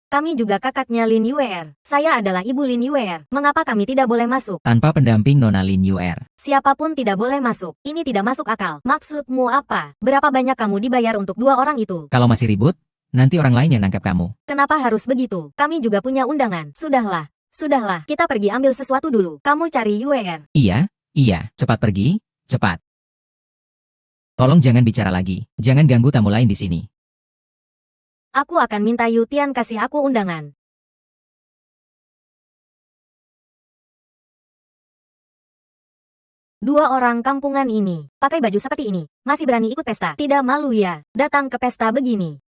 Kami juga kakaknya Lin Yuer. Saya adalah ibu Lin Yuer. Mengapa kami tidak boleh masuk? Tanpa pendamping Nona Lin Yuer. Siapapun tidak boleh masuk. Ini tidak masuk akal. Maksudmu apa? Berapa banyak kamu dibayar untuk dua orang itu? Kalau masih ribut, nanti orang lain yang nangkap kamu. Kenapa harus begitu? Kami juga punya undangan. Sudahlah. Sudahlah, kita pergi ambil sesuatu dulu. Kamu cari Yuer. Iya, cepat pergi, cepat. Tolong jangan bicara lagi. Jangan ganggu tamu lain di sini. Aku akan minta Yutian kasih aku undangan. Dua orang kampungan ini, pakai baju seperti ini, masih berani ikut pesta. Tidak malu ya, datang ke pesta begini.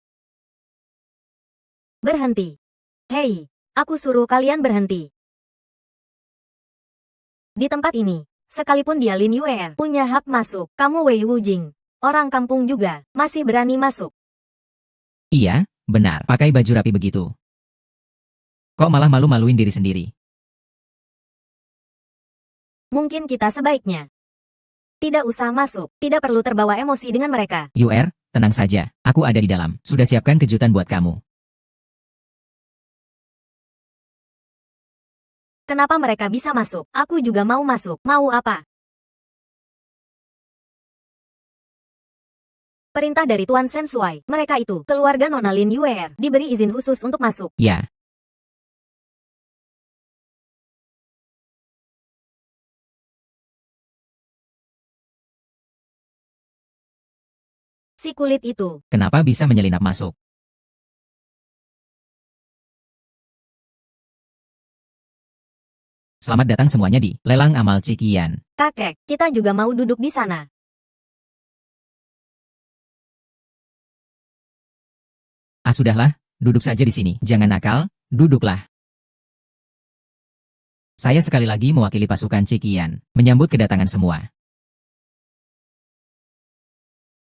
Berhenti. Hei, aku suruh kalian berhenti. Di tempat ini, sekalipun dia Lin Yuer punya hak masuk, kamu Wei Wujing, orang kampung juga, masih berani masuk. Iya, benar, pakai baju rapi begitu. Kok malah malu-maluin diri sendiri? Mungkin kita sebaiknya tidak usah masuk, tidak perlu terbawa emosi dengan mereka. Yuer, tenang saja, aku ada di dalam. Sudah siapkan kejutan buat kamu. Kenapa mereka bisa masuk? Aku juga mau masuk. Mau apa? Perintah dari Tuan Shen Shuai. Mereka itu, keluarga Nona Lin Yuer, diberi izin khusus untuk masuk. Ya. Si kulit itu. Kenapa bisa menyelinap masuk? Selamat datang semuanya di Lelang Amal Cikian. Kakek, kita juga mau duduk di sana. Ah sudahlah, duduk saja di sini. Jangan nakal, duduklah. Saya sekali lagi mewakili pasukan Cikian, menyambut kedatangan semua.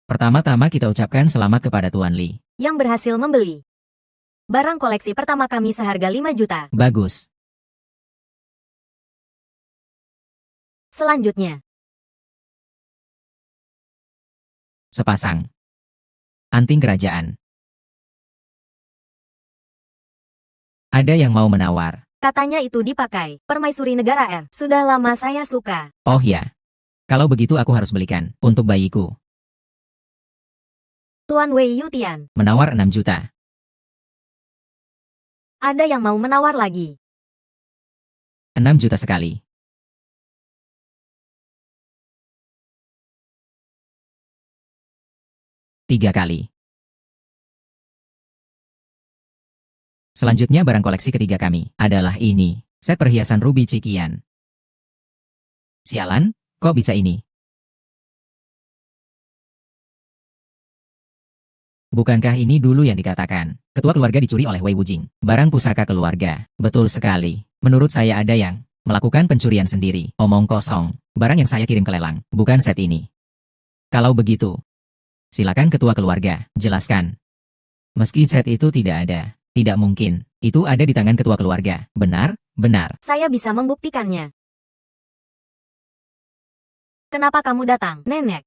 Pertama-tama kita ucapkan selamat kepada Tuan Li. Yang berhasil membeli barang koleksi pertama kami seharga 5 juta. Bagus. Selanjutnya, Sepasang anting kerajaan. Ada yang mau menawar? katanya itu dipakai. Permaisuri negara R. Sudah lama saya suka. Oh ya. Kalau begitu aku harus belikan, untuk bayiku. Tuan Wei Yutian, Menawar 6 juta. ada yang mau menawar lagi. 6 juta sekali. Tiga kali. Selanjutnya barang koleksi ketiga kami adalah ini, set perhiasan ruby Cikian. Sialan, kok bisa ini? Bukankah ini dulu yang dikatakan, ketua keluarga dicuri oleh Wei Wujing, barang pusaka keluarga? Betul sekali, menurut saya ada yang melakukan pencurian sendiri, omong kosong, barang yang saya kirim ke lelang, bukan set ini. Kalau begitu, silakan ketua keluarga, jelaskan. Meski set itu tidak ada, tidak mungkin, itu ada di tangan ketua keluarga, benar, benar. Saya bisa membuktikannya. Kenapa kamu datang, Nenek?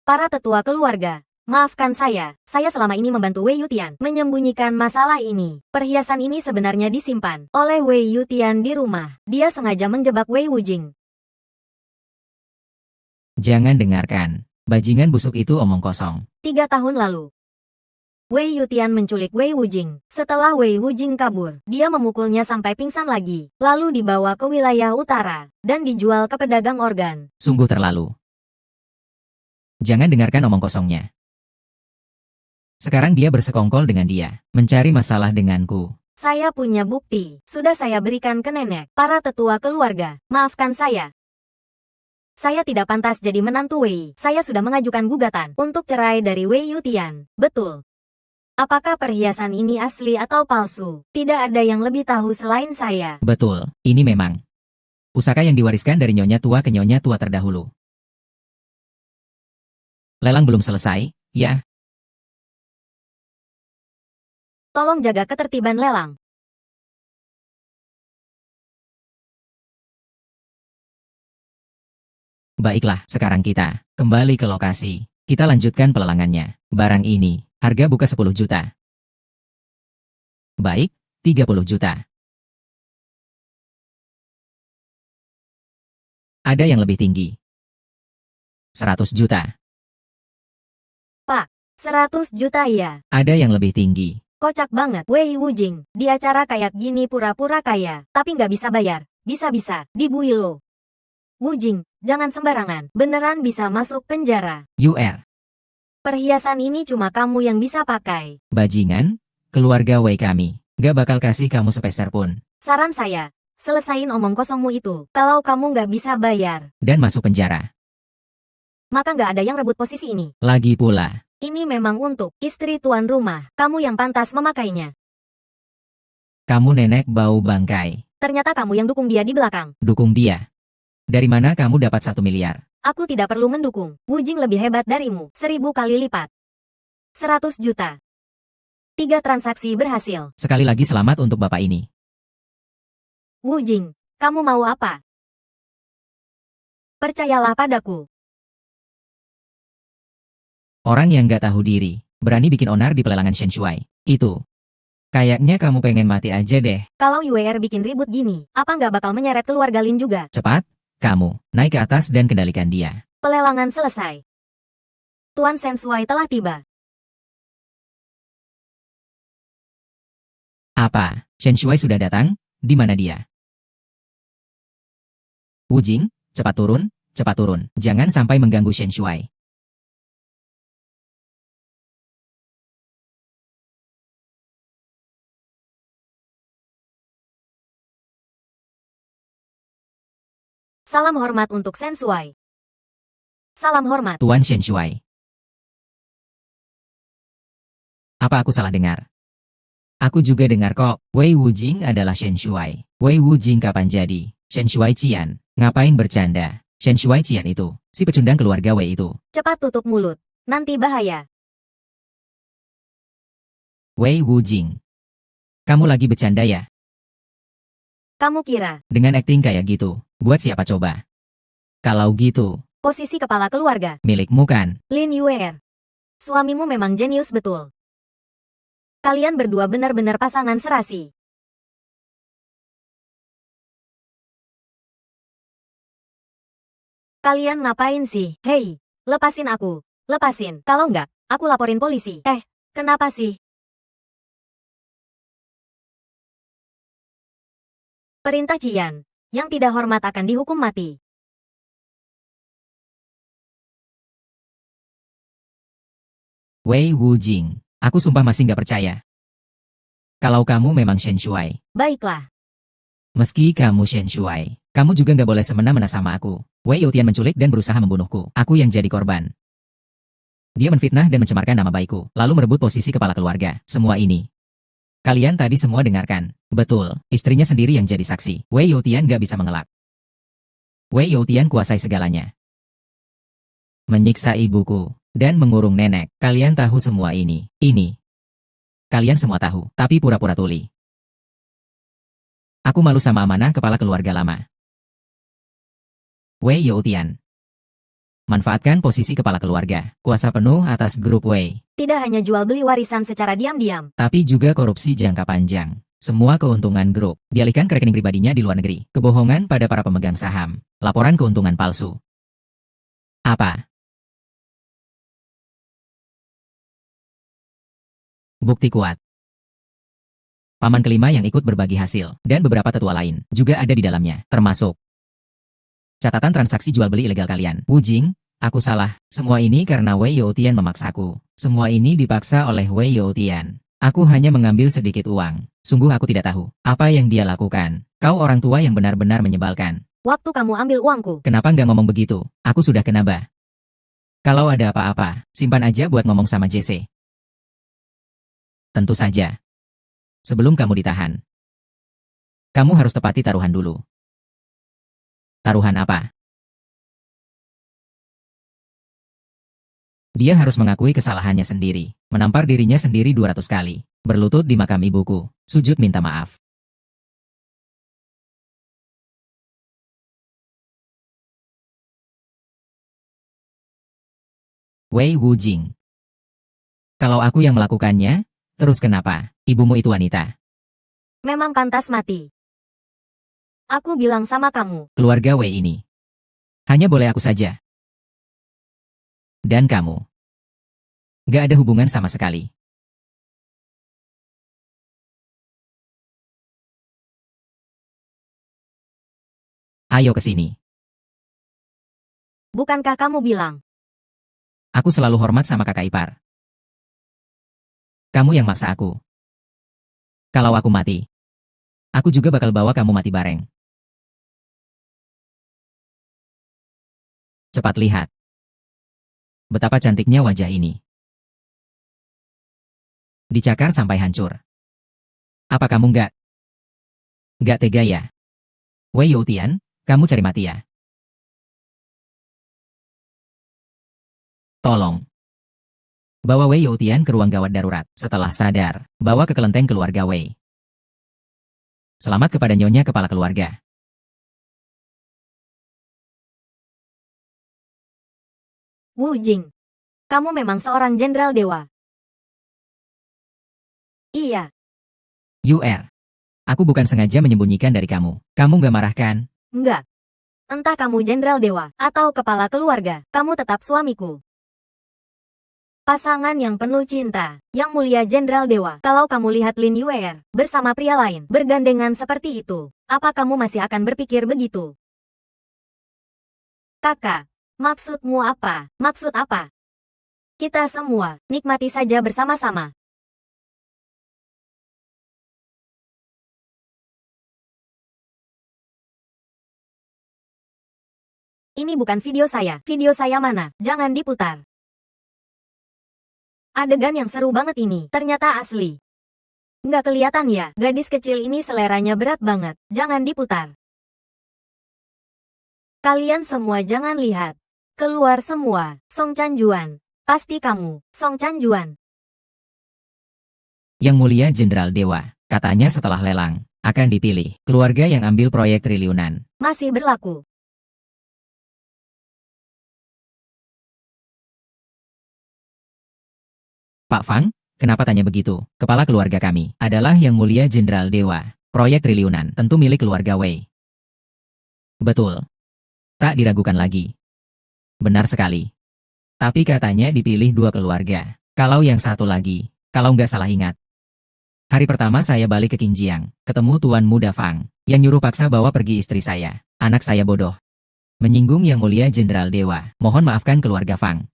Para tetua keluarga, maafkan saya selama ini membantu Wei Yutian menyembunyikan masalah ini. Perhiasan ini sebenarnya disimpan oleh Wei Yutian di rumah. Dia sengaja menjebak Wei Wujing. Jangan dengarkan, bajingan busuk itu omong kosong. 3 tahun lalu, Wei Yutian menculik Wei Wujing. Setelah Wei Wujing kabur, dia memukulnya sampai pingsan lagi, lalu dibawa ke wilayah utara, dan dijual ke pedagang organ. Sungguh terlalu. Jangan dengarkan omong kosongnya. Sekarang dia bersekongkol dengan dia, mencari masalah denganku. Saya punya bukti, sudah saya berikan ke nenek, para tetua keluarga, maafkan saya. Saya tidak pantas jadi menantu Wei. Saya sudah mengajukan gugatan untuk cerai dari Wei Yutian. Betul. Apakah perhiasan ini asli atau palsu? Tidak ada yang lebih tahu selain saya. Betul, ini memang pusaka yang diwariskan dari nyonya tua ke nyonya tua terdahulu. Lelang belum selesai, ya? Tolong jaga ketertiban lelang. Baiklah, sekarang kita kembali ke lokasi. Kita lanjutkan pelelangannya. Barang ini, harga buka 10 juta. Baik, 30 juta. Ada yang lebih tinggi. 100 juta. Pak, 100 juta ya. Ada yang lebih tinggi. Kocak banget. Wei Wujing, di acara kayak gini pura-pura kaya, tapi nggak bisa bayar. Bisa-bisa, dibui lo. Wujing, jangan sembarangan. Beneran bisa masuk penjara. UR. Perhiasan ini cuma kamu yang bisa pakai. Bajingan, keluarga Wei kami. Gak bakal kasih kamu sepeser pun. Saran saya, selesain omong kosongmu itu. Kalau kamu nggak bisa bayar, Dan masuk penjara. maka nggak ada yang rebut posisi ini. Lagi pula. Ini memang untuk istri tuan rumah. Kamu yang pantas memakainya. Kamu nenek bau bangkai. Ternyata kamu yang dukung dia di belakang. Dukung dia. Dari mana kamu dapat 1 miliar? Aku tidak perlu mendukung. Wujing lebih hebat darimu. 1000 kali lipat. 100 juta. 3 transaksi berhasil. Sekali lagi selamat untuk bapak ini. Wujing, kamu mau apa? Percayalah padaku. Orang yang gak tahu diri, berani bikin onar di pelelangan Shenshuai. Itu. Kayaknya kamu pengen mati aja deh. Kalau UR bikin ribut gini, apa nggak bakal menyeret keluarga Lin juga? Cepat, kamu, naik ke atas dan kendalikan dia. Pelelangan selesai. Tuan Senshuai telah tiba. Apa? Shenshuai sudah datang? Di mana dia? Wujing, cepat turun, cepat turun. Jangan sampai mengganggu Shenshuai. Salam hormat untuk Shen Shuai. Salam hormat. Tuan Shen Shuai. Apa aku salah dengar? Aku juga dengar kok, Wei Wujing adalah Shen Shuai. Wei Wujing kapan jadi? Shen Shuai Qian. Ngapain bercanda? Shen Shuai Qian itu, si pecundang keluarga Wei itu. Cepat tutup mulut. Nanti bahaya. Wei Wujing. Kamu lagi bercanda ya? Kamu kira, Dengan akting kayak gitu, buat siapa coba? Kalau gitu, posisi kepala keluarga, milikmu kan? Lin Yuer. Suamimu memang jenius betul. Kalian berdua benar-benar pasangan serasi. Kalian ngapain sih? Hei, lepasin aku. Lepasin. Kalau enggak, aku laporin polisi. Kenapa sih? Perintah Cian. Yang tidak hormat akan dihukum mati. Wei Wujing. Aku sumpah masih nggak percaya. Kalau kamu memang Shen Shuai. Baiklah. Meski kamu Shen Shuai, kamu juga nggak boleh semena-mena sama aku. Wei Youtian menculik dan berusaha membunuhku. Aku yang jadi korban. Dia menfitnah dan mencemarkan nama baikku, lalu merebut posisi kepala keluarga. Semua ini. Kalian tadi semua dengarkan. Betul, istrinya sendiri yang jadi saksi. Wei Youtian nggak bisa mengelak. Wei Youtian kuasai segalanya. Menyiksa ibuku, dan mengurung nenek. Kalian tahu semua ini. Kalian semua tahu, tapi pura-pura tuli. Aku malu sama amanah kepala keluarga lama. Wei Youtian. Manfaatkan posisi kepala keluarga, kuasa penuh atas grup Wei. Tidak hanya jual beli warisan secara diam-diam, Tapi juga korupsi jangka panjang. Semua keuntungan grup dialihkan ke rekening pribadinya di luar negeri. Kebohongan pada para pemegang saham. Laporan keuntungan palsu. Apa? Bukti kuat. Paman kelima yang ikut berbagi hasil, dan beberapa tetua lain, juga ada di dalamnya, termasuk catatan transaksi jual beli ilegal kalian. Wujing, aku salah. Semua ini karena Wei Youtian memaksaku. Semua ini dipaksa oleh Wei Youtian. Aku hanya mengambil sedikit uang. Sungguh aku tidak tahu apa yang dia lakukan. Kau orang tua yang benar-benar menyebalkan. waktu kamu ambil uangku. Kenapa nggak ngomong begitu? Aku sudah kena bah. Kalau ada apa-apa, simpan aja buat ngomong sama JC. Tentu saja. Sebelum kamu ditahan, kamu harus tepati taruhan dulu. Taruhan apa? Dia harus mengakui kesalahannya sendiri, menampar dirinya sendiri 200 kali, berlutut di makam ibuku, sujud minta maaf. Wei Wujing. Kalau aku yang melakukannya, terus kenapa? Ibumu itu wanita. Memang pantas mati. Aku bilang sama kamu. Keluarga Wei ini. Hanya boleh aku saja. Dan kamu. Gak ada hubungan sama sekali. Ayo ke sini. Bukankah kamu bilang? Aku selalu hormat sama kakak ipar. Kamu yang maksa aku. Kalau aku mati, aku juga bakal bawa kamu mati bareng. Cepat lihat. Betapa cantiknya wajah ini. Dicakar sampai hancur. Apa kamu nggak tega ya? Wei Youtian, kamu cari mati ya? Tolong. Bawa Wei Youtian ke ruang gawat darurat. Setelah sadar, bawa ke kelenteng keluarga Wei. Selamat kepada nyonya kepala keluarga. Wujing. Kamu memang seorang jenderal dewa. Iya, UR. Aku bukan sengaja menyembunyikan dari kamu. Kamu nggak marah kan? enggak. Entah kamu jenderal dewa atau kepala keluarga, kamu tetap suamiku. Pasangan yang penuh cinta, yang mulia jenderal dewa. Kalau kamu lihat Lin Yuer bersama pria lain bergandengan seperti itu, apa kamu masih akan berpikir begitu? Kakak, maksudmu apa? Maksud apa? Kita semua nikmati saja bersama-sama. Ini bukan video saya. Video saya mana? Jangan diputar. Adegan yang seru banget ini. Ternyata asli. Nggak kelihatan ya? Gadis kecil ini seleranya berat banget. Jangan diputar. Kalian semua jangan lihat. Keluar semua. Song Chanjuan. Pasti kamu, Song Chanjuan. Yang Mulia Jenderal Dewa, katanya setelah lelang, akan dipilih keluarga yang ambil proyek triliunan. Masih berlaku. Pak Fang, kenapa tanya begitu? Kepala keluarga kami adalah Yang Mulia Jenderal Dewa. Proyek triliunan tentu milik keluarga Wei. Betul. Tak diragukan lagi. Benar sekali. Tapi katanya dipilih 2 keluarga. Kalau yang satu lagi, kalau nggak salah ingat. Hari pertama saya balik ke Qinjiang, ketemu Tuan Muda Fang, yang nyuruh paksa bawa pergi istri saya. Anak saya bodoh. Menyinggung Yang Mulia Jenderal Dewa, mohon maafkan keluarga Fang.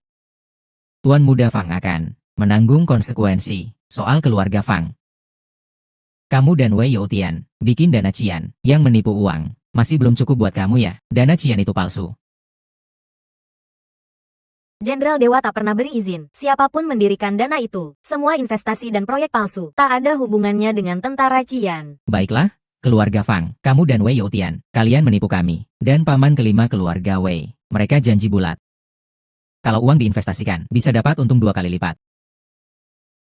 Tuan Muda Fang akan menanggung konsekuensi soal keluarga Fang. Kamu dan Wei Youtian bikin dana Cian yang menipu uang. Masih belum cukup buat kamu ya, dana Cian itu palsu. Jenderal Dewa tak pernah beri izin. Siapapun mendirikan dana itu. Semua investasi dan proyek palsu. Tak ada hubungannya dengan tentara Cian. Baiklah, keluarga Fang, kamu dan Wei Youtian, kalian menipu kami. Dan paman kelima keluarga Wei, mereka janji bulat. Kalau uang diinvestasikan, bisa dapat untung 2 kali lipat.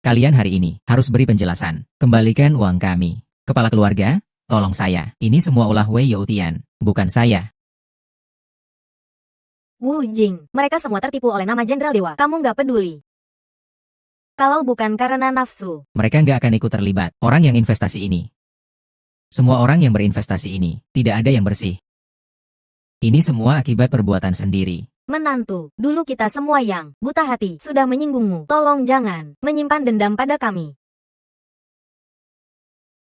Kalian hari ini harus beri penjelasan. Kembalikan uang kami. Kepala keluarga, tolong saya. Ini semua ulah Wei Youtian, bukan saya. Wu Jing, mereka semua tertipu oleh nama Jenderal Dewa. Kamu nggak peduli. Kalau bukan karena nafsu. Mereka nggak akan ikut terlibat. Orang yang investasi ini. Semua orang yang berinvestasi ini, tidak ada yang bersih. Ini semua akibat perbuatan sendiri. Menantu, dulu kita semua yang buta hati sudah menyinggungmu. Tolong jangan menyimpan dendam pada kami.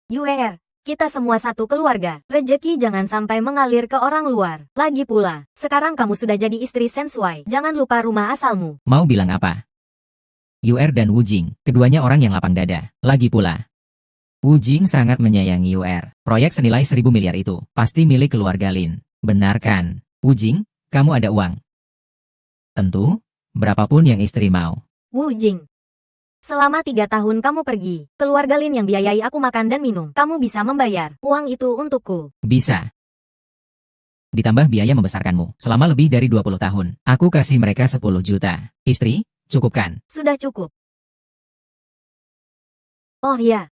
UR, kita semua satu keluarga. Rejeki jangan sampai mengalir ke orang luar. Lagi pula, sekarang kamu sudah jadi istri Sensui. Jangan lupa rumah asalmu. Mau bilang apa? UR dan Wu Jing, keduanya orang yang lapang dada. Lagi pula, Wu Jing sangat menyayangi UR. Proyek senilai 1.000 miliar itu pasti milik keluarga Lin. Benar kan? Wu Jing, kamu ada uang. Tentu, berapapun yang istri mau. Wu Jing, selama 3 tahun kamu pergi, keluarga Lin yang biayai aku makan dan minum. Kamu bisa membayar uang itu untukku. Bisa. Ditambah biaya membesarkanmu selama lebih dari 20 tahun. Aku kasih mereka 10 juta. Istri, cukup kan? Sudah cukup. Oh ya.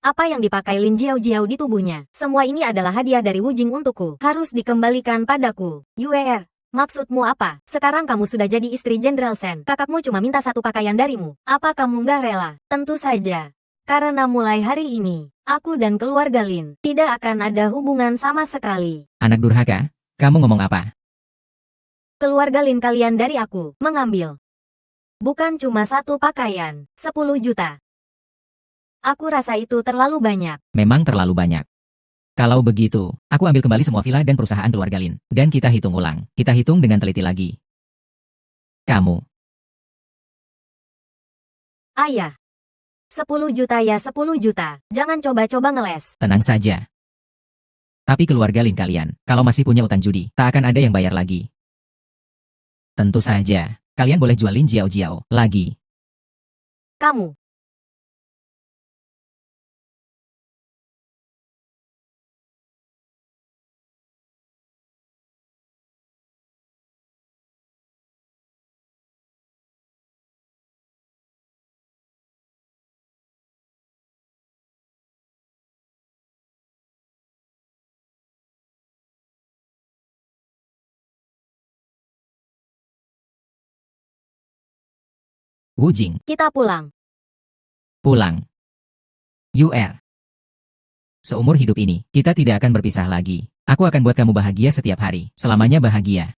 Apa yang dipakai Lin Jiao Jiao di tubuhnya? Semua ini adalah hadiah dari Wu Jing untukku. Harus dikembalikan padaku. UR. Maksudmu apa? Sekarang kamu sudah jadi istri Jenderal Sen. Kakakmu cuma minta 1 pakaian darimu. Apa kamu nggak rela? Tentu saja. Karena mulai hari ini, aku dan keluarga Lin tidak akan ada hubungan sama sekali. Anak durhaka, kamu ngomong apa? Keluarga Lin kalian dari aku mengambil. Bukan cuma 1 pakaian, 10 juta. Aku rasa itu terlalu banyak. Memang terlalu banyak. Kalau begitu, aku ambil kembali semua villa dan perusahaan keluarga Lin. Dan kita hitung ulang. Kita hitung dengan teliti lagi. Kamu. Ayah. 10 juta ya 10 juta. Jangan coba-coba ngeles. Tenang saja. Tapi keluarga Lin kalian, kalau masih punya utang judi, tak akan ada yang bayar lagi. Tentu saja, kalian boleh jual Lin Jiao Jiao lagi. Kamu. Wu Jing, Kita pulang. pulang. UR. Seumur hidup ini, kita tidak akan berpisah lagi. Aku akan buat kamu bahagia setiap hari, selamanya bahagia.